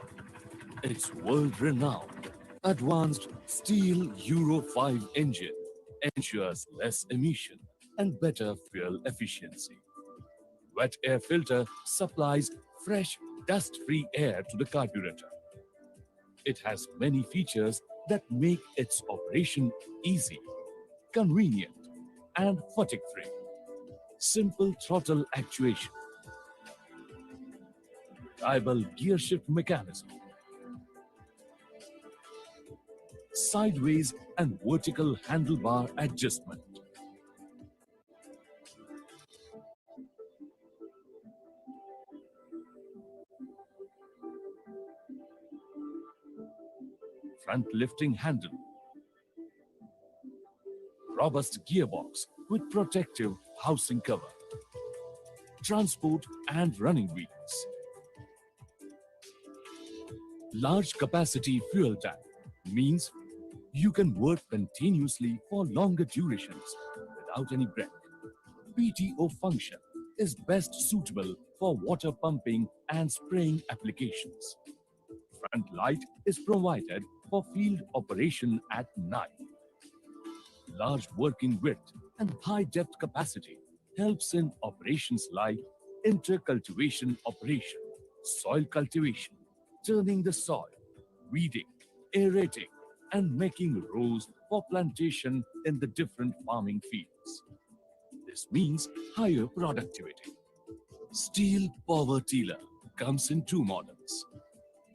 Its world-renowned, advanced steel Euro 5 engine ensures less emission and better fuel efficiency. Wet air filter supplies fresh, dust-free air to the carburetor. It has many features that make its operation easy, convenient, and fatigue-free. Simple throttle actuation, dial gear shift mechanism, sideways and vertical handlebar adjustment, front lifting handle, robust gearbox with protective housing cover, transport and running wheels, large capacity fuel tank means you can work continuously for longer durations without any break. PTO function is best suitable for water pumping and spraying applications. Front light is provided for field operation at night. Large working width and high depth capacity helps in operations like intercultivation operation, soil cultivation, turning the soil, weeding, aerating, and making rows for plantation in the different farming fields. This means higher productivity. Steel Power Tiller comes in two models: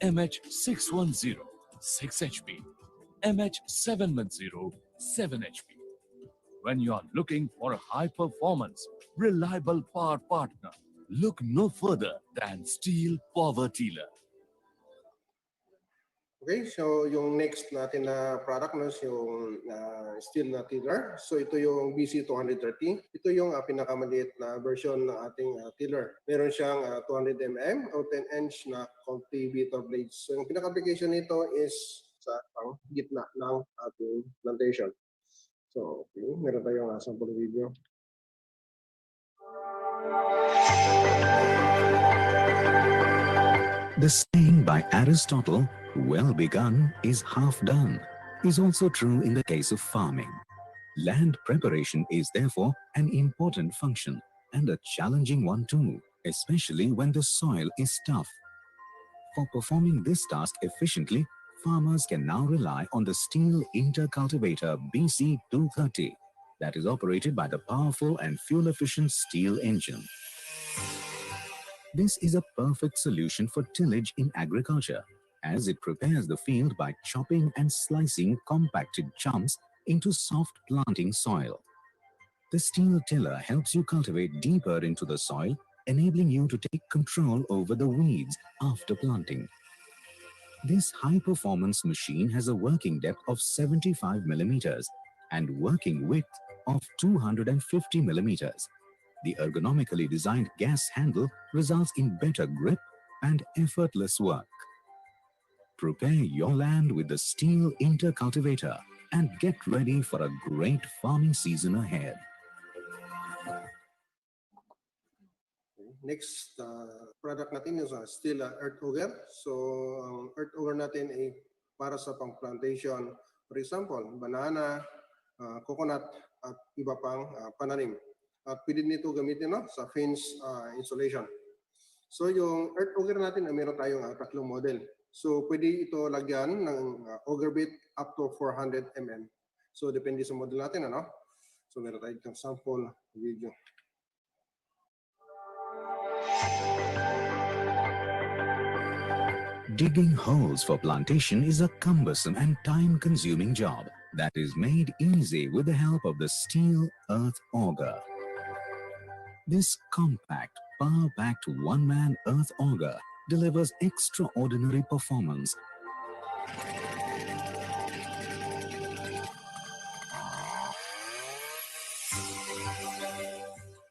MH610 6 HP, MH710 7 HP. When you are looking for a high-performance, reliable power partner, look no further than Steel Power Tiller. Okay, so yung next natin na product no, is yung steel na tiller. So ito yung BC230. Ito yung pinakamaliit na version ng ating tiller. Meron siyang 200 mm o 10-inch na cultivator blades. So yung pinaka-application nito is sa gitna ng ating plantation. So okay, meron tayong sample video. The saying by Aristotle, well begun is half done, is also true in the case of farming. Land preparation is therefore an important function and a challenging one too, especially when the soil is tough. For performing this task efficiently, farmers can now rely on the steel intercultivator BC230 that is operated by the powerful and fuel-efficient steel engine. This is a perfect solution for tillage in agriculture, as it prepares the field by chopping and slicing compacted chunks into soft planting soil. The steel tiller helps you cultivate deeper into the soil, enabling you to take control over the weeds after planting. This high-performance machine has a working depth of 75 millimeters and working width of 250 millimeters. The ergonomically designed gas handle results in better grip and effortless work. Prepare your land with the steel intercultivator and get ready for a great farming season ahead. Next product natin is steel earth auger. So ang earth auger natin ay para sa pang-plantation. For example, banana, coconut at iba pang pananim. At pwede nito gamitin sa fence insulation. So yung earth auger natin ay meron tayong tatlong model. So pwede ito lagyan ng auger bit up to 400 mm. So depende sa model natin ano. So meron tayong sample video. Digging holes for plantation is a cumbersome and time-consuming job that is made easy with the help of the steel earth auger. This compact, power-packed one-man earth auger delivers extraordinary performance.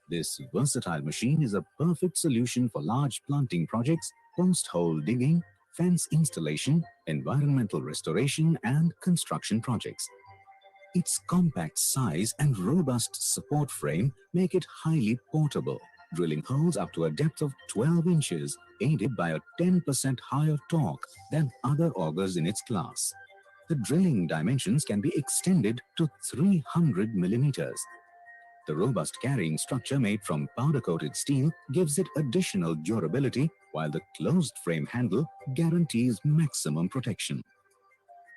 This versatile machine is a perfect solution for large planting projects, post-hole digging, fence installation, environmental restoration, and construction projects. Its compact size and robust support frame make it highly portable, drilling holes up to a depth of 12 inches, aided by a 10% higher torque than other augers in its class. The drilling dimensions can be extended to 300 millimeters. The robust carrying structure made from powder-coated steel gives it additional durability, while the closed frame handle guarantees maximum protection.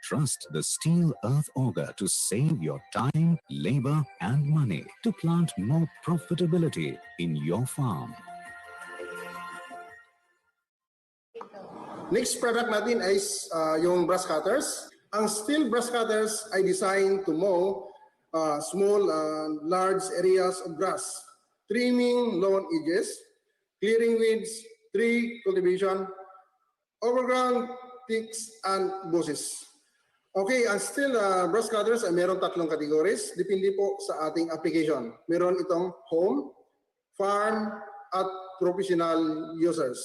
Trust the steel earth auger to save your time, labor, and money to plant more profitability in your farm. Next product natin is yung brush cutters. Ang steel brush cutters ay designed to mow small and large areas of grass, trimming lawn edges, clearing weeds, tree cultivation, overground ticks, and bushes. Okay, ang steel brush cutters ay meron tatlong categories. Depende po sa ating application. Meron itong home, farm, at professional users.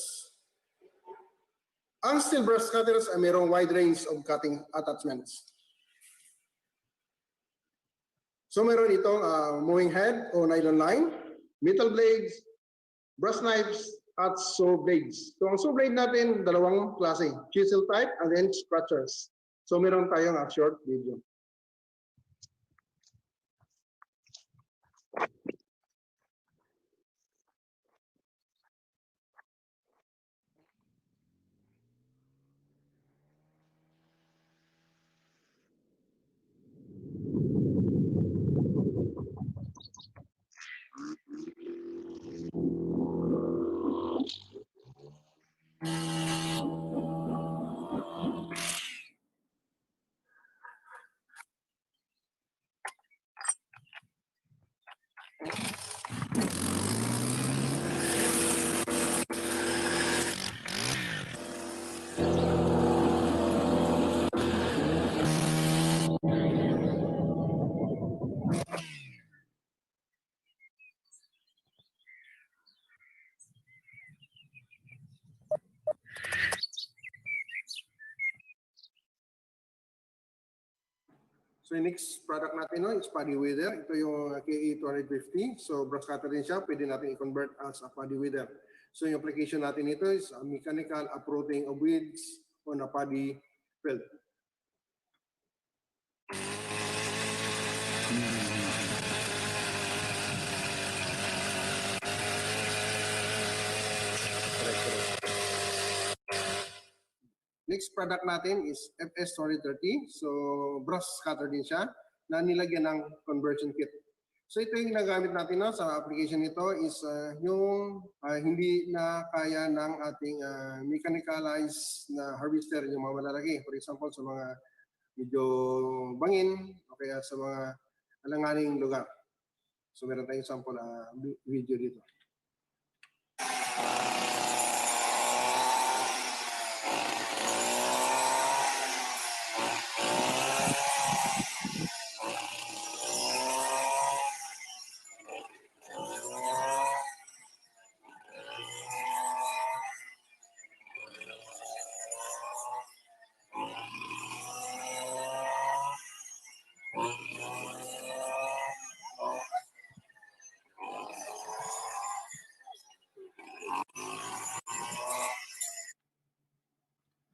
Ang steel brush cutters ay mayroong wide range of cutting attachments. So mayroon itong mowing head o nylon line, metal blades, brush knives, at saw blades. So ang saw blade natin, dalawang klase, chisel type and then scratchers. So meron tayong short video. So yung next product natin is paddy weeder. Ito yung KE250. So brush cutter din siya. Pwede natin i-convert as a paddy weeder. So yung application natin ito is a mechanical uprooting of weeds on a paddy field. Next product natin is FS2030. So brush cutter din siya na nilagyan ng conversion kit. So ito yung ginagamit natin sa application nito is yung hindi na kaya ng ating mechanicalized na harvester, yung mga malalaki. For example, sa mga medyo bangin o kaya sa mga alanganing lugar. So meron tayong sample video dito.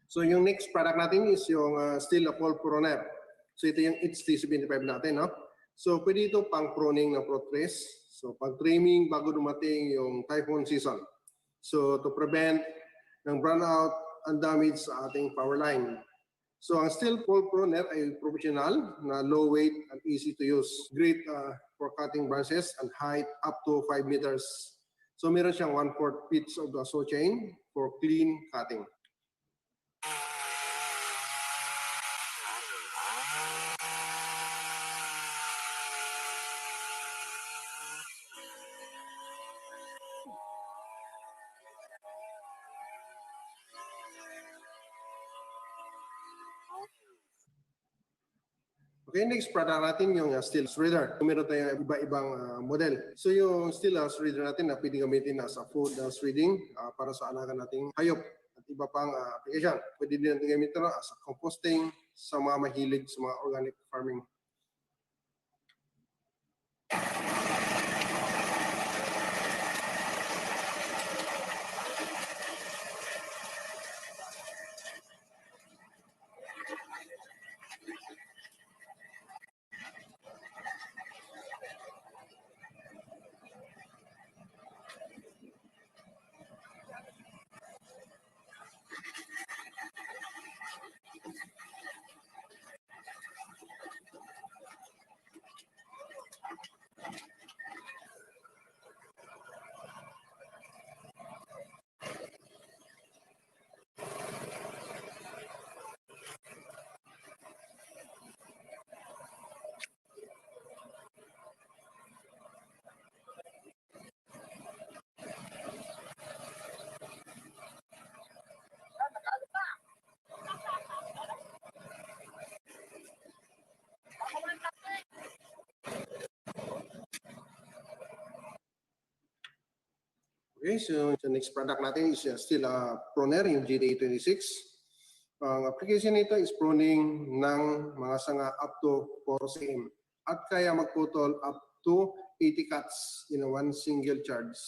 So yung next product natin is yung steel pole pruner. So ito yung HT75 natin, no? So pwede ito pang pruning ng fruit trees. So pang trimming bago dumating yung typhoon season. So to prevent ng brownout and damage sa ating power line. So ang steel pole pruner ay professional na low weight and easy to use. Great for cutting branches and height up to 5 meters. So meron siyang 1/4 feet of the saw chain for clean cutting. Okay, next product natin yung steel shredder. Meron tayong iba-ibang model. So yung steel shredder natin na pwede gamitin as a food shredding para sa alaga nating hayop at iba pang application. Pwede din natin gamitin as a composting sa mga mahilig sa mga organic farming. Okay, so the next product natin is still a pruner, yung GD26. Ang application nito is pruning ng mga sanga up to 4 cm at kaya magputol up to 80 cuts in one single charge.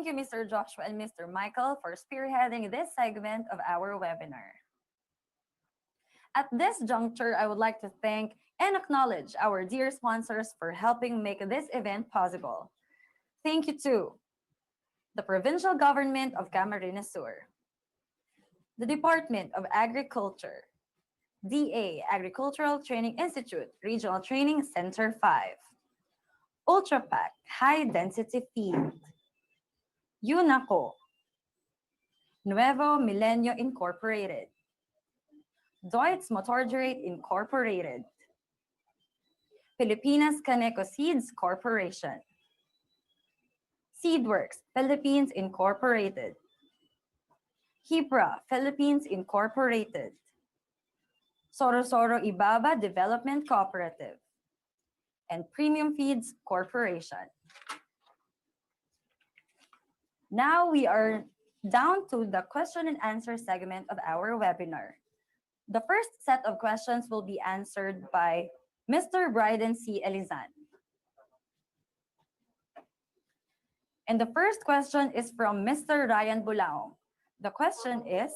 Thank you, Mr. Joshua and Mr. Michael, for spearheading this segment of our webinar. At this juncture, I would like to thank and acknowledge our dear sponsors for helping make this event possible. Thank you to the Provincial Government of Camarines Sur, the Department of Agriculture, DA Agricultural Training Institute, Regional Training Center 5, UltraPac High Density Feed, UNACO, Nuevo Milenio Incorporated, Deutz Motorgerate Incorporated, Pilipinas Caneco Seeds Corporation, Seedworks Philippines Incorporated, Hipra Philippines Incorporated, Sorosoro Ibaba Development Cooperative, and Premium Feeds Corporation. Now we are down to the question and answer segment of our webinar. The first set of questions will be answered by Mr. Bryden C. Elizan. And the first question is from Mr. Ryan Bulao. The question is,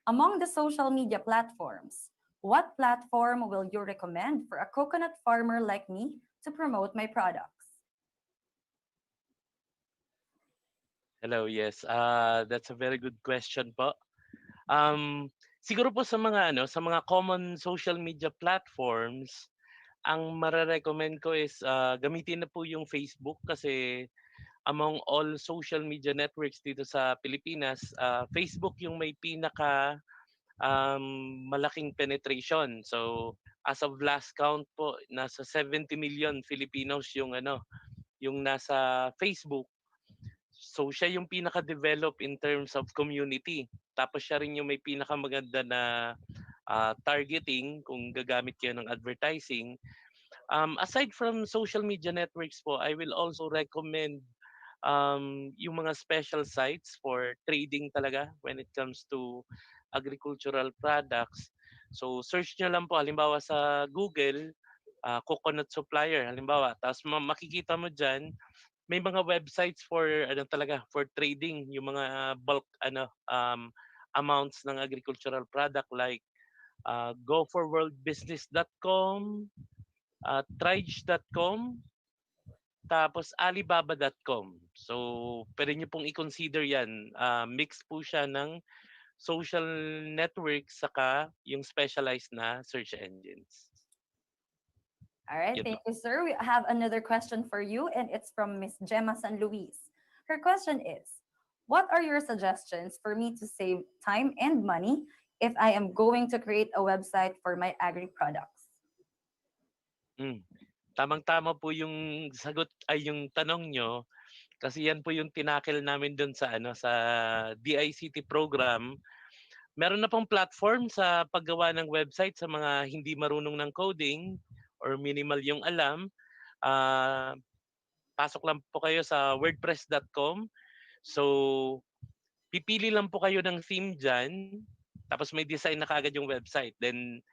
among the social media platforms, what platform will you recommend for a coconut farmer like me to promote my products? Hello, yes. That's a very good question po. Siguro po sa mga common social media platforms, ang mare-recommend ko is gamitin na po yung Facebook kasi among all social media networks dito sa Pilipinas, Facebook yung may pinaka malaking penetration. So as of last count po, nasa 70 million Filipinos yung nasa Facebook. So siya yung pinaka-develop in terms of community. Tapos siya rin yung may pinakamaganda na targeting kung gagamit kayo ng advertising. Aside from social media networks po, I will also recommend yung mga special sites for trading talaga when it comes to agricultural products. So search nyo lang po, halimbawa sa Google, coconut supplier, halimbawa. Tapos makikita mo dyan, may mga websites for for trading yung mga bulk amounts ng agricultural product like goforworldbusiness.com, trige.com, tapos alibaba.com. So pwede niyo pong i-consider yan. Mix po siya ng social networks saka yung specialized na search engines. All right, thank you, sir. We have another question for you, and it's from Miss Gemma San Luis. Her question is, what are your suggestions for me to save time and money if I am going to create a website for my agri products? Tamang-tama po yung sagot ay yung tanong nyo kasi yan po yung tinakil namin doon sa sa DICT program. Meron na pong platform sa paggawa ng website sa mga hindi marunong ng coding or minimal yung alam. Pasok lang po kayo sa wordpress.com. So pipili lang po kayo ng theme dyan. Tapos may design na kagad yung website. Then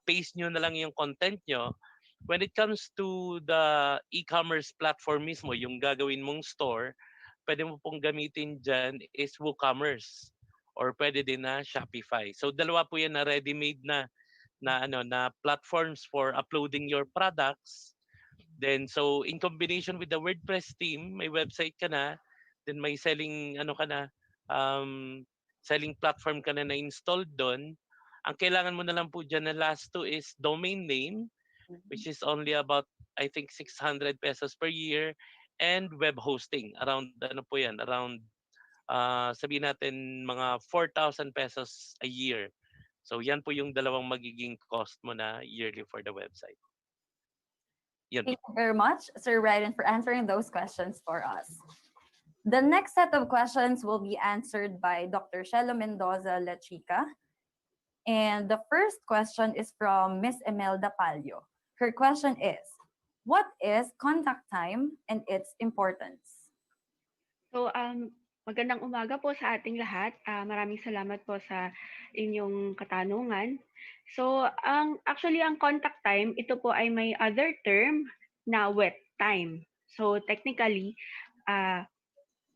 paste nyo na lang yung content nyo. When it comes to the e-commerce platform mismo, yung gagawin mong store, pwede mo pong gamitin dyan is WooCommerce or pwede din na Shopify. So dalawa po yan na ready-made na platforms for uploading your products. Then so in combination with the WordPress theme, may website ka na, then may selling selling platform ka na installed doon. Ang kailangan mo na lang po diyan na last two is domain name, which is only about I think 600 pesos per year, and web hosting around around sabihin natin mga 4,000 pesos a year. So yan po yung dalawang magiging cost mo na yearly for the website. Yan. Thank you very much, Sir Ryan, for answering those questions for us. The next set of questions will be answered by Dr. Shelo Mendoza Lachica. And the first question is from Miss Emelda Palio. Her question is, what is contact time and its importance? So, magandang umaga po sa ating lahat. Maraming salamat po sa inyong katanungan. So, actually, ang contact time, ito po ay may other term na wet time. So, technically,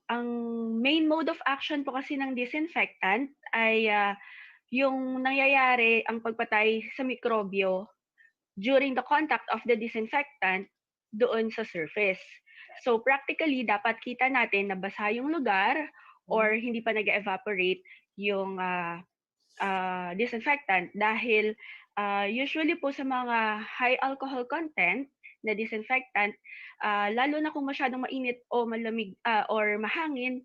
ang main mode of action po kasi ng disinfectant ay yung nangyayari ang pagpatay sa mikrobyo during the contact of the disinfectant doon sa surface. So practically, dapat kita natin na basa yung lugar or hindi pa nag-evaporate yung disinfectant dahil usually po sa mga high alcohol content na disinfectant, lalo na kung masyadong mainit o malamig or mahangin,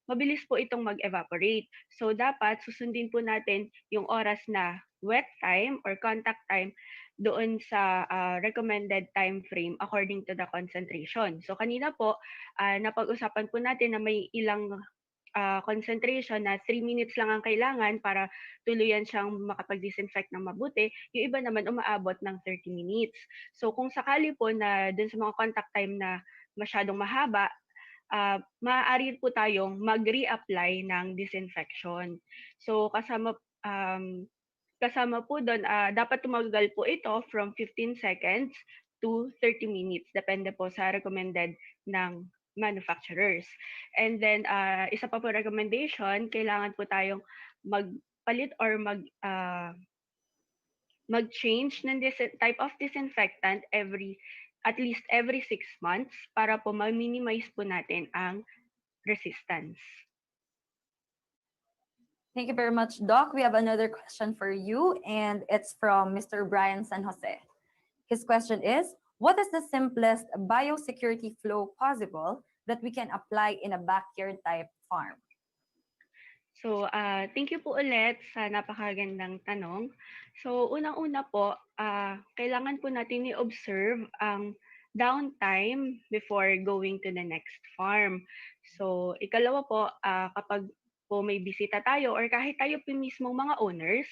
mabilis po itong mag-evaporate. So dapat susundin po natin yung oras na wet time or contact time doon sa recommended time frame according to the concentration. So kanina po, napag-usapan po natin na may ilang concentration na 3 minutes lang ang kailangan para tuluyan siyang makapag-disinfect ng mabuti. Yung iba naman umaabot ng 30 minutes. So kung sakali po na dun sa mga contact time na masyadong mahaba, maaari po tayong mag-reapply ng disinfection. So kasama po doon, dapat tumagal po ito from 15 seconds to 30 minutes. Depende po sa recommended ng manufacturers. And then, isa pa po recommendation, kailangan po tayong magpalit or mag-change ng type of disinfectant at least every 6 months para po ma-minimize po natin ang resistance. Thank you very much, Doc. We have another question for you, and it's from Mr. Brian San Jose. His question is, what is the simplest biosecurity flow possible that we can apply in a backyard type farm? So, thank you po ulit sa napakagandang tanong. So, unang-una po, kailangan po natin i-observe ang downtime before going to the next farm. So, ikalawa po, kapag po may bisita tayo or kahit tayo po mismong mga owners,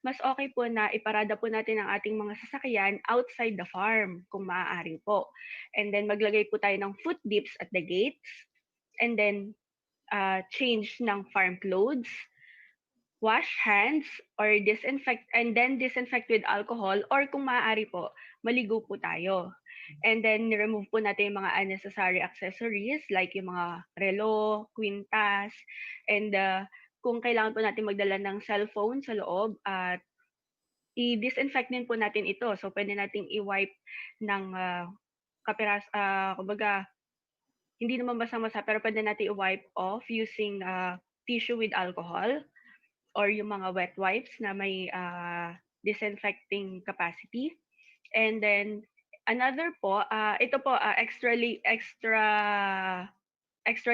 mas okay po na iparada po natin ang ating mga sasakyan outside the farm kung maaari po. And then maglagay po tayo ng foot dips at the gates. And then change ng farm clothes, wash hands or disinfect and then disinfect with alcohol or kung maaari po, maligo po tayo. And then remove po natin yung mga unnecessary accessories like yung mga relo, kwintas, and kung kailangan po natin magdala ng cellphone sa loob at i-disinfect din po natin ito. So pwede nating i-wipe ng kumbaga hindi naman basa-basa pero pwede natin i-wipe off using tissue with alcohol or yung mga wet wipes na may disinfecting capacity. And then another po, ito po extra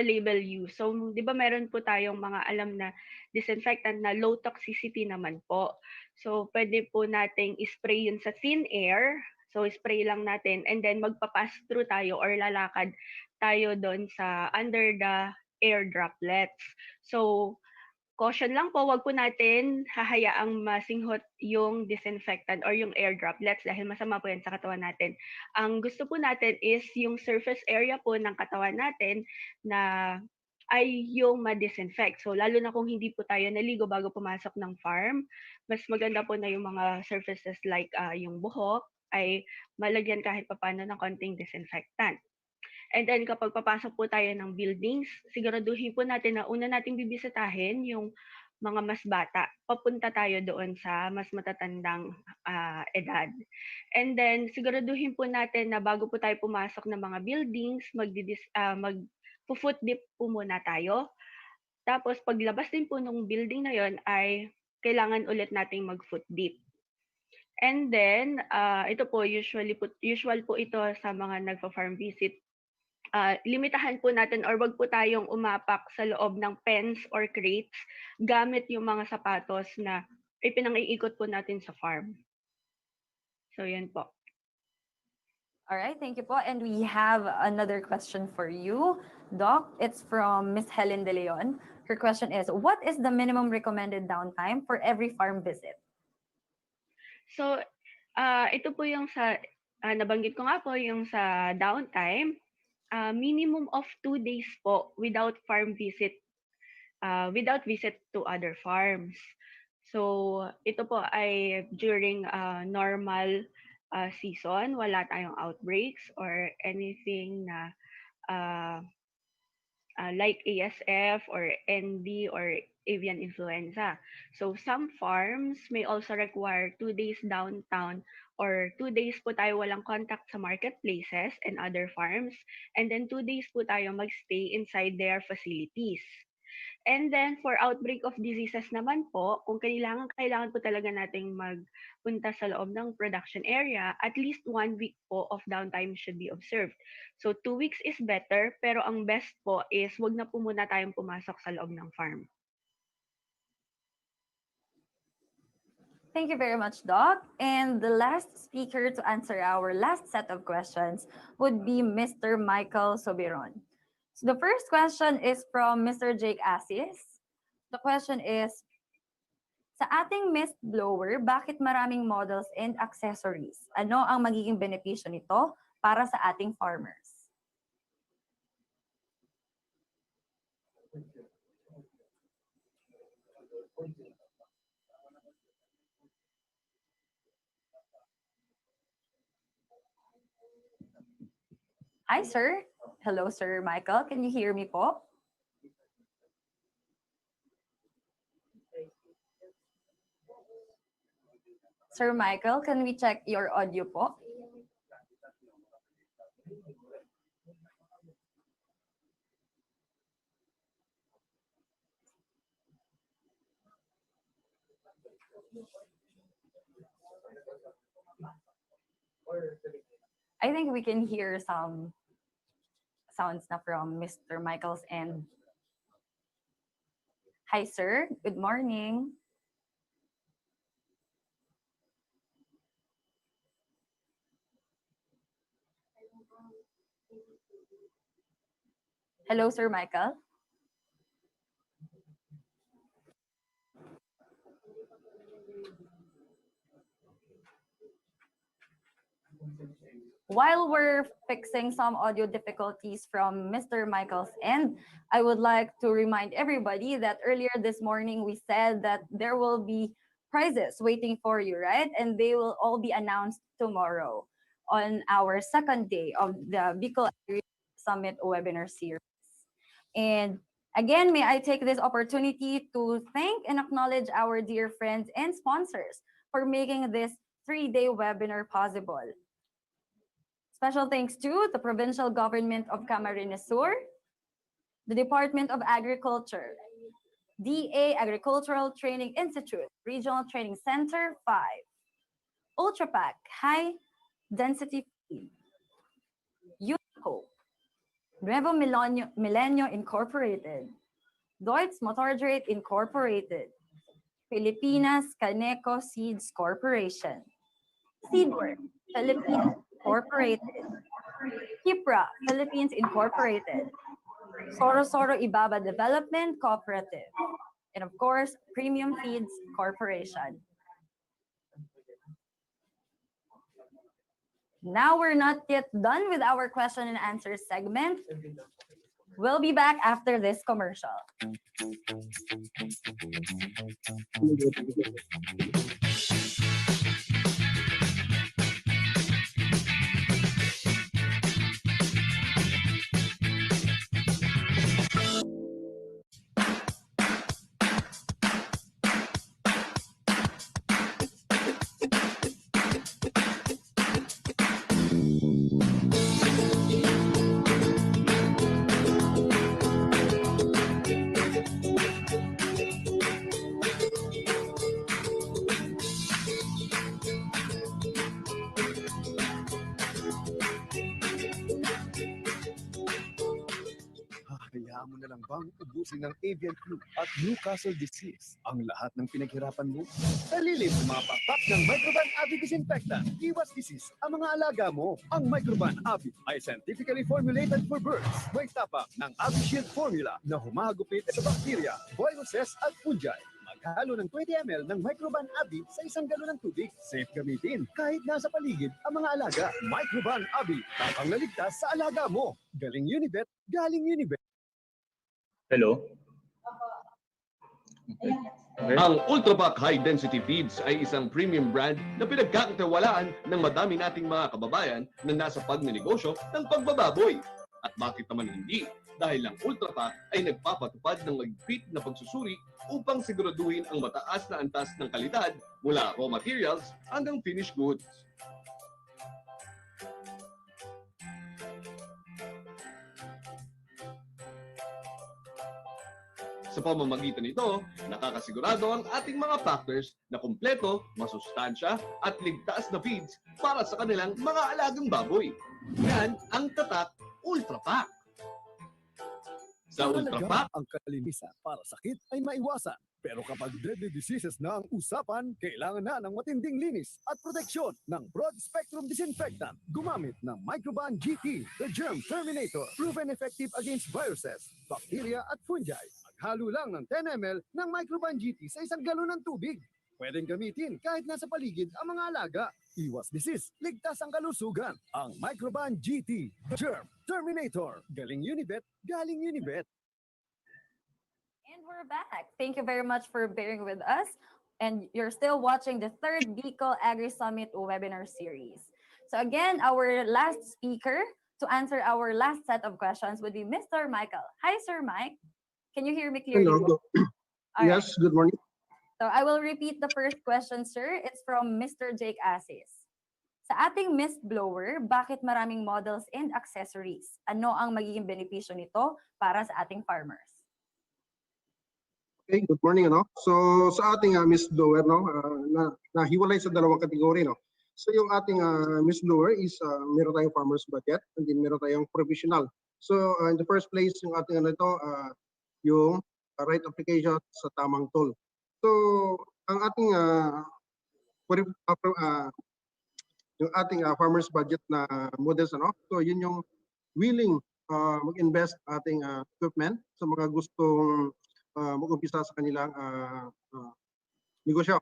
label use. So, 'di ba meron po tayong mga alam na disinfectant na low toxicity naman po. So, pwede po nating i-spray yun sa thin air. So, spray lang natin and then magpa-pass through tayo or lalakad tayo doon sa under the air droplets. So, caution lang po, wag po natin hahayaang masinghot yung disinfectant or yung air droplets dahil masama po yan sa katawan natin. Ang gusto po natin is yung surface area po ng katawan natin na ay yung ma-disinfect. So, lalo na kung hindi po tayo naligo bago pumasok ng farm, mas maganda po na yung mga surfaces like yung buhok ay malagyan kahit papano ng konting disinfectant. And then kapag papasok po tayo ng buildings, siguraduhin po natin na una nating bibisitahin yung mga mas bata. Papunta tayo doon sa mas matatandang edad. And then siguraduhin po natin na bago po tayo pumasok ng mga buildings, mag-foot dip po muna tayo. Tapos paglabas din po ng building na yon ay kailangan ulit nating mag-foot dip. And then, ito po, usual po ito sa mga nagpa-farm visit. Limitahan po natin or wag po tayong umapak sa loob ng pens or crates gamit yung mga sapatos na ipinang-iikot po natin sa farm. So, yan po. All right, thank you po. And we have another question for you, Doc. It's from Miss Helen De Leon. Her question is, what is the minimum recommended downtime for every farm visit? So, ito po yung sa, nabanggit ko nga po yung sa downtime, minimum of 2 days po without farm visit, without visit to other farms. So, ito po ay during normal season, wala tayong outbreaks or anything na like ASF or ND or avian influenza. So some farms may also require 2 days downtown or 2 days po tayo walang contact sa marketplaces and other farms. And then 2 days po tayo magstay inside their facilities. And then for outbreak of diseases naman po, kung kailangan po talaga nating magpunta sa loob ng production area, at least 1 week po of downtime should be observed. So 2 weeks is better, pero ang best po is wag na po muna tayong pumasok sa loob ng farm. Thank you very much, Doc. And the last speaker to answer our last set of questions would be Mr. Michael Soberon. So the first question is from Mr. Jake Assis. The question is, sa ating mist blower, bakit maraming models and accessories? Ano ang magiging benepisyo nito para sa ating farmers? Hi, sir. Hello, Sir Michael. Can you hear me po? Sir Michael, can we check your audio po? I think we can hear some sounds na from Mr. Michael's end. Hi, sir. Good morning. Hello, Sir Michael. While we're fixing some audio difficulties from Mr. Michael's end, I would like to remind everybody that earlier this morning we said that there will be prizes waiting for you, right? And they will all be announced tomorrow on our second day of the Bicol Agri Summit webinar series. And again, may I take this opportunity to thank and acknowledge our dear friends and sponsors for making this 3-day webinar possible. Special thanks to the Provincial Government of Camarines Sur, the Department of Agriculture, DA Agricultural Training Institute, Regional Training Center 5, Ultrapac High Density Feed, Unico, Nuevo Milenio Incorporated, Deutz Motordrate Incorporated, Filipinas Caneco Seeds Corporation, Seedwork Philippines Incorporated, Kipra Philippines Incorporated, Soro Ibaba Development Cooperative, and of course, Premium Feeds Corporation. Now we're not yet done with our question and answer segment. We'll be back after this commercial. Hayaan mo na lang bang ubusin ng avian flu at Newcastle disease ang lahat ng pinaghirapan mo? Dalilim sa mga pakpak ng Microban Avi Disinfectant. Iwas disease ang mga alaga mo. Ang Microban Avi ay scientifically formulated for birds. May tapak ng Avi Shield formula na humahagupit sa bacteria, viruses at fungi. Maghalo ng 20 ml ng Microban Abi sa 1 galon ng tubig. Safe gamitin kahit nasa paligid ang mga alaga. Microban Abi, tapang naligtas sa alaga mo. Galing Unibet, galing Unibet. Hello? Ang Ultrapac High Density Feeds ay isang premium brand na pinagkakatiwalaan ng madami nating mga kababayan na nasa pagnenegosyo ng pagbababoy. At bakit naman hindi? Dahil ang Ultrapac ay nagpapatupad ng magpit na pagsusuri upang siguraduhin ang mataas na antas ng kalidad mula raw materials hanggang finished goods. Sa pamamagitan nito, nakakasigurado ang ating mga factors na kumpleto, masustansya at ligtas na feeds para sa kanilang mga alagang baboy. Yan ang tatak Ultra Pack. Sa Ultra Pack, ang kalinisan para sakit ay maiwasan. Pero kapag deadly diseases na ang usapan, kailangan na ng matinding linis at proteksyon ng broad-spectrum disinfectant. Gumamit ng Microban GT, the Germ Terminator, proven effective against viruses, bacteria at fungi. Maghalo lang ng 10 ml ng Microban GT sa isang galon ng tubig. Pwedeng gamitin kahit nasa paligid ang mga alaga. Iwas disease, ligtas ang kalusugan. Ang Microban GT, Germ Terminator. Galing Unibet, galing Unibet. And we're back. Thank you very much for bearing with us. And you're still watching the third Bicol Agri Summit webinar series. So again, our last speaker to answer our last set of questions would be Mr. Michael. Hi, Sir Mike. Can you hear me clearly? Hello. Yes, good morning. So I will repeat the first question, sir. It's from Mr. Jake Asis. Sa ating mist blower, bakit maraming models and accessories? Ano ang magiging benepisyo nito para sa ating farmers? Okay, good morning. So sa ating mist blower, nahiwalay sa dalawang kategory. So yung ating mist blower is meron tayong farmer's budget and then meron tayong professional. So in the first place, yung ating yung right application sa tamang tool. So ang ating yung ating farmers budget na models, so yun yung willing mag-invest ating equipment sa mga gustong mag-umpisa sa kanilang negosyo.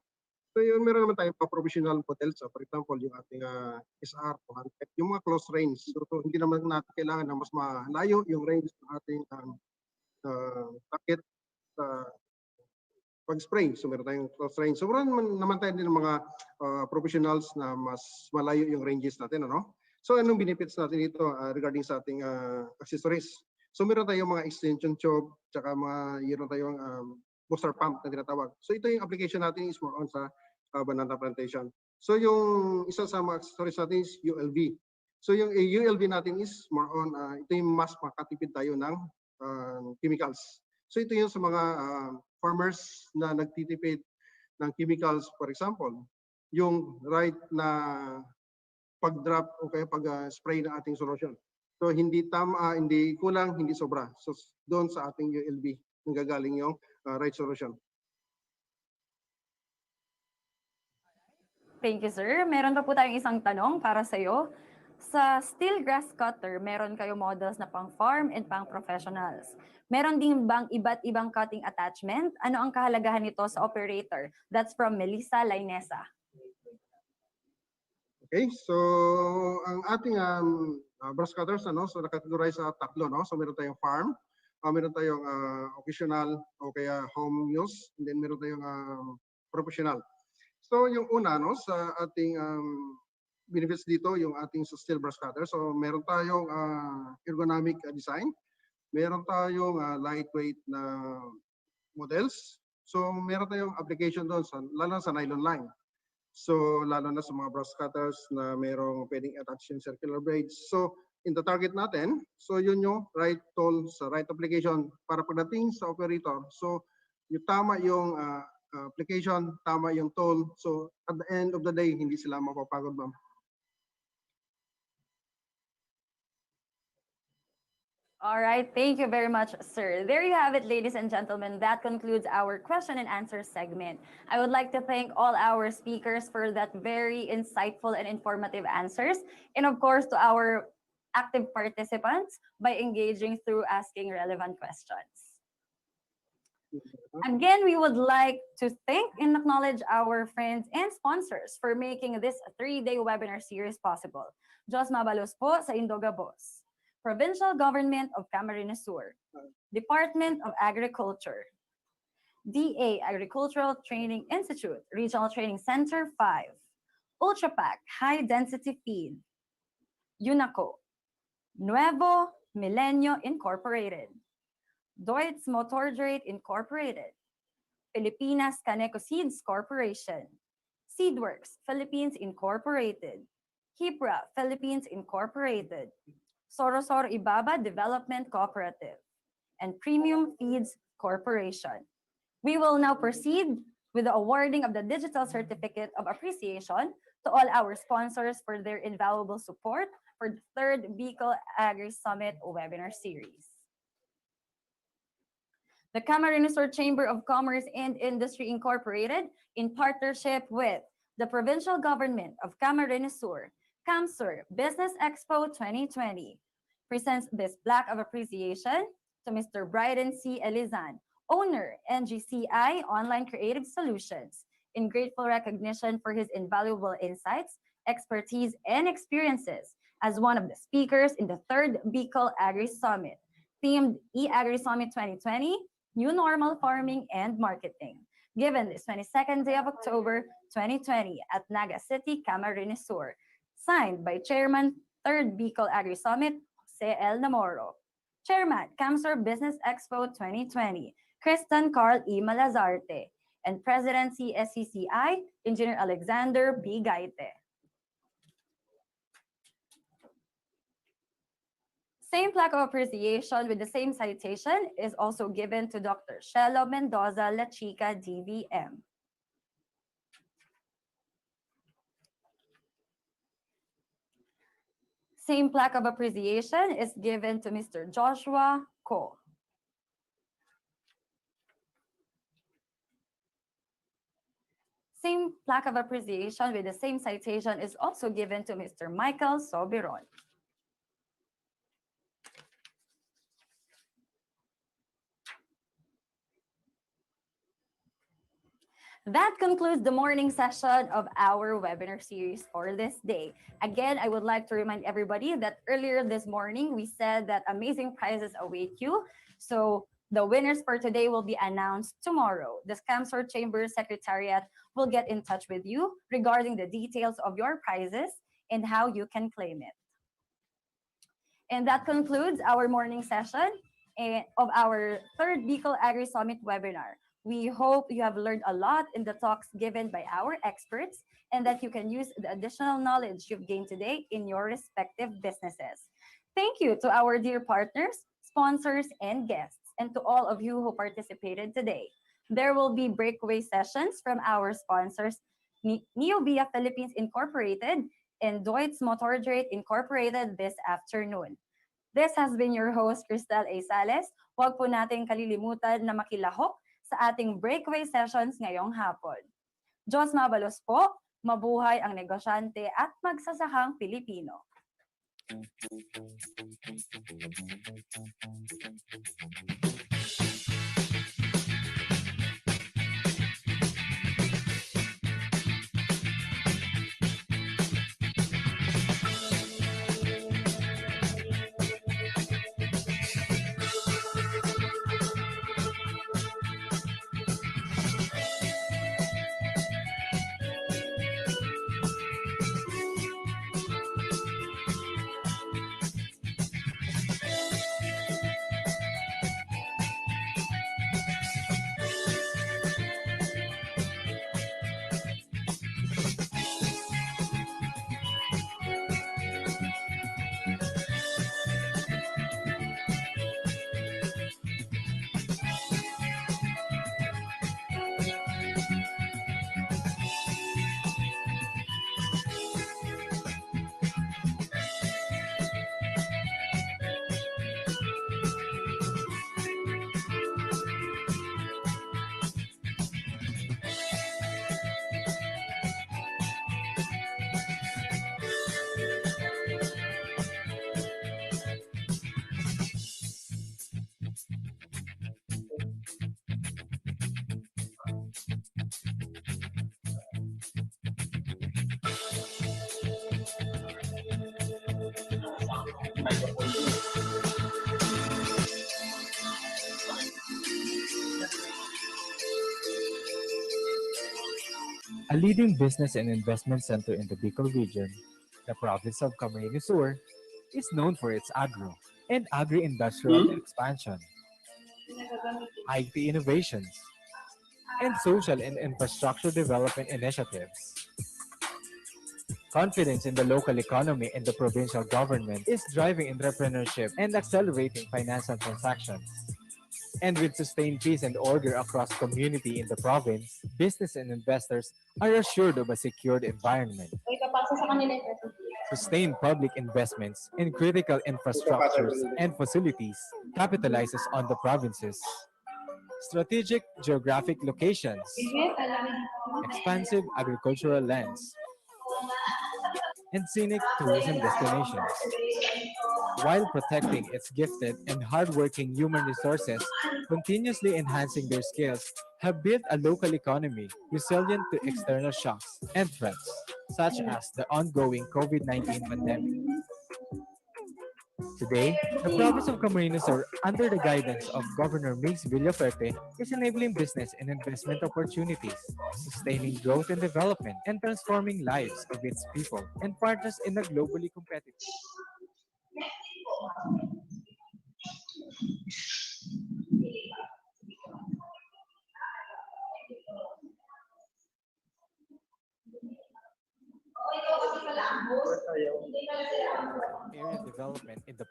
So yung meron naman tayong professional models, for example yung ating SR 200, yung mga close range. So hindi naman natin kailangan na mas malayo yung range ng ating target sa pag-spray. So meron tayong close range. So meron naman tayo din ng mga professionals na mas malayo yung ranges natin. So anong benefits natin dito regarding sa ating accessories? So meron tayong mga extension tube, tsaka meron tayong booster pump na tinatawag. So ito yung application natin is more on sa banana plantation. So yung isa sa mga accessories natin is ULV. So yung ULV natin is more on, ito yung mas makatipid tayo ng chemicals. So ito yung sa mga farmers na nagtitipid ng chemicals, for example, yung right na pag-drop o kaya pag-spray ng ating solution. So hindi tama, hindi kulang, hindi sobra. So doon sa ating ULV nanggagaling yung right solution. Thank you, sir. Meron pa po tayong isang tanong para sa iyo. Sa steel grass cutter, meron kayo models na pang farm and pang professionals. Meron din bang iba't ibang cutting attachment? Ano ang kahalagahan nito sa operator? That's from Melissa Lainesa. Okay, so ang ating brush cutters, so nakategorize sa tatlo. So meron tayong farm, meron tayong occasional o kaya home use, and then meron tayong professional. So yung una, sa ating benefits dito, yung ating steel brush cutter. So meron tayong ergonomic design, meron tayong lightweight na models. So meron tayong application doon, lalo sa nylon line. So lalo na sa mga brush cutters na merong pwedeng attach yung circular blades. So in the target natin, so yun yung right tool sa right application para pagdating sa operator. So yung tama yung application, tama yung tool. So at the end of the day, hindi sila mapapagod, ma'am. All right, thank you very much, sir. There you have it, ladies and gentlemen. That concludes our question and answer segment. I would like to thank all our speakers for that very insightful and informative answers. And of course, to our active participants by engaging through asking relevant questions. Again, we would like to thank and acknowledge our friends and sponsors for making this 3-day webinar series possible. Jos Mabalos po sa Indoga Boss. Provincial Government of Camarines Sur, Department of Agriculture, DA Agricultural Training Institute, Regional Training Center 5, Ultrapac High Density Feed, UNACO, Nuevo Milenio Incorporated, Deutz Motordraht Incorporated, Filipinas Caneco Seeds Corporation, Seedworks Philippines Incorporated, Hipra Philippines Incorporated, Sorosor Ibaba Development Cooperative, and Premium Feeds Corporation. We will now proceed with the awarding of the Digital Certificate of Appreciation to all our sponsors for their invaluable support for the third Bicol Agri Summit webinar series. The Camarines Sur Chamber of Commerce and Industry Incorporated, in partnership with the Provincial Government of Camarines Sur, CamSur Business Expo 2020, presents this plaque of appreciation to Mr. Bryden C. Elizan, owner, NGCI Online Creative Solutions, in grateful recognition for his invaluable insights, expertise, and experiences as one of the speakers in the third Bicol Agri Summit, themed E-Agri Summit 2020, New Normal Farming and Marketing, given this 22nd day of October 2020 at Naga City, Camarines Sur, signed by Chairman 3rd Bicol Agri Summit, Jose L. Namoro, Chairman, CamSur Business Expo 2020, Kristen Carl E. Malazarte, and President CSCCI, Engineer Alexander B. Gaite. Same plaque of appreciation with the same citation is also given to Dr. Shelo Mendoza La Chica, DVM. Same plaque of appreciation is given to Mr. Joshua Ko. Same plaque of appreciation with the same citation is also given to Mr. Michael Soberon. That concludes the morning session of our webinar series for this day. Again, I would like to remind everybody that earlier this morning, we said that amazing prizes await you. So the winners for today will be announced tomorrow. The CamSur Chamber Secretariat will get in touch with you regarding the details of your prizes and how you can claim it. And that concludes our morning session of our third Bicol Agri Summit webinar. We hope you have learned a lot in the talks given by our experts and that you can use the additional knowledge you've gained today in your respective businesses. Thank you to our dear partners, sponsors, and guests, and to all of you who participated today. There will be breakaway sessions from our sponsors, Neovia Philippines Incorporated and Deutz Motordraht Incorporated this afternoon. This has been your host, Cristal A. Sales. Huwag po nating kalilimutan na makilahok sa ating breakaway sessions ngayong hapon. Diyos mabalos po, mabuhay ang negosyante at magsasakang Pilipino. A leading business and investment center in the Bicol region, the province of Camarines Sur is known for its agro, and agri-industrial expansion, IT innovations, and social and infrastructure development initiatives. Confidence in the local economy and the provincial government is driving entrepreneurship and accelerating financial transactions. And with sustained peace and order across community in the province, business and investors are assured of a secured environment. Sustained public investments in critical infrastructures and facilities capitalizes on the province's strategic geographic locations, expansive agricultural lands, and scenic tourism destinations, while protecting its gifted and hardworking human resources, continuously enhancing their skills, have built a local economy resilient to external shocks and threats, such as the ongoing COVID-19 pandemic. Today, the province of Camarines Sur, under the guidance of Governor Mix Villaferte, is enabling business and investment opportunities, sustaining growth and development, and transforming lives of its people and partners in a globally competitive. Area development in the